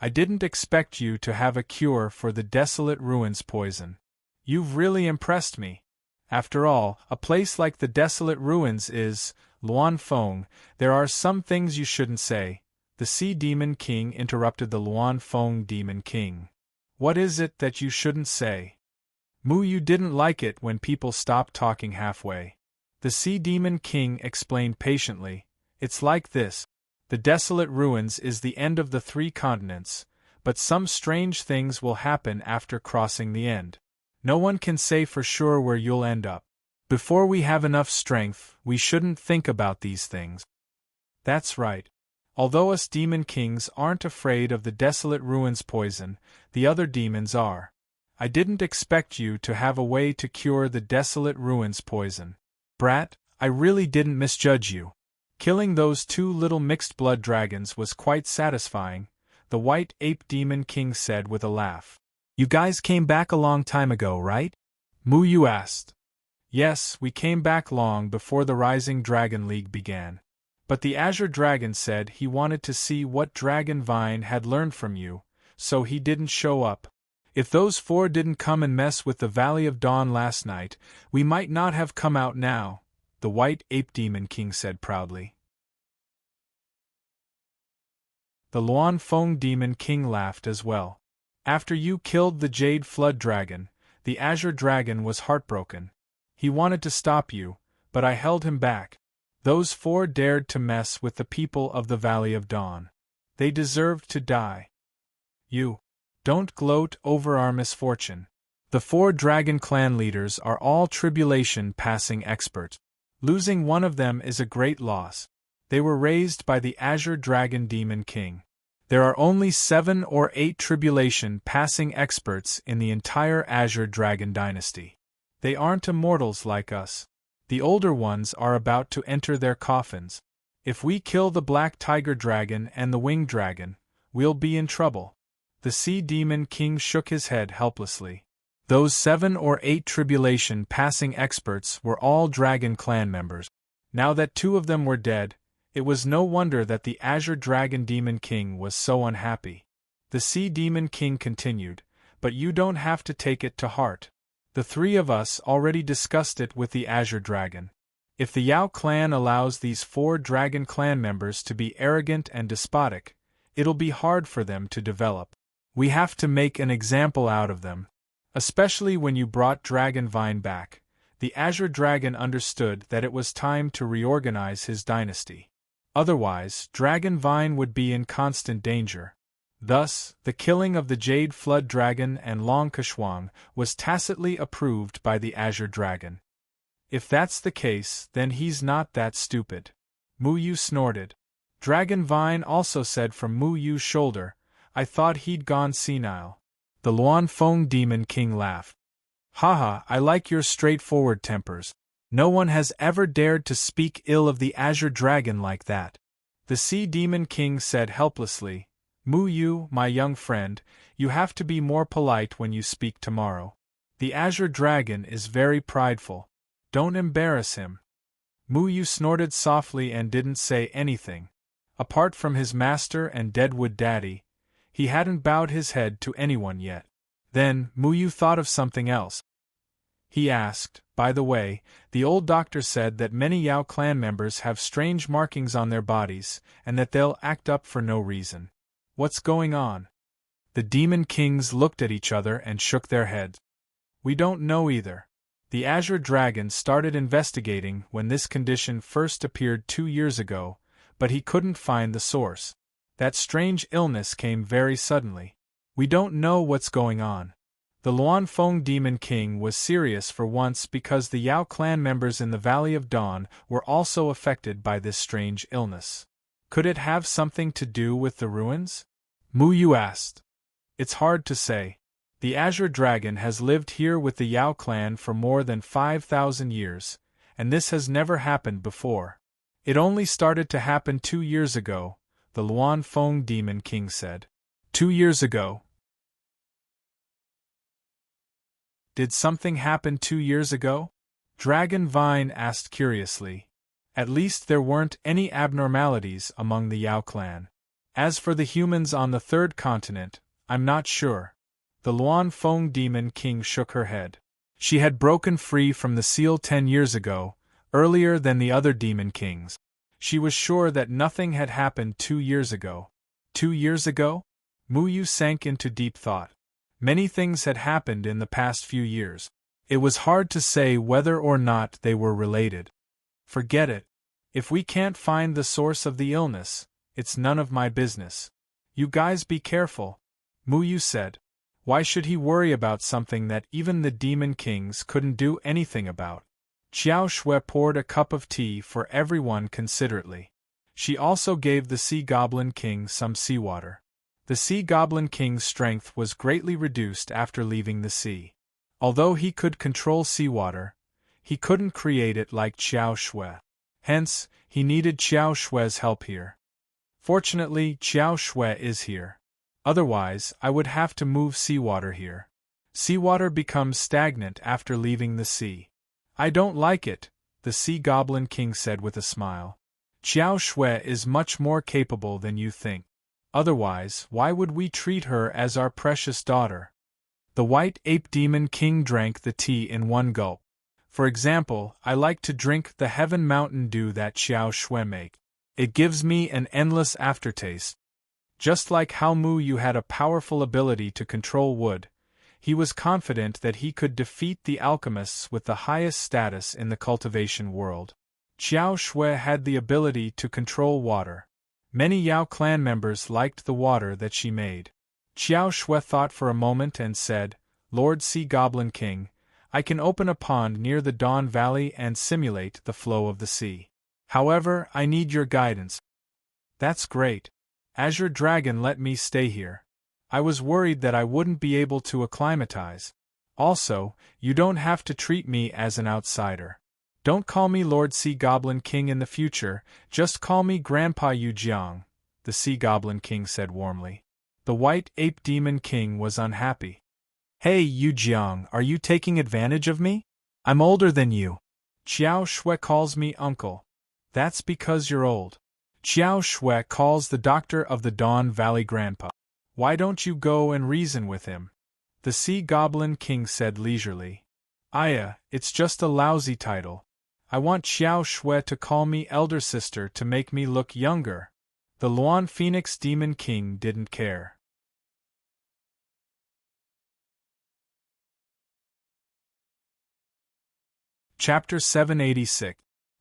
I didn't expect you to have a cure for the Desolate Ruins poison. You've really impressed me. After all, a place like the Desolate Ruins is, Luan Feng, there are some things you shouldn't say. The Sea Demon King interrupted the Luan Feng Demon King. What is it that you shouldn't say? Mu Yu didn't like it when people stopped talking halfway. The Sea Demon King explained patiently, It's like this. The Desolate Ruins is the end of the 3 continents, but some strange things will happen after crossing the end. No one can say for sure where you'll end up. Before we have enough strength, we shouldn't think about these things. That's right. Although us Demon Kings aren't afraid of the Desolate Ruins poison, the other demons are. I didn't expect you to have a way to cure the Desolate Ruins poison. Brat, I really didn't misjudge you. Killing those 2 little mixed-blood dragons was quite satisfying, the White Ape Demon King said with a laugh. You guys came back a long time ago, right? Mu Yu asked. Yes, we came back long before the Rising Dragon League began. But the Azure Dragon said he wanted to see what Dragon Vine had learned from you, so he didn't show up. If those 4 didn't come and mess with the Valley of Dawn last night, we might not have come out now, the White Ape Demon King said proudly. The Luan Feng Demon King laughed as well. After you killed the Jade Flood Dragon, The Azure Dragon was heartbroken. He wanted to stop you, but I held him back. Those 4 dared to mess with the people of the Valley of Dawn. They deserved to die. You don't gloat over our misfortune. The 4 Dragon Clan leaders are all tribulation-passing experts. Losing one of them is a great loss. They were raised by the Azure Dragon Demon King. There are only 7 or 8 tribulation-passing experts in the entire Azure Dragon dynasty. They aren't immortals like us. The older ones are about to enter their coffins. If we kill the Black Tiger Dragon and the Winged Dragon, we'll be in trouble. The Sea Demon King shook his head helplessly. Those 7 or 8 tribulation-passing experts were all Dragon Clan members. Now that 2 of them were dead, it was no wonder that the Azure Dragon Demon King was so unhappy. The Sea Demon King continued, but you don't have to take it to heart. The 3 of us already discussed it with the Azure Dragon. If the Yao clan allows these 4 Dragon Clan members to be arrogant and despotic, it'll be hard for them to develop. We have to make an example out of them. Especially when you brought Dragon Vine back, the Azure Dragon understood that it was time to reorganize his dynasty. Otherwise, Dragon Vine would be in constant danger. Thus, the killing of the Jade Flood Dragon and Long Kashwang was tacitly approved by the Azure Dragon. If that's the case, then he's not that stupid. Mu Yu snorted. Dragon Vine also said from Mu Yu's shoulder, I thought he'd gone senile. The Luan Feng Demon King laughed. Haha, I like your straightforward tempers. No one has ever dared to speak ill of the Azure Dragon like that. The Sea Demon King said helplessly, Mu Yu, my young friend, you have to be more polite when you speak tomorrow. The Azure Dragon is very prideful. Don't embarrass him. Mu Yu snorted softly and didn't say anything. Apart from his master and Deadwood Daddy, he hadn't bowed his head to anyone yet. Then, Mu Yu thought of something else. He asked, by the way, the old doctor said that many Yao clan members have strange markings on their bodies, and that they'll act up for no reason. What's going on? The Demon Kings looked at each other and shook their heads. We don't know either. The Azure Dragon started investigating when this condition first appeared 2 years ago, but he couldn't find the source. That strange illness came very suddenly. We don't know what's going on. The Luan Feng Demon King was serious for once because the Yao clan members in the Valley of Dawn were also affected by this strange illness. Could it have something to do with the ruins? Mu Yu asked. It's hard to say. The Azure Dragon has lived here with the Yao clan for more than 5,000 years, and this has never happened before. It only started to happen 2 years ago, the Luan Feng Demon King said. 2 years ago. Did something happen 2 years ago? Dragon Vine asked curiously. At least there weren't any abnormalities among the Yao clan. As for the humans on the 3rd continent, I'm not sure. The Luan Feng Demon King shook her head. She had broken free from the seal 10 years ago, earlier than the other Demon Kings. She was sure that nothing had happened 2 years ago. 2 years ago? Mu Yu sank into deep thought. Many things had happened in the past few years. It was hard to say whether or not they were related. Forget it. If we can't find the source of the illness, it's none of my business. You guys be careful, Mu Yu said. Why should he worry about something that even the Demon Kings couldn't do anything about? Xiao Shui poured a cup of tea for everyone considerately. She also gave the Sea Goblin King some seawater. The Sea Goblin King's strength was greatly reduced after leaving the sea. Although he could control seawater, he couldn't create it like Xiao Shui. Hence, he needed Xiao Shui's help here. Fortunately, Xiao Shui is here. Otherwise, I would have to move seawater here. Seawater becomes stagnant after leaving the sea. I don't like it, the Sea Goblin King said with a smile. Xiao Shui is much more capable than you think. Otherwise, why would we treat her as our precious daughter? The White Ape Demon King drank the tea in one gulp. For example, I like to drink the Heaven Mountain Dew that Xiao Shui make. It gives me an endless aftertaste. Just like how Mu Yu had a powerful ability to control wood, He was confident that he could defeat the alchemists with the highest status in the cultivation world. Xiao Shui had the ability to control water. Many Yao clan members liked the water that she made. Xiao Shui thought for a moment and said, "Lord Sea Goblin King, I can open a pond near the Dawn Valley and simulate the flow of the sea. However, I need your guidance." "That's great. Azure Dragon let me stay here. I was worried that I wouldn't be able to acclimatize. Also, you don't have to treat me as an outsider. Don't call me Lord Sea Goblin King in the future, just call me Grandpa Yu Jiang," the Sea Goblin King said warmly. The White Ape Demon King was unhappy. "Hey Yu Jiang, are you taking advantage of me? I'm older than you. Xiao Shui calls me uncle." "That's because you're old. Xiao Shui calls the doctor of the Dawn Valley Grandpa. Why don't you go and reason with him?" the Sea Goblin King said leisurely. "Aya, it's just a lousy title. I want Xiao Shui to call me Elder Sister to make me look younger." The Luan Phoenix Demon King didn't care. Chapter 786.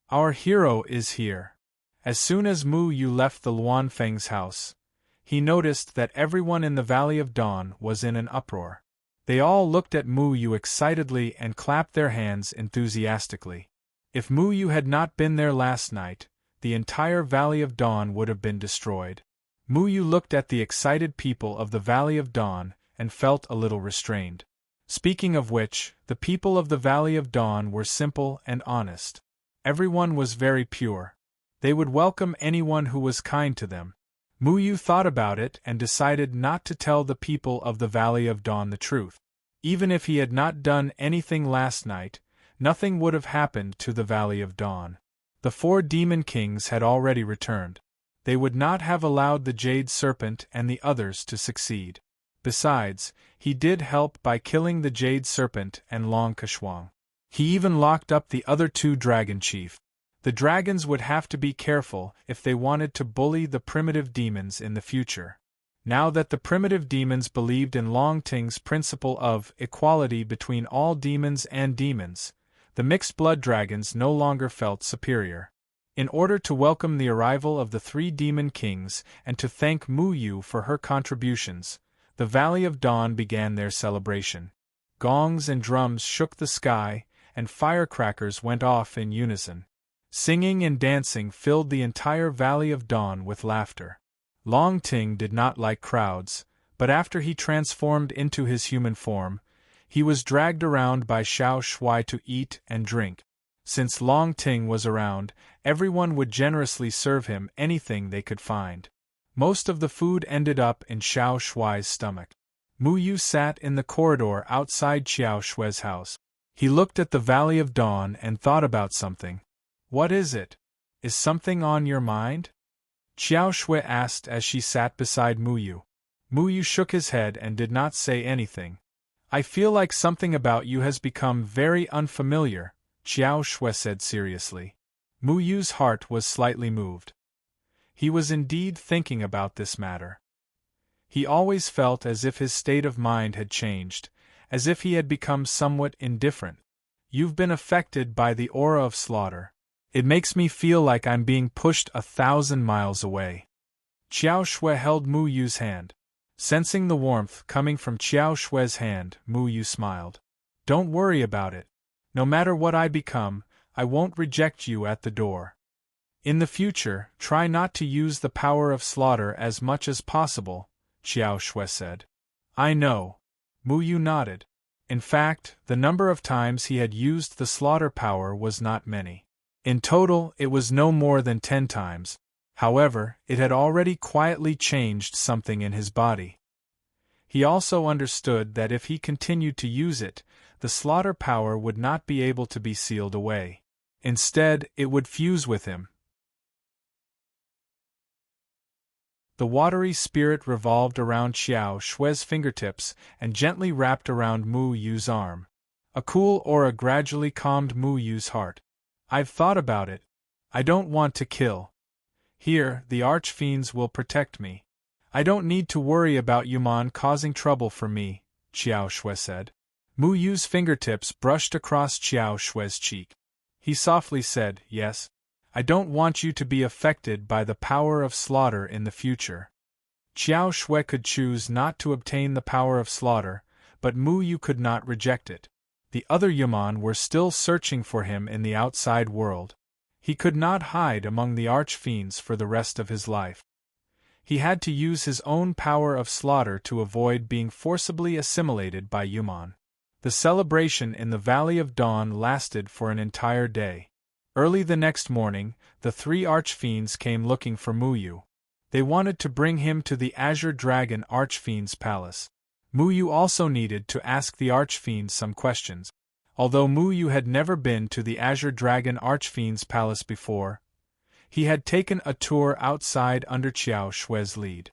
Our hero is here. As soon as Mu Yu left the Luan Feng's house, he noticed that everyone in the Valley of Dawn was in an uproar. They all looked at Mu Yu excitedly and clapped their hands enthusiastically. If Mu Yu had not been there last night, the entire Valley of Dawn would have been destroyed. Mu Yu looked at the excited people of the Valley of Dawn and felt a little restrained. Speaking of which, the people of the Valley of Dawn were simple and honest. Everyone was very pure. They would welcome anyone who was kind to them. Mu Yu thought about it and decided not to tell the people of the Valley of Dawn the truth. Even if he had not done anything last night, nothing would have happened to the Valley of Dawn. The 4 Demon Kings had already returned. They would not have allowed the Jade Serpent and the others to succeed. Besides, he did help by killing the Jade Serpent and Long Keshuang. He even locked up the other 2 Dragon Chief. The dragons would have to be careful if they wanted to bully the primitive demons in the future. Now that the primitive demons believed in Long Ting's principle of equality between all demons and demons, the mixed-blood dragons no longer felt superior. In order to welcome the arrival of the 3 Demon Kings and to thank Mu Yu for her contributions, the Valley of Dawn began their celebration. Gongs and drums shook the sky, and firecrackers went off in unison. Singing and dancing filled the entire Valley of Dawn with laughter. Long Ting did not like crowds, but after he transformed into his human form, he was dragged around by Xiao Shui to eat and drink. Since Long Ting was around, everyone would generously serve him anything they could find. Most of the food ended up in Xiao Shui's stomach. Mu Yu sat in the corridor outside Xiao Shui's house. He looked at the Valley of Dawn and thought about something. "What is it? Is something on your mind?" Xiao Shui asked as she sat beside Mu Yu. Mu Yu shook his head and did not say anything. "I feel like something about you has become very unfamiliar," Xiao Shui said seriously. Mu Yu's heart was slightly moved. He was indeed thinking about this matter. He always felt as if his state of mind had changed, as if he had become somewhat indifferent. "You've been affected by the aura of slaughter. It makes me feel like I'm being pushed 1,000 miles away." Xiao Shui held Mu Yu's hand. Sensing the warmth coming from Xiao Shui's hand, Mu Yu smiled. "Don't worry about it. No matter what I become, I won't reject you at the door. In the future, try not to use the power of slaughter as much as possible," Xiao Shui said. "I know." Mu Yu nodded. In fact, the number of times he had used the slaughter power was not many. In total, it was no more than 10 times. However, it had already quietly changed something in his body. He also understood that if he continued to use it, the slaughter power would not be able to be sealed away. Instead, it would fuse with him. The watery spirit revolved around Xiao Shui's fingertips and gently wrapped around Mu Yu's arm. A cool aura gradually calmed Mu Yu's heart. "I've thought about it. I don't want to kill. Here, the archfiends will protect me. I don't need to worry about Yuman causing trouble for me," Qiao Shui said. Mu Yu's fingertips brushed across Qiao Shui's cheek. He softly said, "Yes. I don't want you to be affected by the power of slaughter in the future." Qiao Shui could choose not to obtain the power of slaughter, but Mu Yu could not reject it. The other Yuman were still searching for him in the outside world. He could not hide among the archfiends for the rest of his life. He had to use his own power of slaughter to avoid being forcibly assimilated by Yuman. The celebration in the Valley of Dawn lasted for an entire day. Early the next morning, the three archfiends came looking for Mu Yu. They wanted to bring him to the Azure Dragon Archfiend's palace. Mu Yu also needed to ask the archfiend some questions. Although Mu Yu had never been to the Azure Dragon Archfiend's palace before, he had taken a tour outside under Qiao Shui's lead.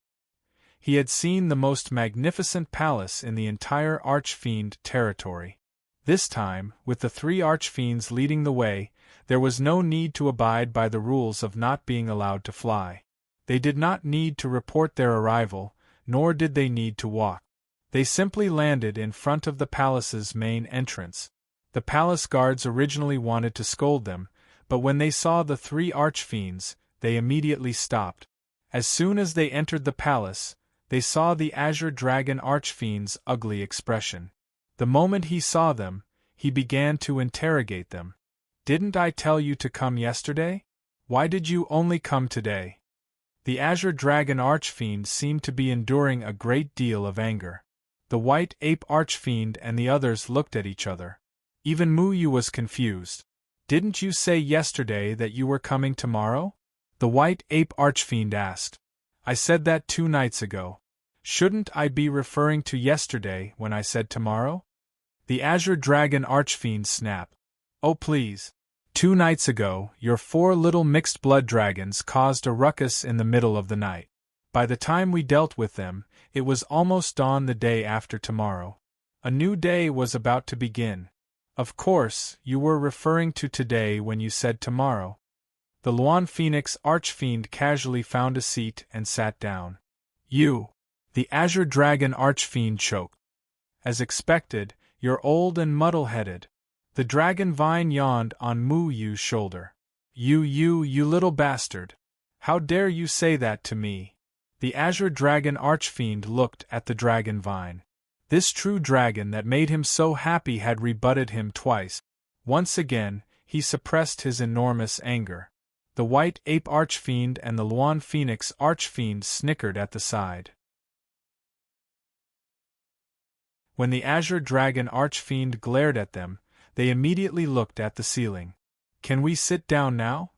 He had seen the most magnificent palace in the entire Archfiend territory. This time, with the three Archfiends leading the way, there was no need to abide by the rules of not being allowed to fly. They did not need to report their arrival, nor did they need to walk. They simply landed in front of the palace's main entrance. The palace guards originally wanted to scold them, but when they saw the three archfiends, they immediately stopped. As soon as they entered the palace, they saw the Azure Dragon Archfiend's ugly expression. The moment he saw them, he began to interrogate them. "Didn't I tell you to come yesterday? Why did you only come today?" The Azure Dragon Archfiend seemed to be enduring a great deal of anger. The White Ape Archfiend and the others looked at each other. Even Mu Yu was confused. "Didn't you say yesterday that you were coming tomorrow?" the White Ape Archfiend asked. "I said that 2 nights ago. Shouldn't I be referring to yesterday when I said tomorrow?" The Azure Dragon Archfiend snapped. "Oh please. 2 nights ago, your 4 little mixed blood dragons caused a ruckus in the middle of the night. By the time we dealt with them, it was almost dawn the day after tomorrow. A new day was about to begin. Of course, you were referring to today when you said tomorrow." The Luan Phoenix Archfiend casually found a seat and sat down. "You." The Azure Dragon Archfiend choked. "As expected, you're old and muddle-headed." The dragon vine yawned on Mu Yu's shoulder. You little bastard. How dare you say that to me?" The Azure Dragon Archfiend looked at the dragon vine. This true dragon that made him so happy had rebutted him twice. Once again, he suppressed his enormous anger. The White Ape Archfiend and the Luan Phoenix Archfiend snickered at the side. When the Azure Dragon Archfiend glared at them, they immediately looked at the ceiling. "Can we sit down now?"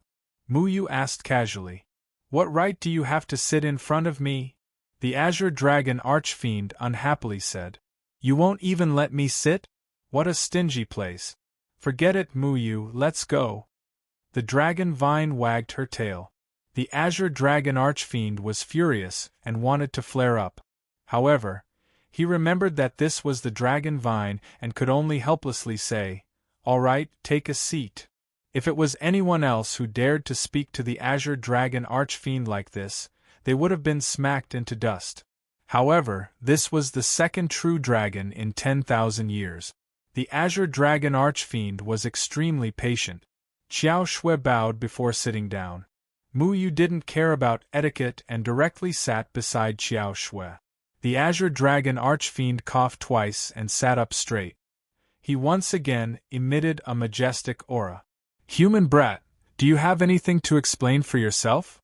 Mu Yu asked casually. "What right do you have to sit in front of me?" The Azure Dragon Archfiend unhappily said. "You won't even let me sit? What a stingy place. Forget it, Mu Yu, let's go." The dragon vine wagged her tail. The Azure Dragon Archfiend was furious and wanted to flare up. However, he remembered that this was the dragon vine and could only helplessly say, "All right, take a seat." If it was anyone else who dared to speak to the Azure Dragon Archfiend like this, they would have been smacked into dust. However, this was the second true dragon in 10,000 years. The Azure Dragon Archfiend was extremely patient. Qiao Shui bowed before sitting down. Mu Yu didn't care about etiquette and directly sat beside Qiao Shui. The Azure Dragon Archfiend coughed twice and sat up straight. He once again emitted a majestic aura. "Human brat, do you have anything to explain for yourself?"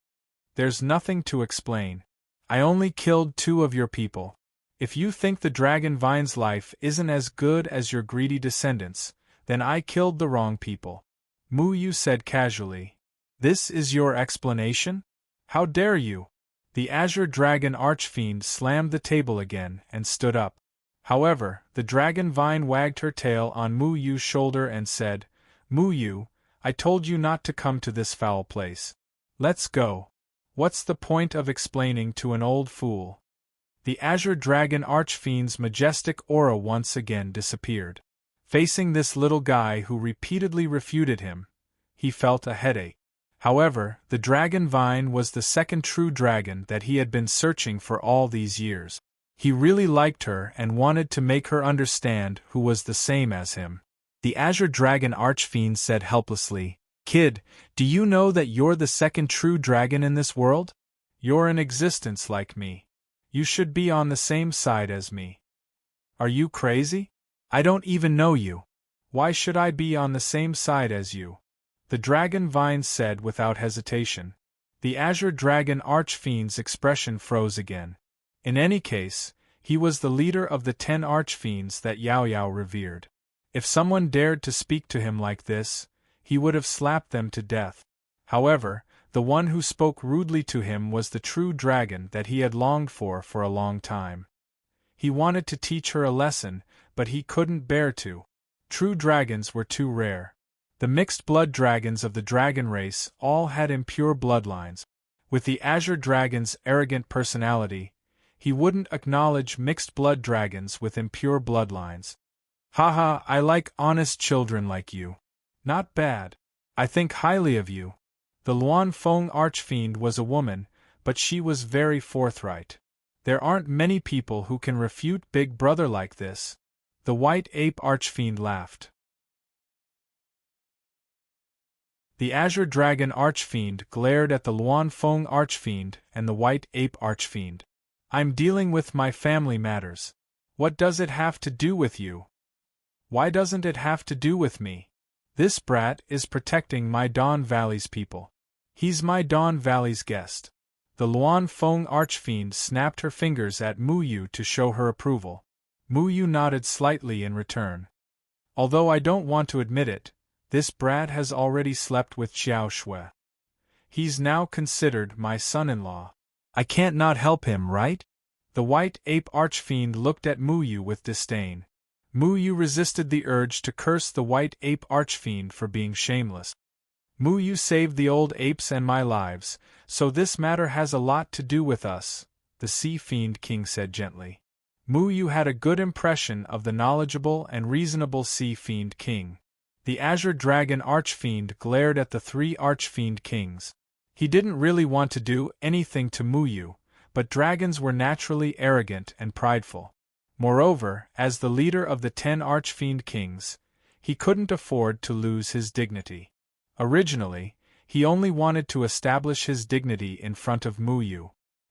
"There's nothing to explain. I only killed 2 of your people. If you think the dragon vine's life isn't as good as your greedy descendants, then I killed the wrong people," Mu Yu said casually. "This is your explanation? How dare you?" The Azure Dragon Archfiend slammed the table again and stood up. However, the dragon vine wagged her tail on Mu Yu's shoulder and said, "Mu Yu, I told you not to come to this foul place. Let's go. What's the point of explaining to an old fool?" The Azure Dragon Archfiend's majestic aura once again disappeared. Facing this little guy who repeatedly refuted him, he felt a headache. However, the dragon vine was the second true dragon that he had been searching for all these years. He really liked her and wanted to make her understand who was the same as him. The Azure Dragon Archfiend said helplessly, "Kid, do you know that you're the second true dragon in this world? You're in existence like me. You should be on the same side as me." "Are you crazy? I don't even know you. Why should I be on the same side as you?" the Dragon Vine said without hesitation. The Azure Dragon Archfiend's expression froze again. In any case, he was the leader of the 10 Archfiends that Yao Yao revered. If someone dared to speak to him like this, he would have slapped them to death. However, the one who spoke rudely to him was the true dragon that he had longed for a long time. He wanted to teach her a lesson, but he couldn't bear to. True dragons were too rare. The mixed blood dragons of the dragon race all had impure bloodlines. With the Azure Dragon's arrogant personality, he wouldn't acknowledge mixed blood dragons with impure bloodlines. "Haha, I like honest children like you. Not bad. I think highly of you." The Luan Feng Archfiend was a woman, but she was very forthright. There aren't many people who can refute Big Brother like this. The White Ape Archfiend laughed. The Azure Dragon Archfiend glared at the Luan Feng Archfiend and the White Ape Archfiend. "I'm dealing with my family matters. What does it have to do with you? Why doesn't it have to do with me? This brat is protecting my Dawn Valley's people. He's my Dawn Valley's guest." The Luan Feng Archfiend snapped her fingers at Mu Yu to show her approval. Mu Yu nodded slightly in return. "Although I don't want to admit it, this brat has already slept with Xiao Shui. He's now considered my son-in-law. I can't not help him, right?" The White Ape Archfiend looked at Mu Yu with disdain. Mu Yu resisted the urge to curse the White Ape Archfiend for being shameless. "Mu Yu saved the old apes and my lives, so this matter has a lot to do with us," the Sea Fiend King said gently. Mu Yu had a good impression of the knowledgeable and reasonable Sea Fiend King. The Azure Dragon Archfiend glared at the 3 Archfiend Kings. He didn't really want to do anything to Mu Yu, but dragons were naturally arrogant and prideful. Moreover, as the leader of the 10 Archfiend Kings, he couldn't afford to lose his dignity. Originally, he only wanted to establish his dignity in front of Mu Yu.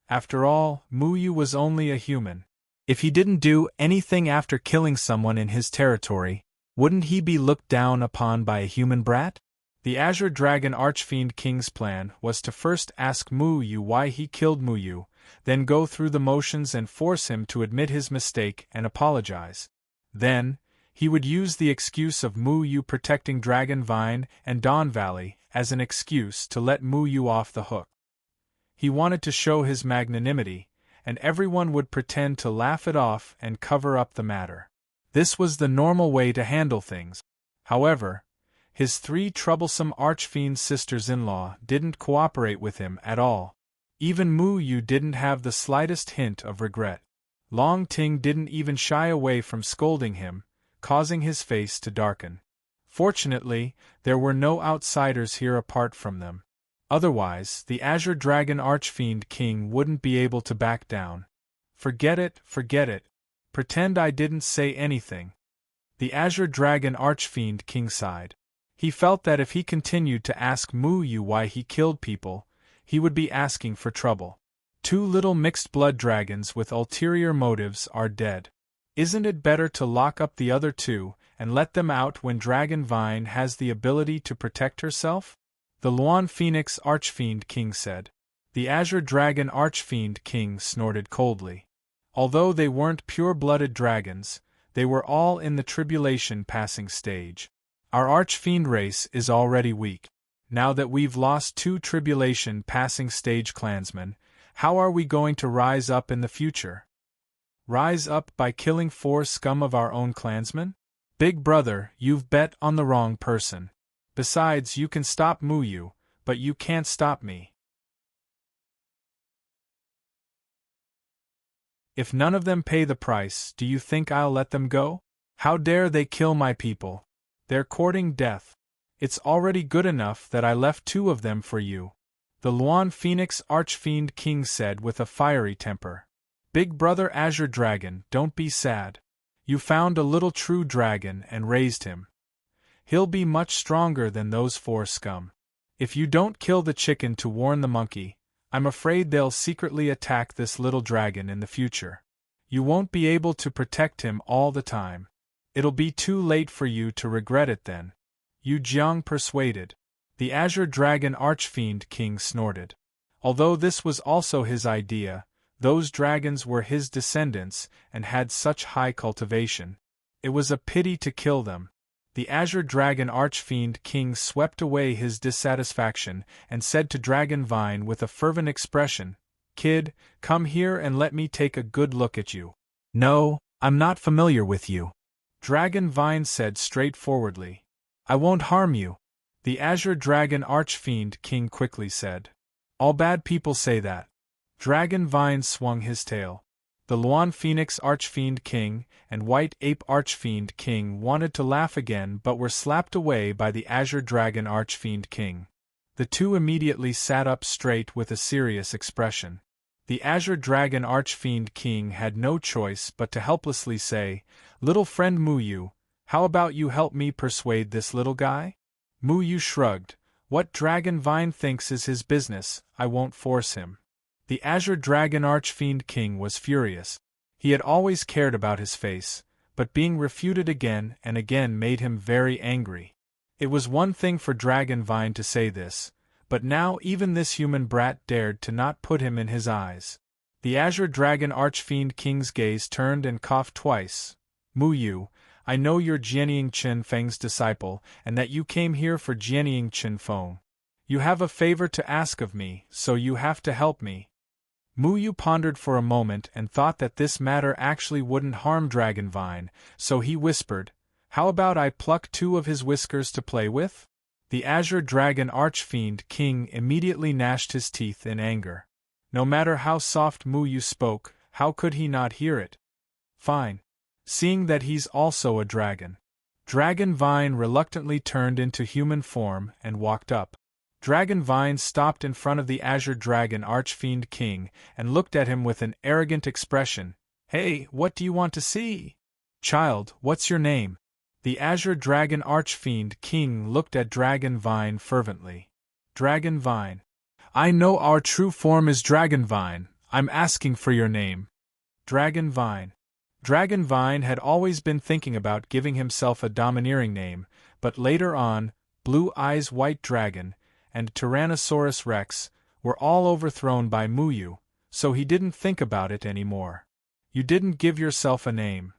After all, Mu Yu was only a human. If he didn't do anything after killing someone in his territory, wouldn't he be looked down upon by a human brat? The Azure Dragon Archfiend King's plan was to first ask Mu Yu why he killed Mu Yu, then go through the motions and force him to admit his mistake and apologize. Then, he would use the excuse of Mu Yu protecting Dragon Vine and Dawn Valley as an excuse to let Mu Yu off the hook. He wanted to show his magnanimity, and everyone would pretend to laugh it off and cover up the matter. This was the normal way to handle things. However, his 3 troublesome Archfiend sisters-in-law didn't cooperate with him at all. Even Mu Yu didn't have the slightest hint of regret. Long Ting didn't even shy away from scolding him, causing his face to darken. Fortunately, there were no outsiders here apart from them. Otherwise, the Azure Dragon Archfiend King wouldn't be able to back down. Forget it. Pretend I didn't say anything." The Azure Dragon Archfiend King sighed. He felt that if he continued to ask Mu Yu why he killed people, he would be asking for trouble. 2 little mixed blood dragons with ulterior motives are dead. Isn't it better to lock up the other 2 and let them out when Dragon Vine has the ability to protect herself? The Luan Phoenix Archfiend King said. The Azure Dragon Archfiend King snorted coldly. Although they weren't pure-blooded dragons, they were all in the tribulation passing stage. Our Archfiend race is already weak. Now that we've lost 2 tribulation passing stage clansmen, how are we going to rise up in the future? Rise up by killing 4 scum of our own clansmen? Big Brother, you've bet on the wrong person. Besides, you can stop Mu Yu, but you can't stop me. If none of them pay the price, do you think I'll let them go? How dare they kill my people? They're courting death. It's already good enough that I left 2 of them for you," the Luan Phoenix Archfiend King said with a fiery temper. Big brother Azure Dragon, don't be sad. You found a little true dragon and raised him. He'll be much stronger than those 4 scum. If you don't kill the chicken to warn the monkey, I'm afraid they'll secretly attack this little dragon in the future. You won't be able to protect him all the time. It'll be too late for you to regret it then. Yu Jiang persuaded. The Azure Dragon Archfiend King snorted. Although this was also his idea, those dragons were his descendants and had such high cultivation. It was a pity to kill them. The Azure Dragon Archfiend King swept away his dissatisfaction and said to Dragon Vine with a fervent expression, "Kid, come here and let me take a good look at you." "No, I'm not familiar with you," Dragon Vine said straightforwardly. "I won't harm you," the Azure Dragon Archfiend King quickly said. "All bad people say that." Dragon Vine swung his tail. The Luan Phoenix Archfiend King and White Ape Archfiend King wanted to laugh again but were slapped away by the Azure Dragon Archfiend King. The two immediately sat up straight with a serious expression. The Azure Dragon Archfiend King had no choice but to helplessly say, "Little friend Muyu, how about you help me persuade this little guy?" Muyu shrugged. "What Dragon Vine thinks is his business, I won't force him." The Azure Dragon Archfiend King was furious. He had always cared about his face, but being refuted again and again made him very angry. It was one thing for Dragon Vine to say this, but now even this human brat dared to not put him in his eyes. The Azure Dragon Archfiend King's gaze turned and coughed twice. "Muyu, I know you're Jianying Qin Feng's disciple and that you came here for Jianying Qin Feng. You have a favor to ask of me, so you have to help me." Muyu pondered for a moment and thought that this matter actually wouldn't harm Dragon Vine, so he whispered, "How about I pluck 2 of his whiskers to play with?" The Azure Dragon Archfiend King immediately gnashed his teeth in anger. No matter how soft Muyu spoke, how could he not hear it? "Fine. Seeing that he's also a dragon." Dragon Vine reluctantly turned into human form and walked up. Dragon Vine stopped in front of the Azure Dragon Archfiend King and looked at him with an arrogant expression. "Hey, what do you want to see?" "Child, what's your name?" The Azure Dragon Archfiend King looked at Dragon Vine fervently. Dragon Vine. "I know our true form is Dragon Vine. I'm asking for your name." Dragon Vine. Dragon Vine had always been thinking about giving himself a domineering name, but later on, Blue Eyes White Dragon and Tyrannosaurus Rex were all overthrown by Muyu, so he didn't think about it anymore. "You didn't give yourself a name."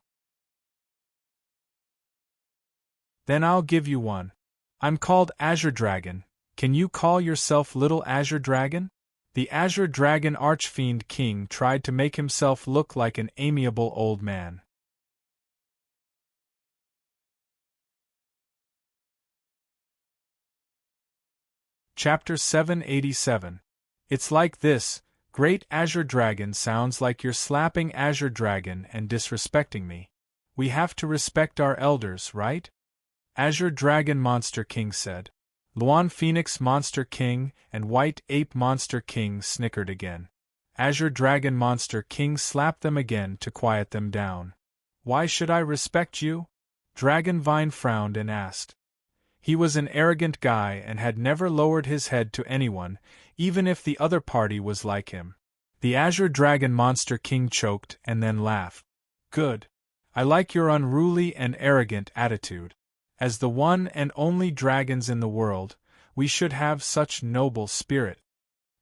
"Then I'll give you one. I'm called Azure Dragon. Can you call yourself Little Azure Dragon?" The Azure Dragon Archfiend King tried to make himself look like an amiable old man. Chapter 787. It's like this, Great Azure Dragon sounds like you're slapping Azure Dragon and disrespecting me. We have to respect our elders, right? Azure Dragon Monster King said. Luan Phoenix Monster King and White Ape Monster King snickered again. Azure Dragon Monster King slapped them again to quiet them down. "Why should I respect you?" Dragon Vine frowned and asked. He was an arrogant guy and had never lowered his head to anyone, even if the other party was like him. The Azure Dragon Monster King choked and then laughed. "Good. I like your unruly and arrogant attitude. As the one and only dragons in the world, we should have such noble spirit."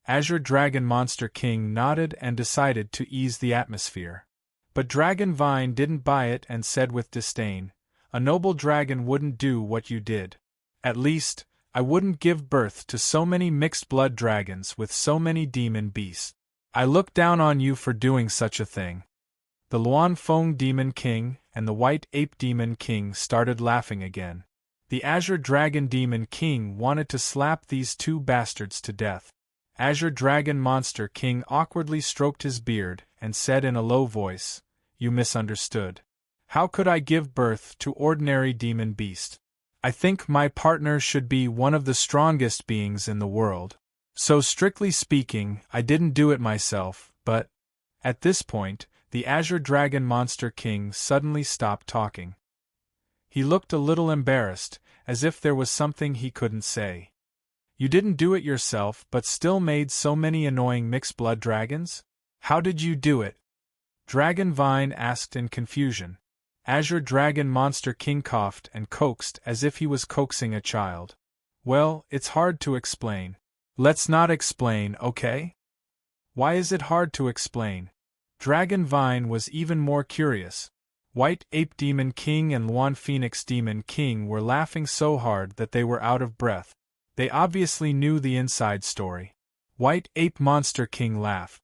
Azure Dragon Monster King nodded and decided to ease the atmosphere. But Dragon Vine didn't buy it and said with disdain, "A noble dragon wouldn't do what you did. At least, I wouldn't give birth to so many mixed-blood dragons with so many demon beasts. I look down on you for doing such a thing." The Luan Feng Demon King and the White Ape Demon King started laughing again. The Azure Dragon Demon King wanted to slap these 2 bastards to death. Azure Dragon Monster King awkwardly stroked his beard and said in a low voice, "You misunderstood. How could I give birth to ordinary demon beast? I think my partner should be one of the strongest beings in the world. So strictly speaking, I didn't do it myself, but..." At this point, the Azure Dragon Monster King suddenly stopped talking. He looked a little embarrassed, as if there was something he couldn't say. You didn't do it yourself but still made so many annoying mixed-blood dragons? How did you do it? Dragon Vine asked in confusion. Azure Dragon Monster King coughed and coaxed as if he was coaxing a child. Well, it's hard to explain. Let's not explain, okay? Why is it hard to explain? Dragon Vine was even more curious. White Ape Demon King and Luan Phoenix Demon King were laughing so hard that they were out of breath. They obviously knew the inside story. White Ape Monster King laughed.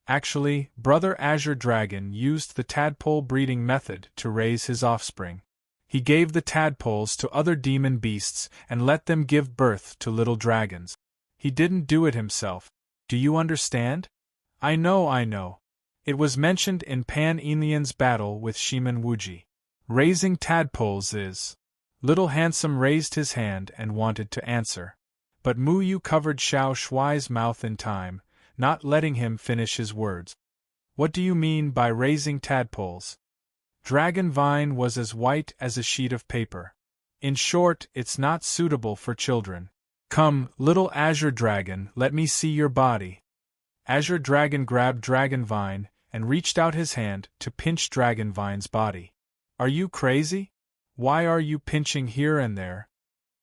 Actually, Brother Azure Dragon used the tadpole breeding method to raise his offspring. He gave the tadpoles to other demon beasts and let them give birth to little dragons. He didn't do it himself. Do you understand? I know. It was mentioned in Pan Enlil's battle with Shiman Wuji. Raising tadpoles is. Little Handsome raised his hand and wanted to answer. But Mu Yu covered Xiao Shuai's mouth in time, not letting him finish his words. What do you mean by raising tadpoles? Dragon Vine was as white as a sheet of paper. In short, it's not suitable for children. Come, little Azure Dragon, let me see your body. Azure Dragon grabbed Dragon Vine and reached out his hand to pinch Dragon Vine's body. Are you crazy? Why are you pinching here and there?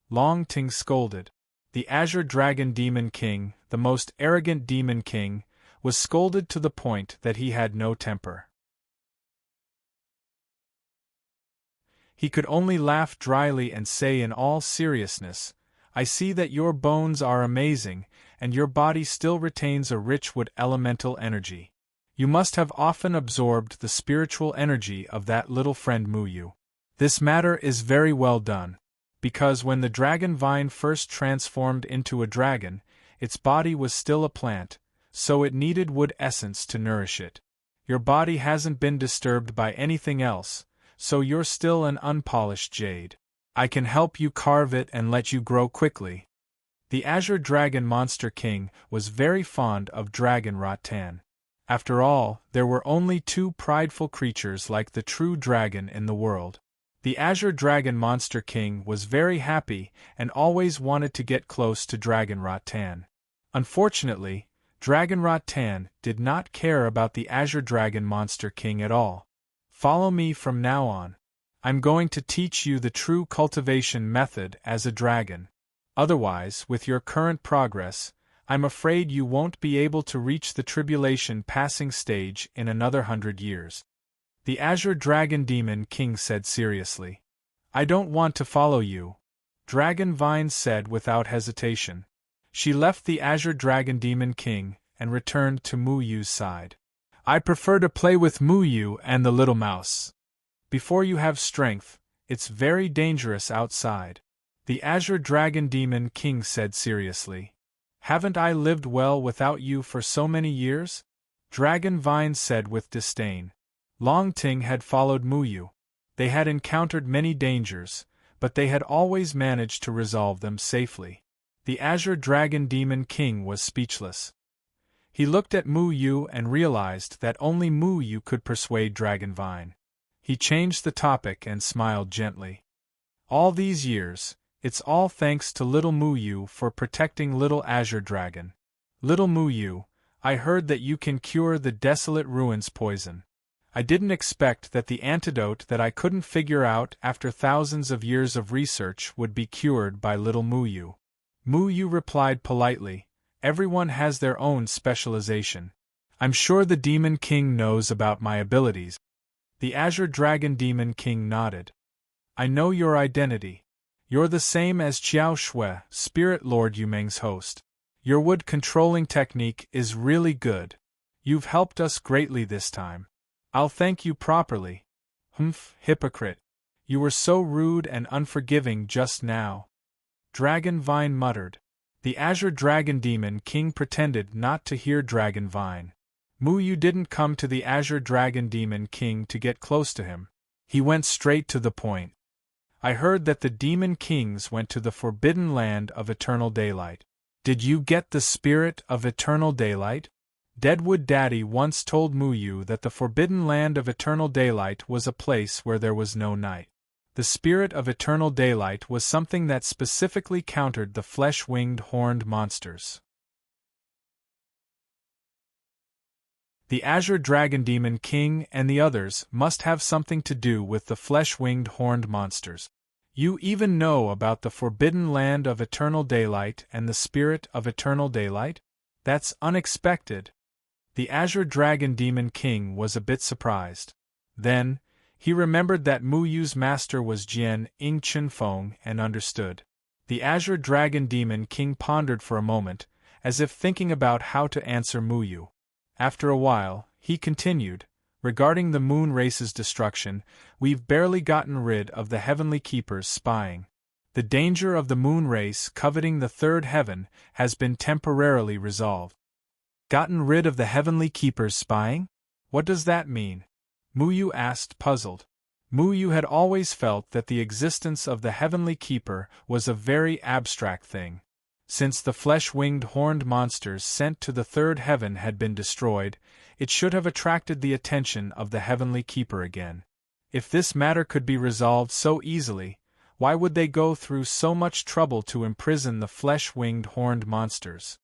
Long Ting scolded. The Azure Dragon Demon King, the most arrogant Demon King, was scolded to the point that he had no temper. He could only laugh dryly and say in all seriousness, I see that your bones are amazing, and your body still retains a rich wood elemental energy. You must have often absorbed the spiritual energy of that little friend Mu Yu. This matter is very well done, because when the Dragon Vine first transformed into a dragon, its body was still a plant, so it needed wood essence to nourish it. Your body hasn't been disturbed by anything else, so you're still an unpolished jade. I can help you carve it and let you grow quickly. The Azure Dragon Monster King was very fond of Dragon Rattan. After all, there were only two prideful creatures like the true dragon in the world. The Azure Dragon Monster King was very happy and always wanted to get close to Dragon Rattan. Unfortunately, Dragon Rattan did not care about the Azure Dragon Monster King at all. Follow me from now on. I'm going to teach you the true cultivation method as a dragon. Otherwise, with your current progress, I'm afraid you won't be able to reach the tribulation passing stage in another 100 years. The Azure Dragon Demon King said seriously. I don't want to follow you, Dragon Vine said without hesitation. She left the Azure Dragon Demon King and returned to Mu Yu's side. I prefer to play with Mu Yu and the little mouse. Before you have strength, it's very dangerous outside. The Azure Dragon Demon King said seriously. Haven't I lived well without you for so many years? Dragon Vine said with disdain. Long Ting had followed Mu Yu. They had encountered many dangers, but they had always managed to resolve them safely. The Azure Dragon Demon King was speechless. He looked at Mu Yu and realized that only Mu Yu could persuade Dragon Vine. He changed the topic and smiled gently. All these years, it's all thanks to little Mu Yu for protecting little Azure Dragon. Little Mu Yu, I heard that you can cure the Desolate Ruins poison. I didn't expect that the antidote that I couldn't figure out after thousands of years of research would be cured by little Mu Yu. Mu Yu replied politely, everyone has their own specialization. I'm sure the Demon King knows about my abilities. The Azure Dragon Demon King nodded. I know your identity. You're the same as Qiao Shui, Spirit Lord Yumeng's host. Your wood controlling technique is really good. You've helped us greatly this time. I'll thank you properly. Humph, hypocrite. You were so rude and unforgiving just now. Dragon Vine muttered. The Azure Dragon Demon King pretended not to hear Dragon Vine. Mu Yu didn't come to the Azure Dragon Demon King to get close to him. He went straight to the point. I heard that the Demon Kings went to the Forbidden Land of Eternal Daylight. Did you get the Spirit of Eternal Daylight? Deadwood Daddy once told Muyu that the forbidden land of eternal daylight was a place where there was no night. The spirit of eternal daylight was something that specifically countered the flesh-winged horned monsters. The Azure Dragon Demon King and the others must have something to do with the flesh-winged horned monsters. You even know about the forbidden land of eternal daylight and the spirit of eternal daylight? That's unexpected. The Azure Dragon Demon King was a bit surprised. Then, he remembered that Muyu's master was Jian Ing Chenfeng and understood. The Azure Dragon Demon King pondered for a moment, as if thinking about how to answer Muyu. After a while, he continued, regarding the moon race's destruction, we've barely gotten rid of the heavenly keepers spying. The danger of the moon race coveting the third heaven has been temporarily resolved. Gotten rid of the heavenly keepers spying? What does that mean? Muyu asked, puzzled. Muyu had always felt that the existence of the heavenly keeper was a very abstract thing. Since the flesh-winged horned monsters sent to the third heaven had been destroyed, it should have attracted the attention of the heavenly keeper again. If this matter could be resolved so easily, why would they go through so much trouble to imprison the flesh-winged horned monsters?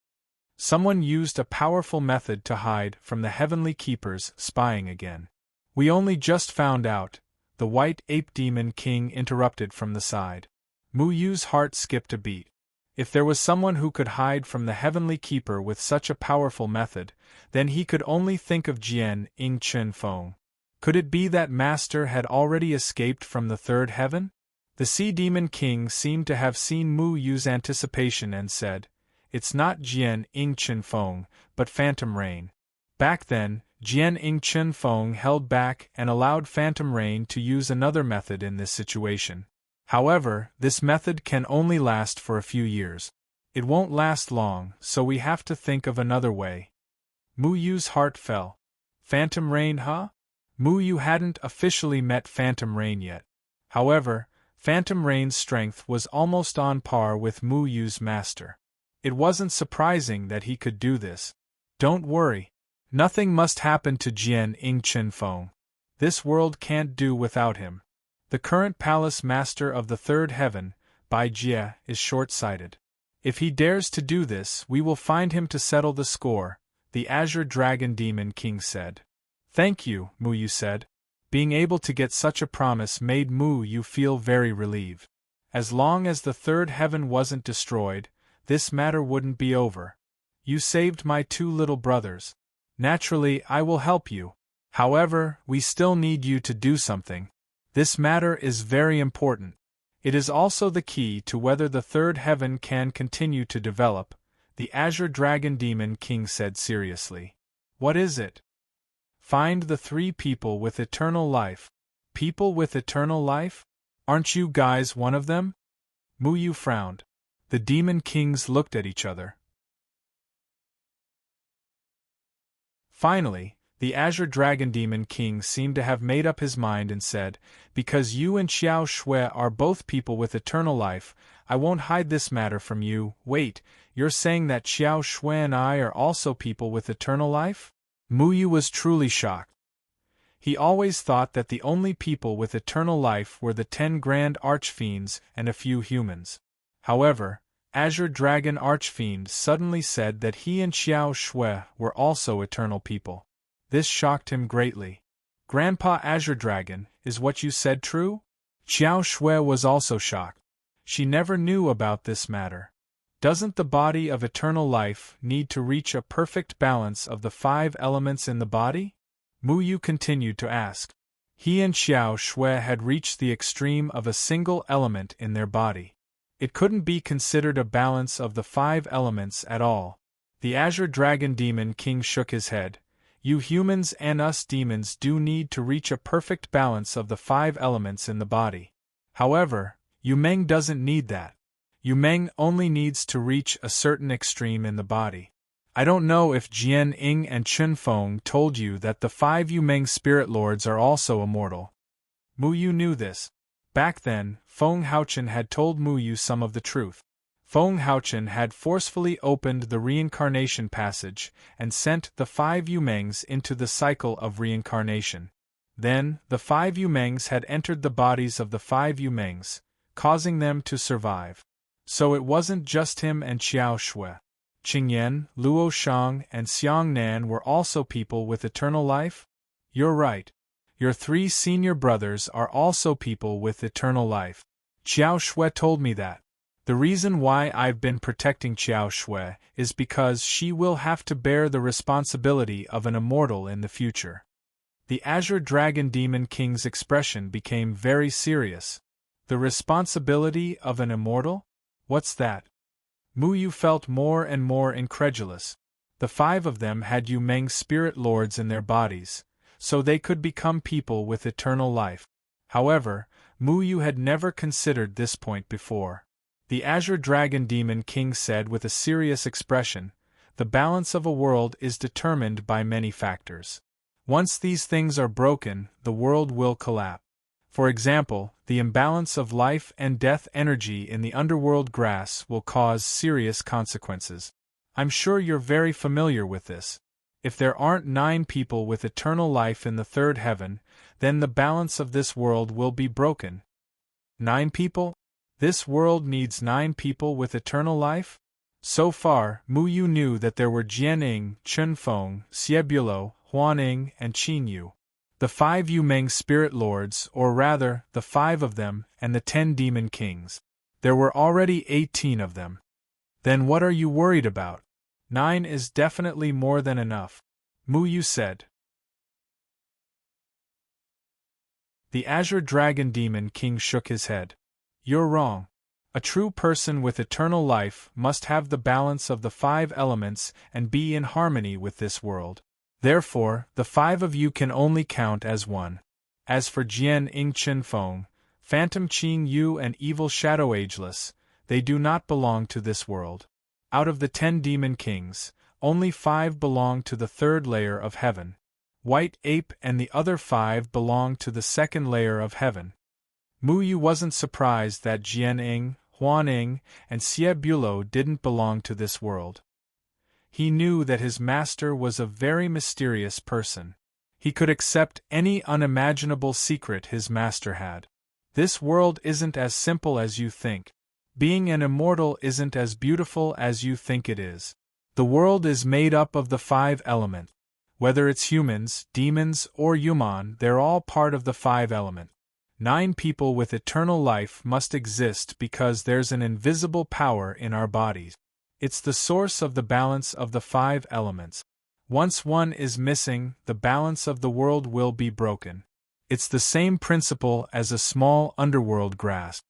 Someone used a powerful method to hide from the heavenly keepers spying again. We only just found out, the White Ape Demon King interrupted from the side. Muyu's heart skipped a beat. If there was someone who could hide from the heavenly keeper with such a powerful method, then he could only think of Jian Ing Chenfeng. Could it be that master had already escaped from the third heaven? The Sea Demon King seemed to have seen Muyu's anticipation and said, "It's not Jian Ing Chenfeng, but Phantom Rain." Back then, Jian Ing Chenfeng held back and allowed Phantom Rain to use another method in this situation. However, this method can only last for a few years. It won't last long, so we have to think of another way. Muyu's heart fell. Phantom Rain, huh? Muyu hadn't officially met Phantom Rain yet. However, Phantom Rain's strength was almost on par with Muyu's master. It wasn't surprising that he could do this. Don't worry. Nothing must happen to Jian Ing Chenfeng. This world can't do without him. The current palace master of the third heaven, Bai Jie, is short-sighted. If he dares to do this, we will find him to settle the score, the Azure Dragon Demon King said. Thank you, Muyu said. Being able to get such a promise made Muyu feel very relieved. As long as the third heaven wasn't destroyed, this matter wouldn't be over. You saved my two little brothers. Naturally, I will help you. However, we still need you to do something. This matter is very important. It is also the key to whether the third heaven can continue to develop, the Azure Dragon Demon King said seriously. What is it? Find the 3 people with eternal life. People with eternal life? Aren't you guys one of them? Muyu frowned. The Demon Kings looked at each other. Finally, the Azure Dragon Demon King seemed to have made up his mind and said, "Because you and Xiao Shui are both people with eternal life, I won't hide this matter from you." Wait, you're saying that Xiao Shui and I are also people with eternal life? Muyu was truly shocked. He always thought that the only people with eternal life were the 10 Grand Archfiends and a few humans. However, Azure Dragon Archfiend suddenly said that he and Xiao Shui were also eternal people. This shocked him greatly. Grandpa Azure Dragon, is what you said true? Xiao Shui was also shocked. She never knew about this matter. Doesn't the body of eternal life need to reach a perfect balance of the 5 elements in the body? Muyu continued to ask. He and Xiao Shui had reached the extreme of a single element in their body. It couldn't be considered a balance of the 5 elements at all. The Azure Dragon Demon King shook his head. You humans and us demons do need to reach a perfect balance of the 5 elements in the body. However, Yu Meng doesn't need that. Yu Meng only needs to reach a certain extreme in the body. I don't know if Jian Ing and Chenfeng told you that the 5 Yu Meng spirit lords are also immortal. Muyu knew this. Back then, Feng Haochen had told Muyu some of the truth. Feng Haochen had forcefully opened the reincarnation passage and sent the 5 Yumengs into the cycle of reincarnation. Then, the 5 Yumengs had entered the bodies of the 5 Yumengs, causing them to survive. So it wasn't just him and Qiao Shui. Qingyan, Luo Shang, and Xiang Nan were also people with eternal life? You're right. Your 3 senior brothers are also people with eternal life. Qiao Shui told me that. The reason why I've been protecting Qiao Shui is because she will have to bear the responsibility of an immortal in the future. The Azure Dragon Demon King's expression became very serious. The responsibility of an immortal? What's that? Mu Yu felt more and more incredulous. The 5 of them had Yu Meng spirit lords in their bodies, so they could become people with eternal life. However, Mu Yu had never considered this point before. The Azure Dragon Demon King said with a serious expression, "The balance of a world is determined by many factors. Once these things are broken, the world will collapse. For example, the imbalance of life and death energy in the underworld grass will cause serious consequences. I'm sure you're very familiar with this. If there aren't 9 people with eternal life in the 3rd heaven, then the balance of this world will be broken." 9 people? This world needs 9 people with eternal life? So far, Mu Yu knew that there were Jianing, Chunfeng, Xiebulo, Huaning, and Qin Yu. The 5 Yu Meng spirit lords, or rather, the 5 of them, and the 10 demon kings. There were already 18 of them. Then what are you worried about? 9 is definitely more than enough, Mu Yu said. The Azure Dragon Demon King shook his head. You're wrong. A true person with eternal life must have the balance of the 5 elements and be in harmony with this world. Therefore, the 5 of you can only count as one. As for Jian Ing Chen Feng, Phantom Qing Yu and Evil Shadow Ageless, they do not belong to this world. Out of the 10 demon kings, only 5 belong to the 3rd layer of heaven. White Ape and the other 5 belong to the 2nd layer of heaven. Mu Yu wasn't surprised that Jianing, Huaning, and Xiebulo didn't belong to this world. He knew that his master was a very mysterious person. He could accept any unimaginable secret his master had. This world isn't as simple as you think. Being an immortal isn't as beautiful as you think it is. The world is made up of the 5 elements. Whether it's humans, demons, or human, they're all part of the 5 elements. 9 people with eternal life must exist because there's an invisible power in our bodies. It's the source of the balance of the 5 elements. Once one is missing, the balance of the world will be broken. It's the same principle as a small underworld grasp.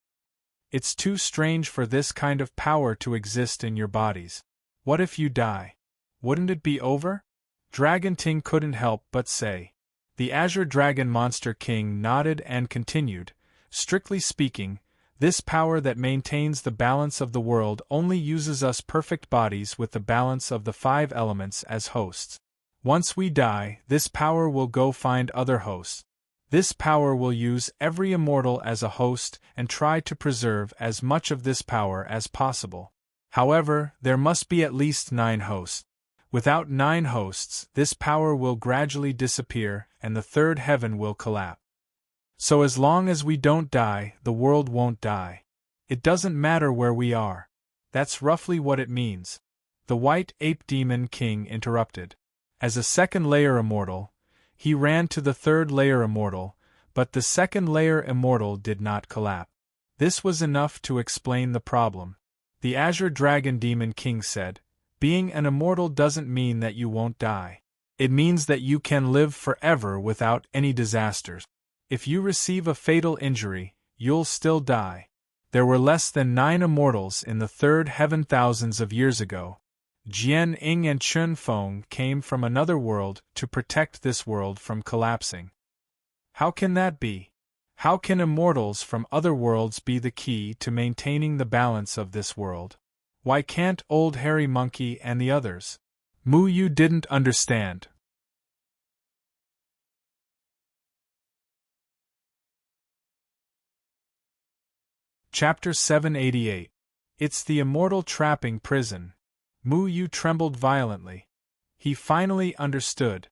It's too strange for this kind of power to exist in your bodies. What if you die? Wouldn't it be over? Dragon Ting couldn't help but say. The Azure Dragon Monster King nodded and continued, strictly speaking, this power that maintains the balance of the world only uses us perfect bodies with the balance of the 5 elements as hosts. Once we die, this power will go find other hosts. This power will use every immortal as a host and try to preserve as much of this power as possible. However, there must be at least 9 hosts. Without 9 hosts, this power will gradually disappear and the 3rd heaven will collapse. So as long as we don't die, the world won't die. It doesn't matter where we are. That's roughly what it means. The White Ape Demon King interrupted. As a 2nd layer immortal, he ran to the 3rd layer immortal, but the 2nd layer immortal did not collapse. This was enough to explain the problem. The Azure Dragon Demon King said, being an immortal doesn't mean that you won't die. It means that you can live forever without any disasters. If you receive a fatal injury, you'll still die. There were less than 9 immortals in the 3rd heaven thousands of years ago. Jian Ing and Chun Feng came from another world to protect this world from collapsing. How can that be? How can immortals from other worlds be the key to maintaining the balance of this world? Why can't Old Hairy Monkey and the others? Mu Yu didn't understand. Chapter 788. It's the immortal trapping prison. Mu Yu trembled violently. He finally understood.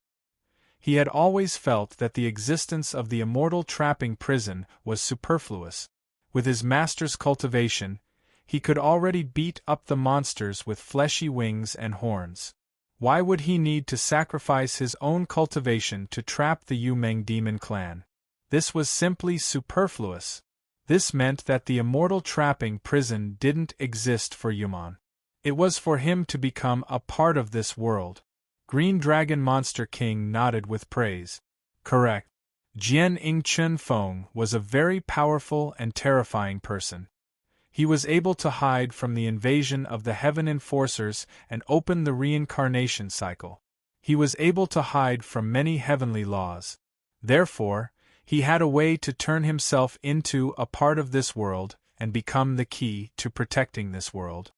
He had always felt that the existence of the immortal trapping prison was superfluous. With his master's cultivation, he could already beat up the monsters with fleshy wings and horns. Why would he need to sacrifice his own cultivation to trap the Yumeng demon clan? This was simply superfluous. This meant that the immortal trapping prison didn't exist for Yuman. It was for him to become a part of this world. Green Dragon Monster King nodded with praise. Correct. Jian Ing Chun Feng was a very powerful and terrifying person. He was able to hide from the invasion of the Heaven Enforcers and open the reincarnation cycle. He was able to hide from many heavenly laws. Therefore, he had a way to turn himself into a part of this world and become the key to protecting this world.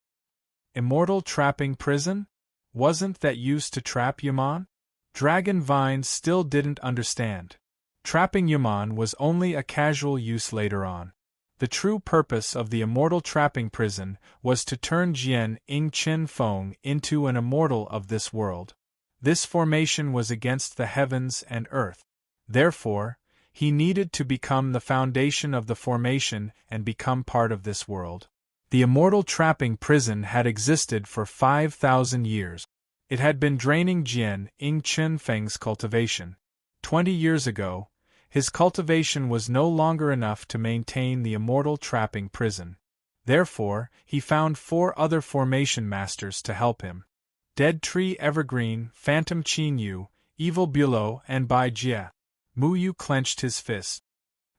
Immortal trapping prison? Wasn't that used to trap Yaman? Dragon Vines still didn't understand. Trapping Yaman was only a casual use later on. The true purpose of the immortal trapping prison was to turn Jian Ing Chen Feng into an immortal of this world. This formation was against the heavens and earth. Therefore, he needed to become the foundation of the formation and become part of this world. The immortal trapping prison had existed for 5,000 years. It had been draining Jian Ing Chen Feng's cultivation. 20 years ago, his cultivation was no longer enough to maintain the immortal trapping prison. Therefore, he found 4 other formation masters to help him. Dead Tree Evergreen, Phantom Qin Yu, Evil Bulow, and Bai Jie. Mu Yu clenched his fist.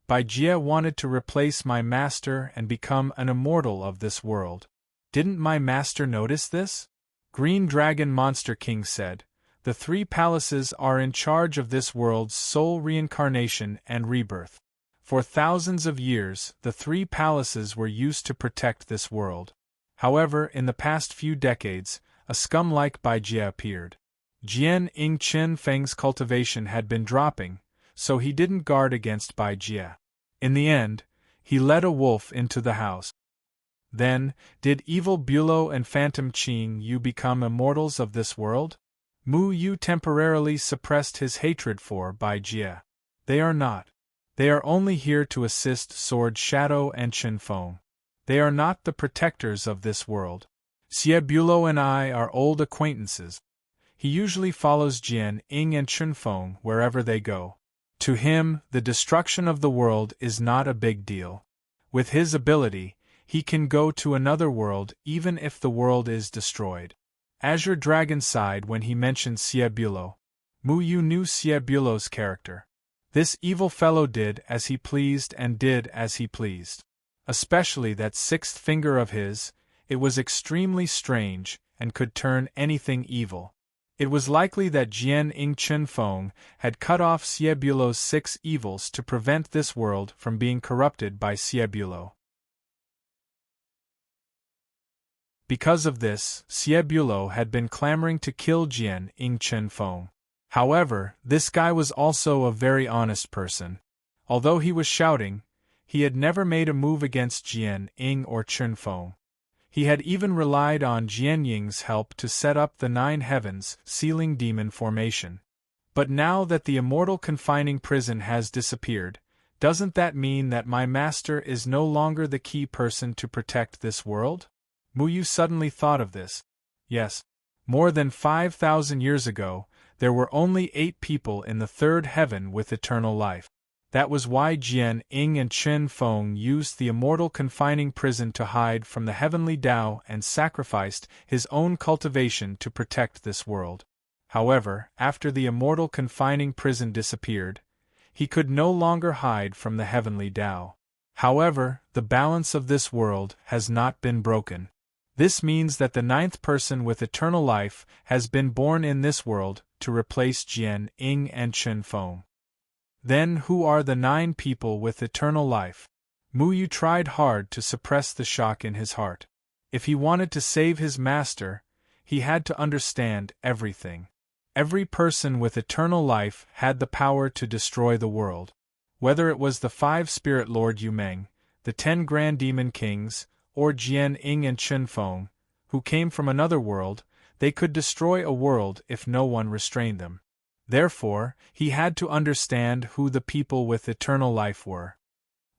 Bai Jie wanted to replace my master and become an immortal of this world. Didn't my master notice this? Green Dragon Monster King said. The 3 palaces are in charge of this world's soul reincarnation and rebirth. For thousands of years, the 3 palaces were used to protect this world. However, in the past few decades, a scum like Bai Jie appeared. Jian Ing Chen Feng's cultivation had been dropping, so he didn't guard against Bai Jie. In the end, he led a wolf into the house. Then, did Evil Bulow and Phantom Qin Yu become immortals of this world? Mu Yu temporarily suppressed his hatred for Bai Jie. They are not. They are only here to assist Sword Shadow and Chen Feng. They are not the protectors of this world. Xie Bulow and I are old acquaintances. He usually follows Jian Ing and Chen Feng wherever they go. To him, the destruction of the world is not a big deal. With his ability, he can go to another world even if the world is destroyed. Azure Dragon sighed when he mentioned Xie Bulow. Mu Yu knew Xie Bulow's character. This evil fellow did as he pleased and did as he pleased. Especially that 6th finger of his, it was extremely strange and could turn anything evil. It was likely that Jian Ing Chen Feng had cut off Xie Bulow's 6 evils to prevent this world from being corrupted by Xie Bulow. Because of this, Xie Bulow had been clamoring to kill Jian Ing Chen Feng. However, this guy was also a very honest person. Although he was shouting, he had never made a move against Jian Ing or Chen Feng. He had even relied on Jian Ying's help to set up the 9 heavens sealing demon formation. But now that the immortal confining prison has disappeared, doesn't that mean that my master is no longer the key person to protect this world? Mu Yu suddenly thought of this. Yes. More than 5,000 years ago, there were only 8 people in the 3rd heaven with eternal life. That was why Jian Ing and Chen Feng used the immortal confining prison to hide from the heavenly Tao and sacrificed his own cultivation to protect this world. However, after the immortal confining prison disappeared, he could no longer hide from the heavenly Tao. However, the balance of this world has not been broken. This means that the 9th person with eternal life has been born in this world to replace Jian Ing and Chen Feng. Then who are the 9 people with eternal life? Mu Yu tried hard to suppress the shock in his heart. If he wanted to save his master, he had to understand everything. Every person with eternal life had the power to destroy the world. Whether it was the 5 Spirit Lord Yumeng, the 10 Grand Demon Kings, or Jian Ying and Chen Feng, who came from another world, they could destroy a world if no one restrained them. Therefore, he had to understand who the people with eternal life were.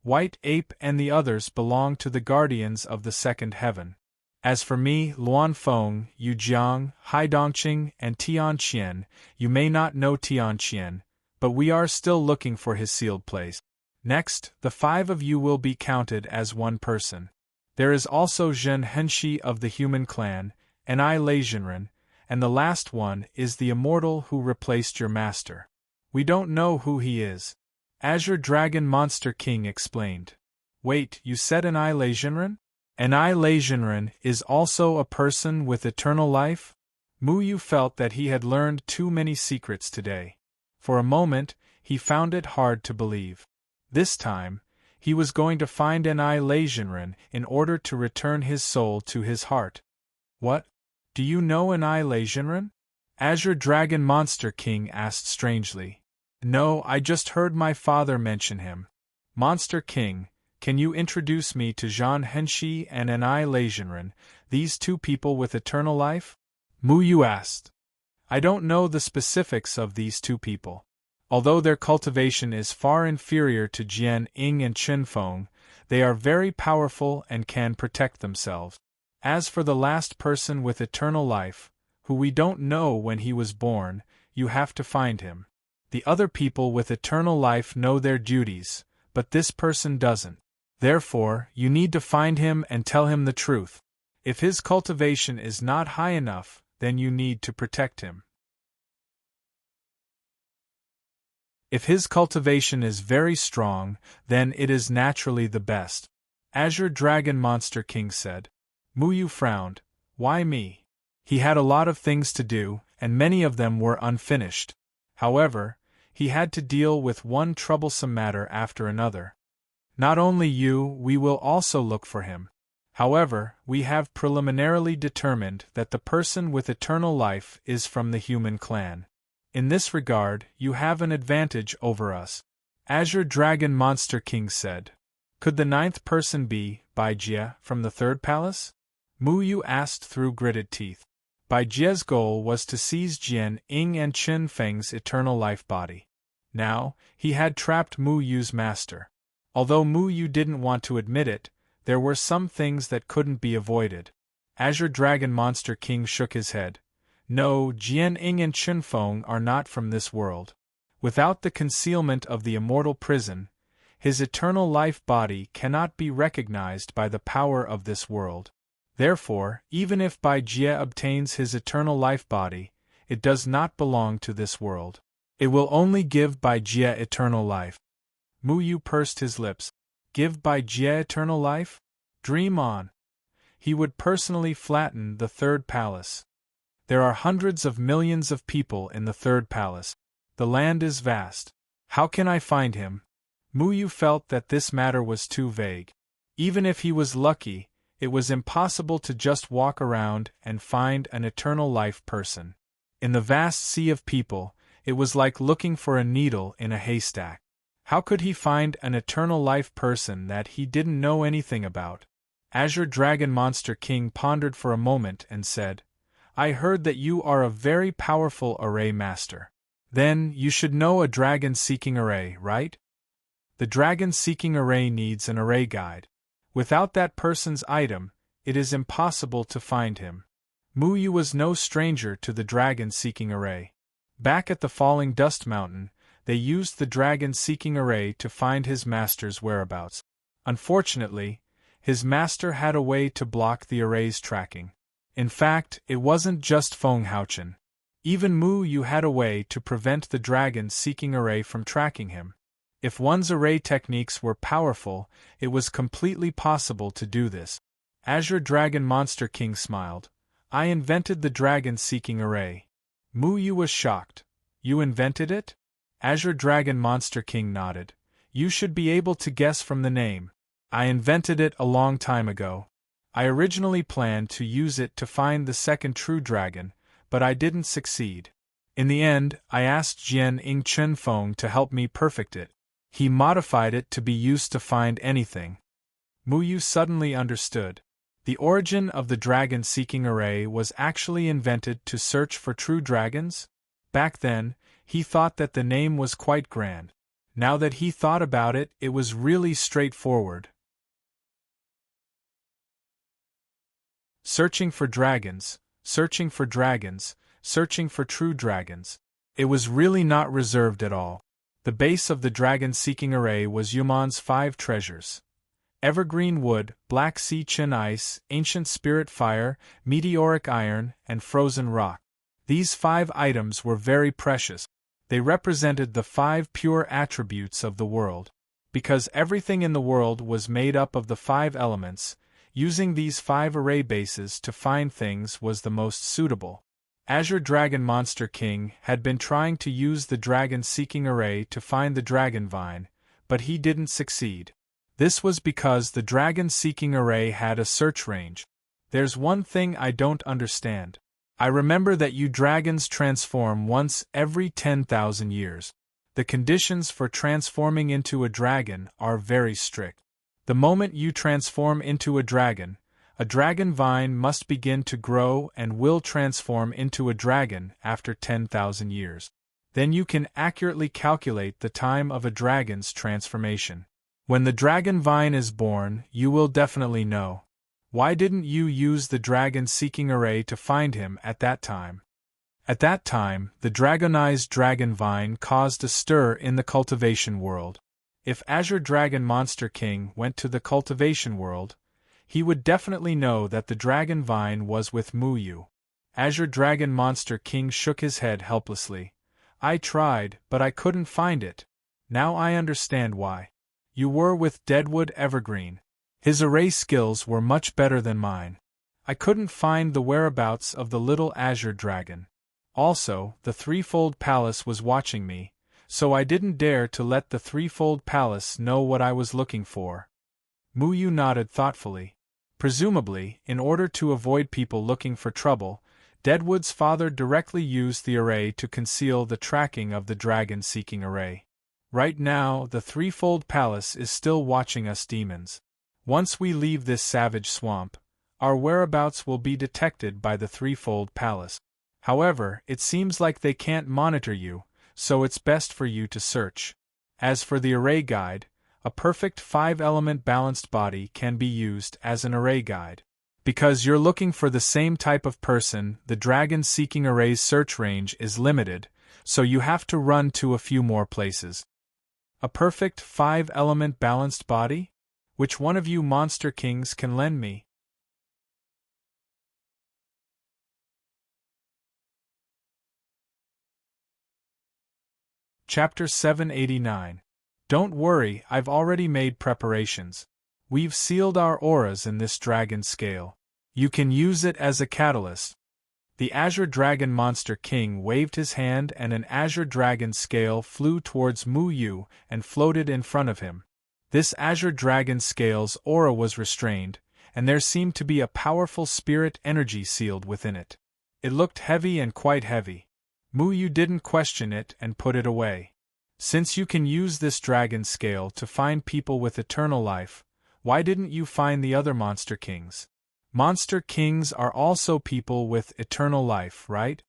White Ape and the others belonged to the guardians of the second heaven. As for me, Luan Feng, Yu Jiang, Hai Dongqing, and Tian Qian, you may not know Tian Qian, but we are still looking for his sealed place. Next, the 5 of you will be counted as one person. There is also Zhen Henshi of the human clan, and I Lei Zhenren, and the last one is the immortal who replaced your master. We don't know who he is. Azure Dragon Monster King explained. Wait, you said an I Lei Zhenren? An I Lei Zhenren is also a person with eternal life? Mu Yu felt that he had learned too many secrets today. For a moment, he found it hard to believe. This time, he was going to find an I Lei Zhenren in order to return his soul to his heart. What? Do you know an I Lei Zhenren? Azure Dragon Monster King asked strangely. No, I just heard my father mention him. Monster King, can you introduce me to Zhan Henshi and an I Lei Zhenren, these 2 people with eternal life? Mu Yu asked. I don't know the specifics of these 2 people. Although their cultivation is far inferior to Jian Ying and Chen Feng, they are very powerful and can protect themselves. As for the last person with eternal life, who we don't know when he was born, you have to find him. The other people with eternal life know their duties, but this person doesn't. Therefore, you need to find him and tell him the truth. If his cultivation is not high enough, then you need to protect him. If his cultivation is very strong, then it is naturally the best. Azure Dragon Monster King said. Mu Yu frowned. Why me? He had a lot of things to do, and many of them were unfinished. However, he had to deal with one troublesome matter after another. Not only you, we will also look for him. However, we have preliminarily determined that the person with eternal life is from the human clan. In this regard, you have an advantage over us. Azure Dragon Monster King said. Could the 9th person be Bai Jie from the 3rd palace? Mu Yu asked through gritted teeth. Bai Jie's goal was to seize Jian Ying and Chen Feng's eternal life body. Now, he had trapped Mu Yu's master. Although Mu Yu didn't want to admit it, there were some things that couldn't be avoided. Azure Dragon Monster King shook his head. No, Jian Ying and Chen Feng are not from this world. Without the concealment of the immortal prison, his eternal life body cannot be recognized by the power of this world. Therefore, even if Bai Jie obtains his eternal life body, it does not belong to this world. It will only give Bai Jie eternal life. Mu Yu pursed his lips. Give Bai Jie eternal life? Dream on. He would personally flatten the 3rd palace. There are hundreds of millions of people in the 3rd palace. The land is vast. How can I find him? Mu Yu felt that this matter was too vague. Even if he was lucky, it was impossible to just walk around and find an eternal life person. In the vast sea of people, it was like looking for a needle in a haystack. How could he find an eternal life person that he didn't know anything about? Azure Dragon Monster King pondered for a moment and said, I heard that you are a very powerful array master. Then, you should know a dragon-seeking array, right? The dragon-seeking array needs an array guide. Without that person's item, it is impossible to find him. Mu Yu was no stranger to the dragon-seeking array. Back at the Falling Dust Mountain, they used the dragon-seeking array to find his master's whereabouts. Unfortunately, his master had a way to block the array's tracking. In fact, it wasn't just Feng Haochen. Even Mu Yu had a way to prevent the dragon-seeking array from tracking him. If one's array techniques were powerful, it was completely possible to do this. Azure Dragon Monster King smiled. I invented the dragon-seeking array. Mu Yu was shocked. You invented it? Azure Dragon Monster King nodded. You should be able to guess from the name. I invented it a long time ago. I originally planned to use it to find the second true dragon, but I didn't succeed. In the end, I asked Jian Ying Chen Feng to help me perfect it. He modified it to be used to find anything. Mu Yu suddenly understood. The origin of the dragon-seeking array was actually invented to search for true dragons? Back then, he thought that the name was quite grand. Now that he thought about it, it was really straightforward. Searching for dragons, searching for dragons, searching for true dragons. It was really not reserved at all. The base of the dragon-seeking array was Yumon's 5 treasures. Evergreen wood, black sea chin ice, ancient spirit fire, meteoric iron, and frozen rock. These 5 items were very precious. They represented the 5 pure attributes of the world. Because everything in the world was made up of the 5 elements, using these 5 array bases to find things was the most suitable. Azure Dragon Monster King had been trying to use the dragon-seeking array to find the dragon vine, but he didn't succeed. This was because the dragon-seeking array had a search range. There's one thing I don't understand. I remember that you dragons transform once every 10,000 years. The conditions for transforming into a dragon are very strict. The moment you transform into a dragon vine must begin to grow and will transform into a dragon after 10,000 years. Then you can accurately calculate the time of a dragon's transformation. When the dragon vine is born, you will definitely know. Why didn't you use the dragon-seeking array to find him at that time? At that time, the dragonized dragon vine caused a stir in the cultivation world. If Azure Dragon Monster King went to the cultivation world, he would definitely know that the dragon vine was with Muyu. Azure Dragon Monster King shook his head helplessly. I tried, but I couldn't find it. Now I understand why. You were with Deadwood Evergreen. His array skills were much better than mine. I couldn't find the whereabouts of the little azure dragon. Also, the Threefold Palace was watching me, so I didn't dare to let the Threefold Palace know what I was looking for. Muyu nodded thoughtfully. Presumably, in order to avoid people looking for trouble, Deadwood's father directly used the array to conceal the tracking of the dragon-seeking array. Right now, the Threefold Palace is still watching us demons. Once we leave this savage swamp, our whereabouts will be detected by the Threefold Palace. However, it seems like they can't monitor you, so it's best for you to search. As for the array guide, a perfect 5-element balanced body can be used as an array guide. Because you're looking for the same type of person, the dragon-seeking array's search range is limited, so you have to run to a few more places. A perfect 5-element balanced body? Which one of you monster kings can lend me? Chapter 789. Don't worry, I've already made preparations. We've sealed our auras in this dragon scale. You can use it as a catalyst. The Azure Dragon Monster King waved his hand and an Azure Dragon scale flew towards Muyu and floated in front of him. This Azure Dragon scale's aura was restrained, and there seemed to be a powerful spirit energy sealed within it. It looked heavy and quite heavy. Muyu didn't question it and put it away. Since you can use this dragon scale to find people with eternal life, why didn't you find the other monster kings? Monster kings are also people with eternal life, right?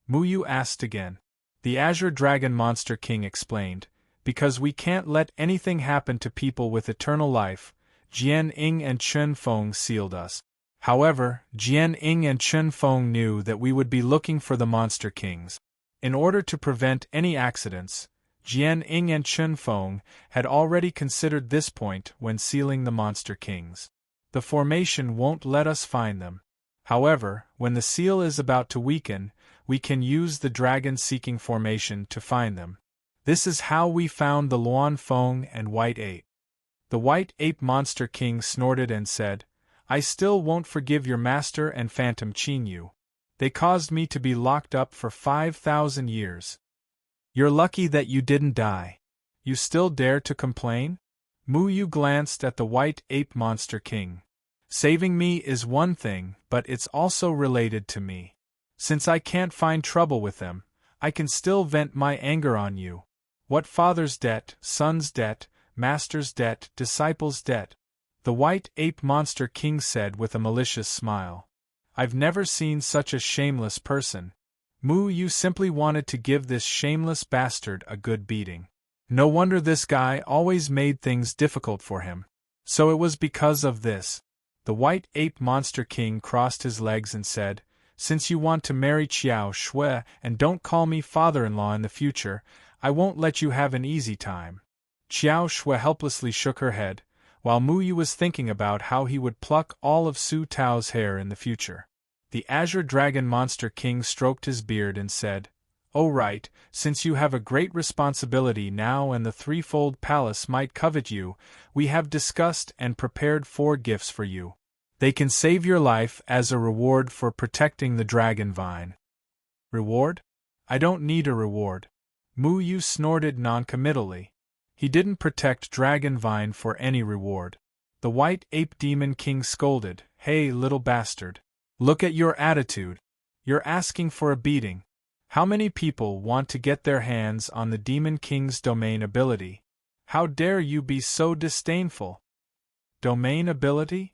Muyu asked again. The Azure Dragon Monster King explained, because we can't let anything happen to people with eternal life, Jian Ying and Chen Feng sealed us. However, Jian Ying and Chen Feng knew that we would be looking for the monster kings. In order to prevent any accidents, Jian Ying and Chen Feng had already considered this point when sealing the monster kings. The formation won't let us find them. However, when the seal is about to weaken, we can use the dragon-seeking formation to find them. This is how we found the Luan Feng and White Ape. The White Ape Monster King snorted and said, I still won't forgive your master and Phantom Qinyu. They caused me to be locked up for 5,000 years. You're lucky that you didn't die. You still dare to complain? Muyu glanced at the White Ape Monster King. Saving me is one thing, but it's also related to me. Since I can't find trouble with them, I can still vent my anger on you. What father's debt, son's debt, master's debt, disciple's debt? The White Ape Monster King said with a malicious smile. I've never seen such a shameless person. Moo, you simply wanted to give this shameless bastard a good beating. No wonder this guy always made things difficult for him. So it was because of this. The White Ape Monster King crossed his legs and said, Since you want to marry Xiao Shui and don't call me father-in-law in the future, I won't let you have an easy time. Xiao Shui helplessly shook her head, while Muyu was thinking about how he would pluck all of Su Tao's hair in the future. The Azure Dragon Monster King stroked his beard and said, Oh right, since you have a great responsibility now and the threefold palace might covet you, we have discussed and prepared 4 gifts for you. They can save your life as a reward for protecting the dragon vine. Reward? I don't need a reward. Muyu snorted noncommittally. He didn't protect Dragon Vine for any reward. The White Ape Demon King scolded, Hey little bastard. Look at your attitude. You're asking for a beating. How many people want to get their hands on the Demon King's domain ability? How dare you be so disdainful? Domain ability?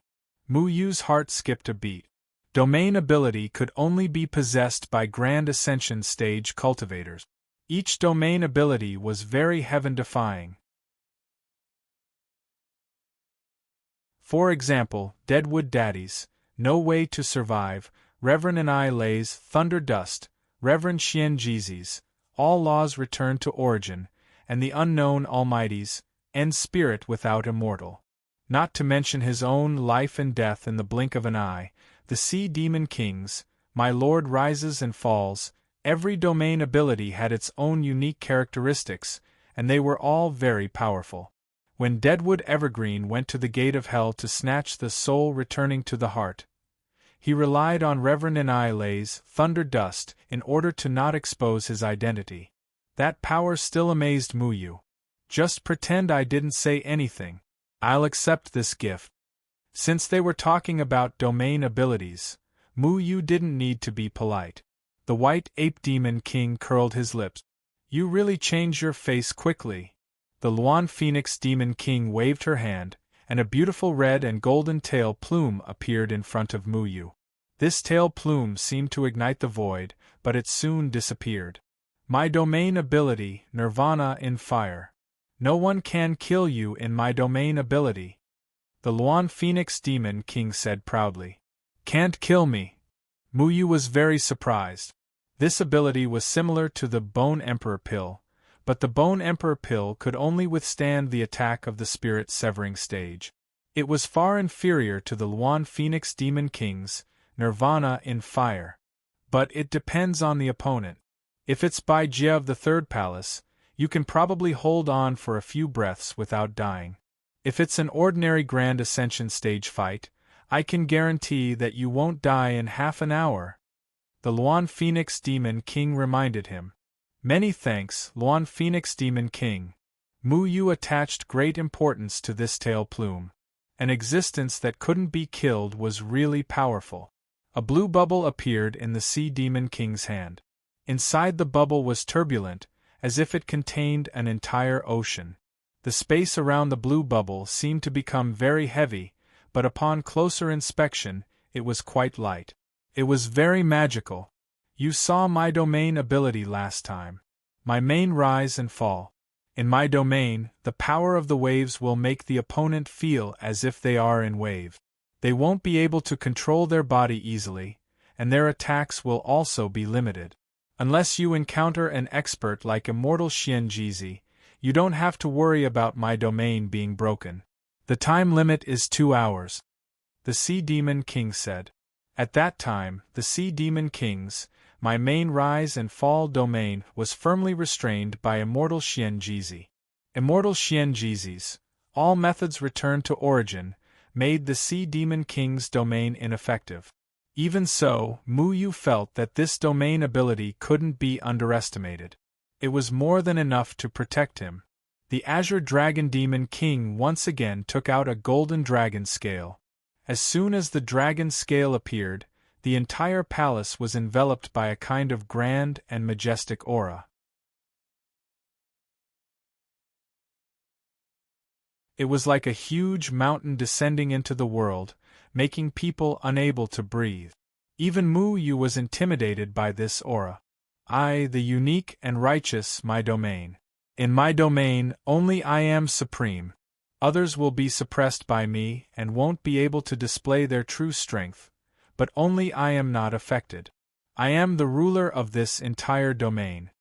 Muyu's heart skipped a beat. Domain ability could only be possessed by Grand Ascension stage cultivators. Each domain ability was very heaven-defying. For example, Deadwood Daddies, No Way to Survive, Reverend and I Lays, Thunder Dust, Reverend Xian Jeezy's, All Laws Return to Origin, and the Unknown Almighty's, End Spirit Without Immortal. Not to mention his own Life and Death in the Blink of an Eye, the Sea Demon Kings, My Lord Rises and Falls. Every domain ability had its own unique characteristics, and they were all very powerful. When Deadwood Evergreen went to the gate of hell to snatch the soul returning to the heart, he relied on Reverend Anile's Thunder Dust in order to not expose his identity. That power still amazed Muyu. Just pretend I didn't say anything. I'll accept this gift. Since they were talking about domain abilities, Muyu didn't need to be polite. The White Ape Demon King curled his lips. You really change your face quickly. The Luan Phoenix Demon King waved her hand, and a beautiful red and golden tail plume appeared in front of Muyu. This tail plume seemed to ignite the void, but it soon disappeared. My domain ability, Nirvana in Fire. No one can kill you in my domain ability. The Luan Phoenix Demon King said proudly. Can't kill me. Muyu was very surprised. This ability was similar to the Bone Emperor Pill, but the Bone Emperor Pill could only withstand the attack of the Spirit Severing stage. It was far inferior to the Luan Phoenix Demon King's Nirvana in Fire. But it depends on the opponent. If it's by Jia of the Third Palace, you can probably hold on for a few breaths without dying. If it's an ordinary Grand Ascension stage fight, I can guarantee that you won't die in half an hour. The Luan Phoenix Demon King reminded him. Many thanks, Luan Phoenix Demon King. Muyu attached great importance to this tail plume. An existence that couldn't be killed was really powerful. A blue bubble appeared in the Sea Demon King's hand. Inside the bubble was turbulent, as if it contained an entire ocean. The space around the blue bubble seemed to become very heavy, but upon closer inspection, it was quite light. It was very magical. You saw my domain ability last time. My main rise and fall. In my domain, the power of the waves will make the opponent feel as if they are in wave. They won't be able to control their body easily, and their attacks will also be limited. Unless you encounter an expert like Immortal Xian Jizi, you don't have to worry about my domain being broken. The time limit is 2 hours. The Sea Demon King said. At that time, the Sea Demon King's, my main rise and fall domain was firmly restrained by Immortal Xian Jizi. Immortal Xian Jizi's, all methods return to origin, made the Sea Demon King's domain ineffective. Even so, Muyu felt that this domain ability couldn't be underestimated. It was more than enough to protect him. The Azure Dragon Demon King once again took out a golden dragon scale. As soon as the dragon scale appeared, the entire palace was enveloped by a kind of grand and majestic aura. It was like a huge mountain descending into the world, making people unable to breathe. Even Mu Yu was intimidated by this aura. I, the unique and righteous, my domain. In my domain, only I am supreme. Others will be suppressed by me and won't be able to display their true strength, but only I am not affected. I am the ruler of this entire domain.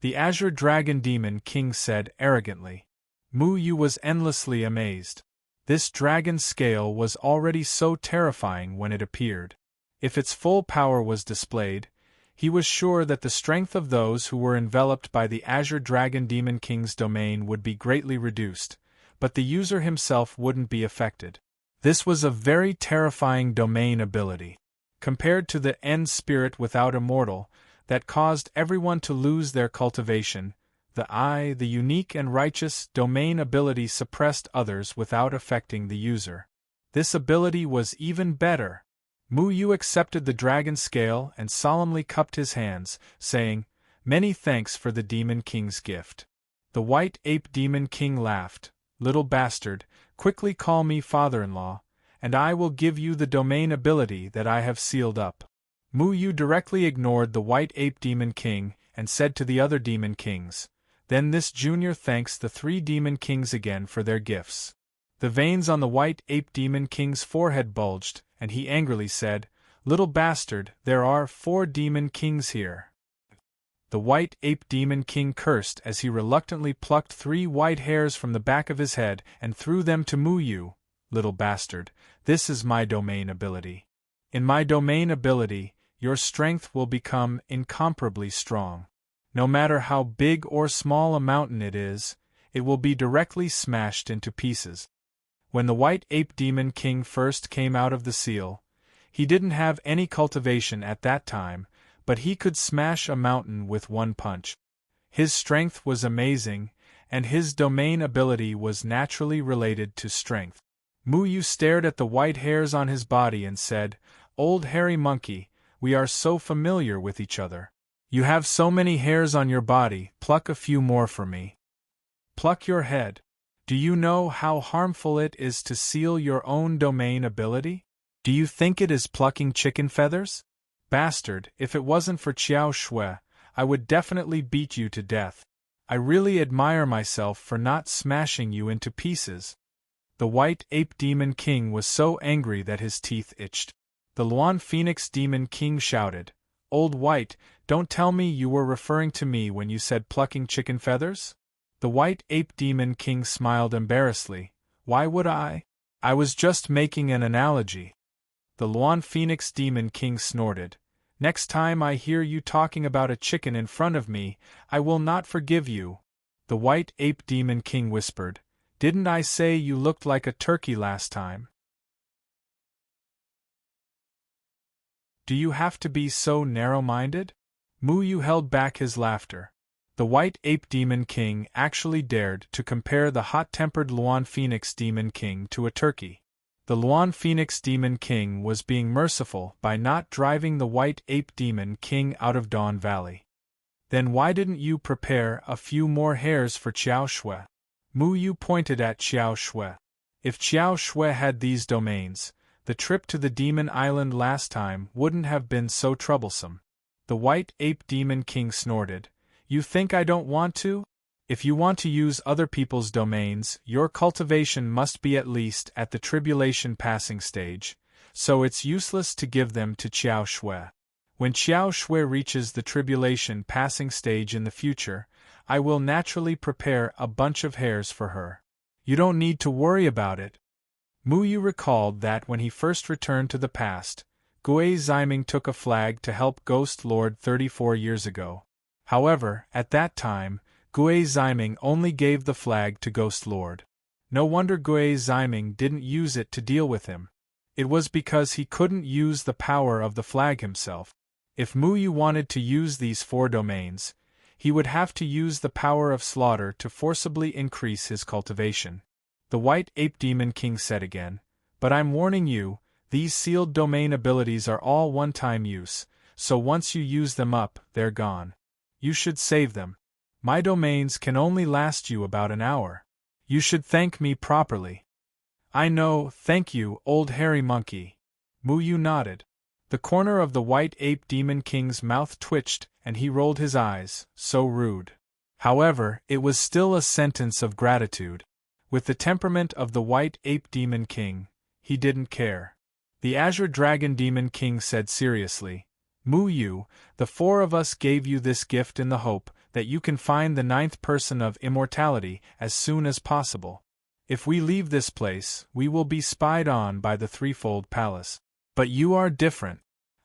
The Azure Dragon Demon King said arrogantly. Mu Yu was endlessly amazed. This dragon scale was already so terrifying when it appeared. If its full power was displayed, he was sure that the strength of those who were enveloped by the Azure Dragon Demon King's domain would be greatly reduced, but the user himself wouldn't be affected. This was a very terrifying domain ability. Compared to the End Spirit without Immortal, that caused everyone to lose their cultivation, the I, the unique and righteous domain ability suppressed others without affecting the user. This ability was even better. Mu Yu accepted the dragon scale and solemnly cupped his hands, saying, "Many thanks for the Demon King's gift." The White Ape Demon King laughed. "Little bastard, quickly call me father-in-law, and I will give you the domain ability that I have sealed up." Mu Yu directly ignored the White Ape Demon King and said to the other Demon Kings, "Then this junior thanks the 3 Demon Kings again for their gifts." The veins on the White Ape Demon King's forehead bulged, and he angrily said, "Little bastard, there are 4 Demon Kings here." The White Ape Demon King cursed as he reluctantly plucked 3 white hairs from the back of his head and threw them to Mu Yu. "Little bastard, this is my domain ability. In my domain ability, your strength will become incomparably strong. No matter how big or small a mountain it is, it will be directly smashed into pieces." When the White Ape Demon King first came out of the seal, he didn't have any cultivation at that time, but he could smash a mountain with one punch. His strength was amazing, and his domain ability was naturally related to strength. Mu Yu stared at the white hairs on his body and said, "Old hairy monkey, we are so familiar with each other. You have so many hairs on your body, pluck a few more for me." "Pluck your head. Do you know how harmful it is to seal your own domain ability? Do you think it is plucking chicken feathers? Bastard, if it wasn't for Qiao Shui, I would definitely beat you to death. I really admire myself for not smashing you into pieces." The White Ape Demon King was so angry that his teeth itched. The Luan Phoenix Demon King shouted, "Old White, don't tell me you were referring to me when you said plucking chicken feathers?" The White Ape Demon King smiled embarrassedly. "Why would I? I was just making an analogy." The Luan Phoenix Demon King snorted. "Next time I hear you talking about a chicken in front of me, I will not forgive you." The White Ape Demon King whispered, "Didn't I say you looked like a turkey last time? Do you have to be so narrow-minded?" Mu Yu held back his laughter. The White Ape Demon King actually dared to compare the hot-tempered Luan Phoenix Demon King to a turkey. The Luan Phoenix Demon King was being merciful by not driving the White Ape Demon King out of Dawn Valley. "Then why didn't you prepare a few more hairs for Qiao Shui?" Mu Yu pointed at Qiao Shui. If Qiao Shui had these domains, the trip to the Demon Island last time wouldn't have been so troublesome. The White Ape Demon King snorted. "You think I don't want to? If you want to use other people's domains, your cultivation must be at least at the tribulation passing stage, so it's useless to give them to Qiao Shui. When Qiao Shui reaches the tribulation passing stage in the future, I will naturally prepare a bunch of hairs for her. You don't need to worry about it." Mu Yu recalled that when he first returned to the past, Gui Ziming took a flag to help Ghost Lord 34 years ago. However, at that time, Gui Ziming only gave the flag to Ghost Lord. No wonder Gui Ziming didn't use it to deal with him. It was because he couldn't use the power of the flag himself. If Mu Yu wanted to use these 4 domains, he would have to use the power of slaughter to forcibly increase his cultivation. The White Ape Demon King said again, "But I'm warning you, these sealed domain abilities are all one-time use, so once you use them up, they're gone. You should save them. My domains can only last you about an hour. You should thank me properly. I know, thank you, old hairy monkey. Mu Yu nodded. The corner of the white ape demon king's mouth twitched and he rolled his eyes, so rude. However, it was still a sentence of gratitude. With the temperament of the white ape demon king, he didn't care. The azure dragon demon king said seriously, Mu Yu, the four of us gave you this gift in the hope that you can find the ninth person of immortality as soon as possible. If we leave this place, we will be spied on by the threefold palace. But you are different.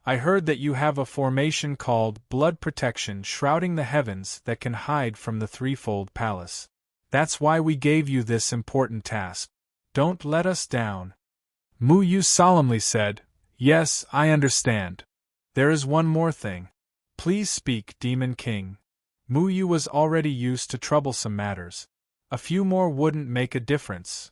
I heard that you have a formation called blood protection shrouding the heavens that can hide from the threefold palace. That's why we gave you this important task. Don't let us down. Mu Yu solemnly said, Yes, I understand. There is one more thing. Please speak, Demon King. Mu Yu was already used to troublesome matters. A few more wouldn't make a difference.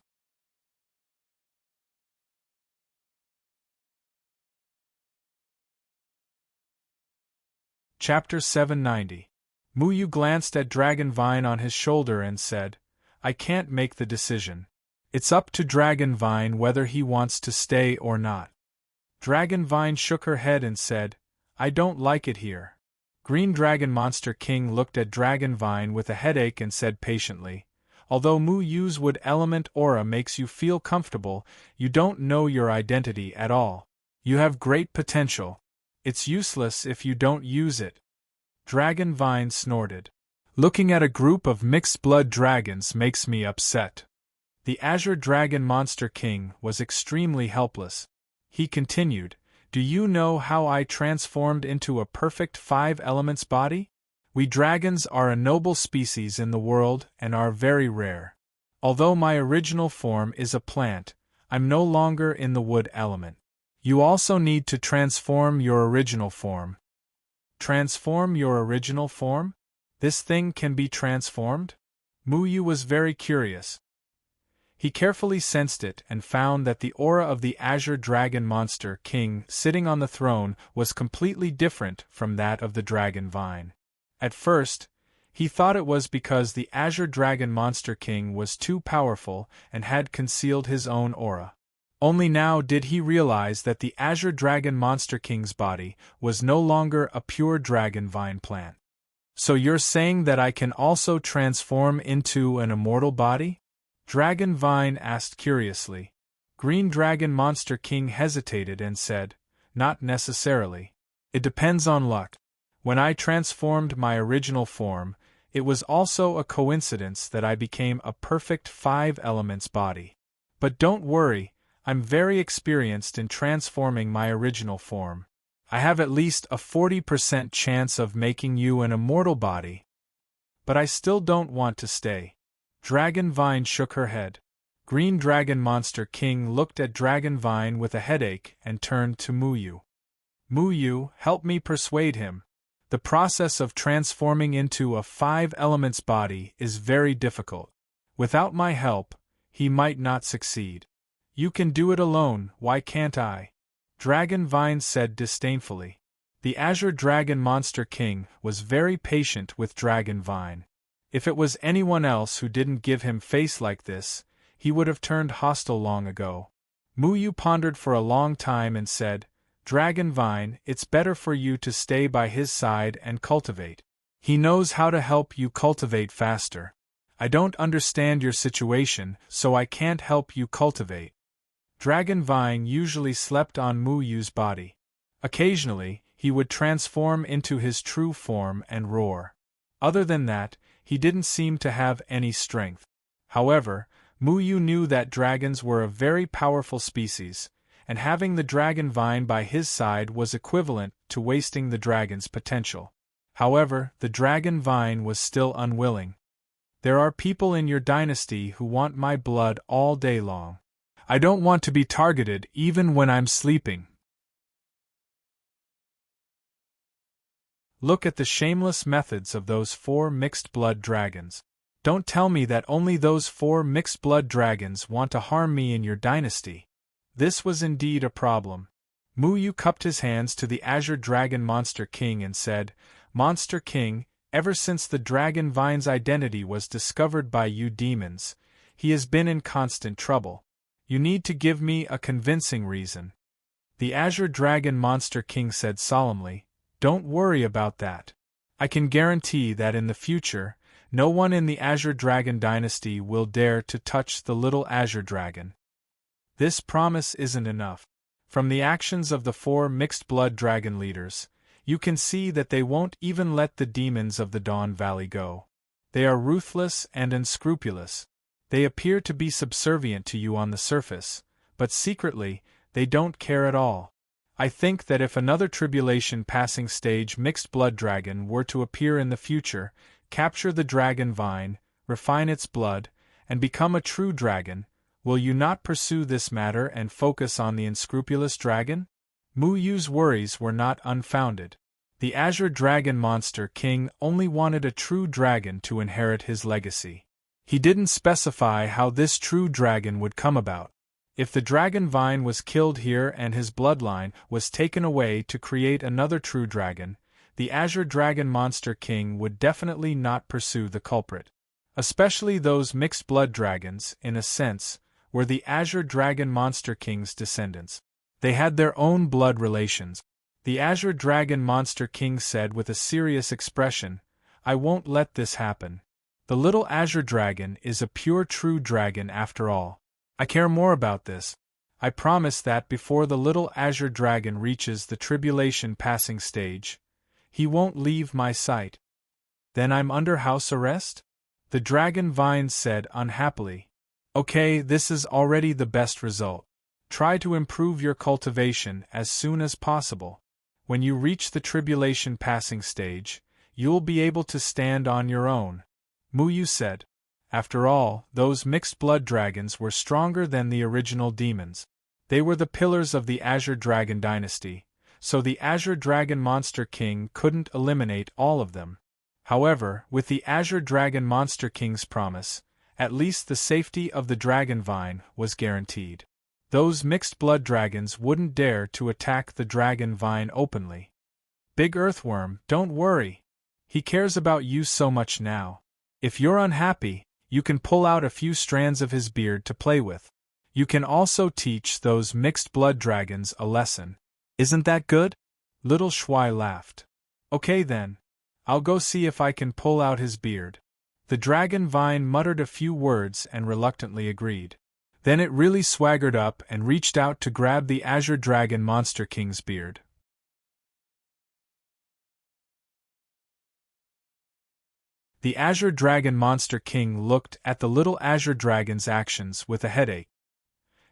Chapter 790. Mu Yu glanced at Dragon Vine on his shoulder and said, I can't make the decision. It's up to Dragon Vine whether he wants to stay or not. Dragon Vine shook her head and said, I don't like it here. Green Dragon Monster King looked at Dragon Vine with a headache and said patiently, Although Mu Yu's wood element aura makes you feel comfortable, you don't know your identity at all. You have great potential. It's useless if you don't use it. Dragon Vine snorted. Looking at a group of mixed-blood dragons makes me upset. The Azure Dragon Monster King was extremely helpless. He continued, Do you know how I transformed into a perfect 5 elements body? We dragons are a noble species in the world and are very rare. Although my original form is a plant, I'm no longer in the wood element. You also need to transform your original form. Transform your original form? This thing can be transformed? Mu Yu was very curious. He carefully sensed it and found that the aura of the Azure Dragon Monster King sitting on the throne was completely different from that of the Dragon Vine. At first, he thought it was because the Azure Dragon Monster King was too powerful and had concealed his own aura. Only now did he realize that the Azure Dragon Monster King's body was no longer a pure Dragon Vine plant. So you're saying that I can also transform into an immortal body? Dragon Vine asked curiously. Green Dragon Monster King hesitated and said, Not necessarily. It depends on luck. When I transformed my original form, it was also a coincidence that I became a perfect 5 elements body. But don't worry, I'm very experienced in transforming my original form. I have at least a 40% chance of making you an immortal body. But I still don't want to stay. Dragon Vine shook her head. Green Dragon Monster King looked at Dragon Vine with a headache and turned to Mu Yu. Mu Yu, help me persuade him. The process of transforming into a 5 elements body is very difficult. Without my help, he might not succeed. You can do it alone, why can't I? Dragon Vine said disdainfully. The Azure Dragon Monster King was very patient with Dragon Vine. If it was anyone else who didn't give him face like this, he would have turned hostile long ago. Mu Yu pondered for a long time and said, Dragon Vine, it's better for you to stay by his side and cultivate. He knows how to help you cultivate faster. I don't understand your situation, so I can't help you cultivate. Dragon Vine usually slept on Mu Yu's body. Occasionally, he would transform into his true form and roar. Other than that, he didn't seem to have any strength. However, Mu Yu knew that dragons were a very powerful species, and having the Dragon Vine by his side was equivalent to wasting the dragon's potential. However, the Dragon Vine was still unwilling. There are people in your dynasty who want my blood all day long. I don't want to be targeted even when I'm sleeping. Look at the shameless methods of those 4 mixed-blood dragons. Don't tell me that only those 4 mixed-blood dragons want to harm me in your dynasty. This was indeed a problem. Mu Yu cupped his hands to the Azure Dragon Monster King and said, Monster King, ever since the Dragon Vine's identity was discovered by you demons, He has been in constant trouble. You need to give me a convincing reason. The Azure Dragon Monster King said solemnly, "Don't worry about that. I can guarantee that in the future, no one in the Azure Dragon dynasty will dare to touch the little Azure Dragon." This promise isn't enough. From the actions of the 4 mixed-blood dragon leaders, you can see that they won't even let the demons of the Dawn Valley go. They are ruthless and unscrupulous. They appear to be subservient to you on the surface, but secretly, they don't care at all. I think that if another tribulation passing stage mixed-blood dragon were to appear in the future, capture the dragon vine, refine its blood, and become a true dragon, will you not pursue this matter and focus on the unscrupulous dragon? Mu Yu's worries were not unfounded. The Azure Dragon Monster King only wanted a true dragon to inherit his legacy. He didn't specify how this true dragon would come about. If the dragon vine was killed here and his bloodline was taken away to create another true dragon, the Azure Dragon Monster King would definitely not pursue the culprit. Especially those mixed-blood dragons, in a sense, were the Azure Dragon Monster King's descendants. They had their own blood relations. The Azure Dragon Monster King said with a serious expression, "I won't let this happen. The little Azure Dragon is a pure true dragon after all. I care more about this. I promise that before the little Azure Dragon reaches the tribulation passing stage, he won't leave my sight." "Then I'm under house arrest?" the Dragon Vine said unhappily. "Okay, this is already the best result. Try to improve your cultivation as soon as possible. When you reach the tribulation passing stage, you'll be able to stand on your own," Mu Yu said. After all, those mixed-blood dragons were stronger than the original demons. They were the pillars of the Azure Dragon dynasty, so the Azure Dragon Monster King couldn't eliminate all of them. However, with the Azure Dragon Monster King's promise, at least the safety of the dragon vine was guaranteed. Those mixed-blood dragons wouldn't dare to attack the dragon vine openly. "Big Earthworm, don't worry. He cares about you so much now. If you're unhappy, you can pull out a few strands of his beard to play with. You can also teach those mixed-blood dragons a lesson. Isn't that good?" Little Shuai laughed. "Okay then. I'll go see if I can pull out his beard." The dragon vine muttered a few words and reluctantly agreed. Then it really swaggered up and reached out to grab the Azure Dragon Monster King's beard. The Azure Dragon Monster King looked at the little Azure Dragon's actions with a headache.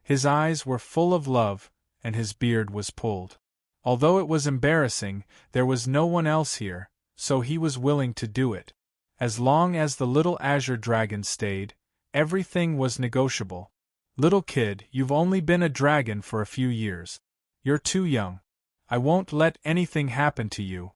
His eyes were full of love, and his beard was pulled. Although it was embarrassing, there was no one else here, so he was willing to do it. As long as the little Azure Dragon stayed, everything was negotiable. "Little kid, you've only been a dragon for a few years. You're too young. I won't let anything happen to you."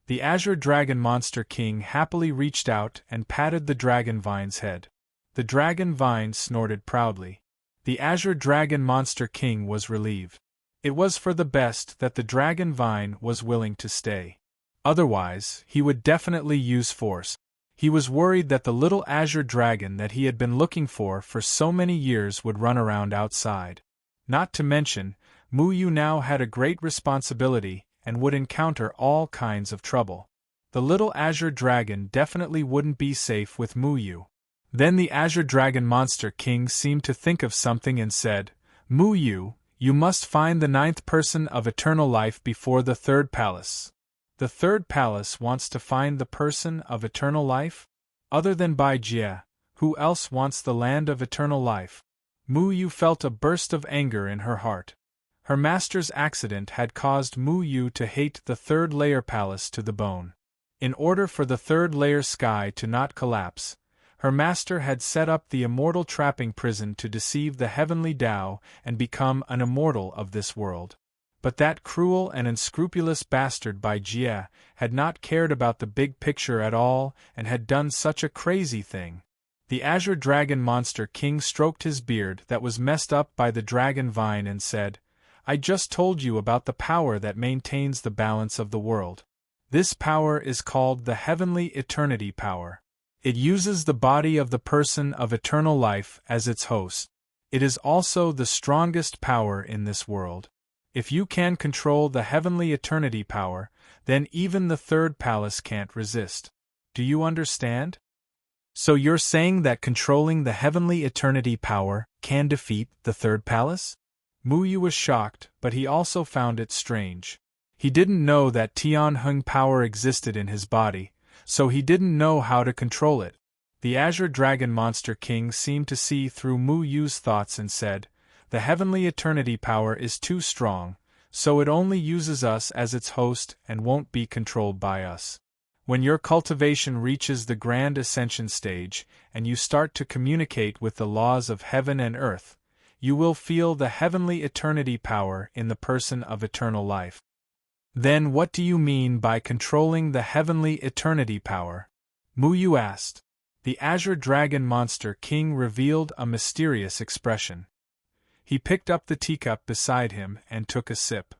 The Azure Dragon Monster King happily reached out and patted the dragon vine's head. The dragon vine snorted proudly. The Azure Dragon Monster King was relieved. It was for the best that the dragon vine was willing to stay. Otherwise, he would definitely use force. He was worried that the little Azure Dragon that he had been looking for so many years would run around outside. Not to mention, Mu Yu now had a great responsibility and would encounter all kinds of trouble. The little Azure Dragon definitely wouldn't be safe with Mu Yu. Then the Azure Dragon Monster King seemed to think of something and said, "Mu Yu, you must find the 9th person of eternal life before the 3rd palace." "The 3rd palace wants to find the person of eternal life? Other than Bai Jie, who else wants the land of eternal life?" Mu Yu felt a burst of anger in her heart. Her master's accident had caused Mu Yu to hate the 3rd layer palace to the bone. In order for the 3rd layer sky to not collapse, her master had set up the immortal trapping prison to deceive the heavenly Tao and become an immortal of this world. But that cruel and unscrupulous bastard Bai Jie had not cared about the big picture at all and had done such a crazy thing. The Azure Dragon Monster King stroked his beard that was messed up by the dragon vine and said, "I just told you about the power that maintains the balance of the world. This power is called the Heavenly Eternity Power. It uses the body of the person of eternal life as its host. It is also the strongest power in this world. If you can control the heavenly eternity power, then even the third palace can't resist. Do you understand? So you're saying that controlling the heavenly eternity power can defeat the third palace? Muyu was shocked, but he also found it strange. He didn't know that Tianheng power existed in his body, so he didn't know how to control it. The Azure Dragon Monster King seemed to see through Muyu's thoughts and said, "The heavenly eternity power is too strong, so it only uses us as its host and won't be controlled by us. When your cultivation reaches the grand ascension stage, and you start to communicate with the laws of heaven and earth, you will feel the heavenly eternity power in the person of eternal life." Then what do you mean by controlling the heavenly eternity power? Muyu asked. The Azure Dragon Monster King revealed a mysterious expression. He picked up the teacup beside him and took a sip.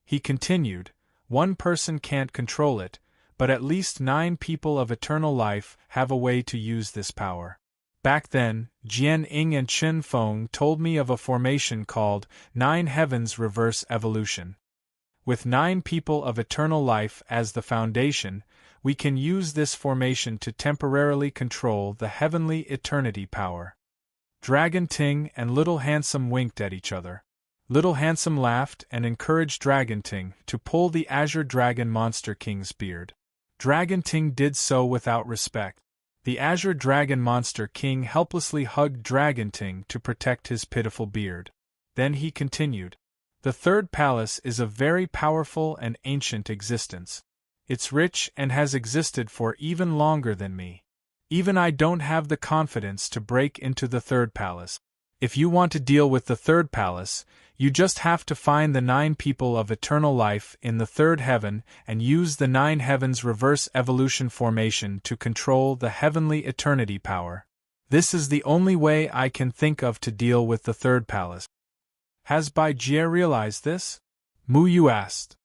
He continued, "One person can't control it, but at least 9 people of eternal life have a way to use this power. Back then, Jian Ying and Chen Feng told me of a formation called 9 Heavens Reverse Evolution. With 9 people of eternal life as the foundation, we can use this formation to temporarily control the heavenly eternity power." Dragon Ting and Little Handsome winked at each other. Little Handsome laughed and encouraged Dragon Ting to pull the Azure Dragon Monster King's beard. Dragon Ting did so without respect. The Azure Dragon Monster King helplessly hugged Dragon Ting to protect his pitiful beard. Then he continued, "The third palace is a very powerful and ancient existence. It's rich and has existed for even longer than me. Even I don't have the confidence to break into the third palace. If you want to deal with the third palace, you just have to find the 9 people of eternal life in the third heaven and use the 9 heavens reverse evolution formation to control the heavenly eternity power. This is the only way I can think of to deal with the third palace." Has Bai Jie realized this? Muyu asked.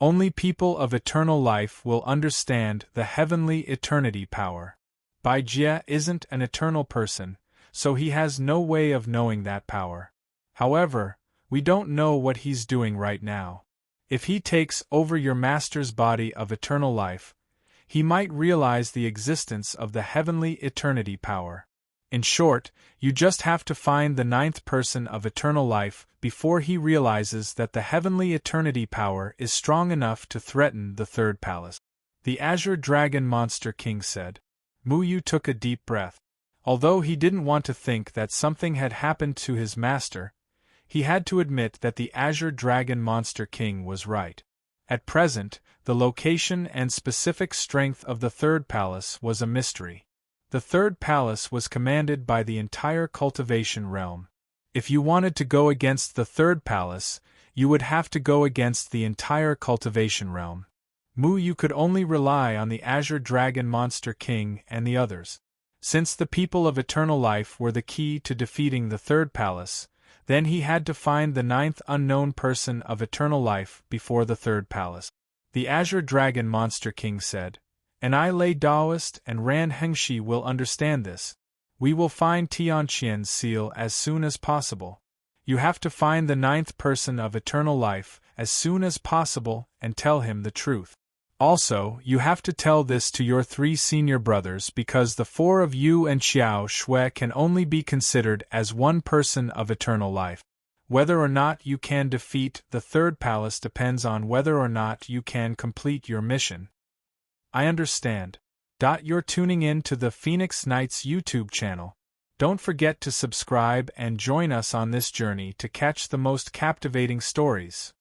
Only people of eternal life will understand the heavenly eternity power. Bai Jie isn't an eternal person, so he has no way of knowing that power. However, we don't know what he's doing right now. If he takes over your master's body of eternal life, he might realize the existence of the heavenly eternity power. In short, you just have to find the 9th person of eternal life before he realizes that the heavenly eternity power is strong enough to threaten the third palace. The Azure Dragon Monster King said. Muyu took a deep breath. Although he didn't want to think that something had happened to his master, he had to admit that the Azure Dragon Monster King was right. At present, the location and specific strength of the third palace was a mystery. The third palace was commanded by the entire cultivation realm. If you wanted to go against the third palace, you would have to go against the entire cultivation realm. Muyu could only rely on the Azure Dragon Monster King and the others. Since the people of eternal life were the key to defeating the third palace, then he had to find the 9th unknown person of eternal life before the third palace. The Azure Dragon Monster King said, "And I Lei Daoist and Ran Hengshi will understand this. We will find Tianqian's seal as soon as possible. You have to find the 9th person of eternal life as soon as possible and tell him the truth. Also, you have to tell this to your 3 senior brothers because the 4 of you and Xiao Shui can only be considered as one person of eternal life. Whether or not you can defeat the third palace depends on whether or not you can complete your mission." I understand. You're tuning in to the Phoenix Knights YouTube channel. Don't forget to subscribe and join us on this journey to catch the most captivating stories.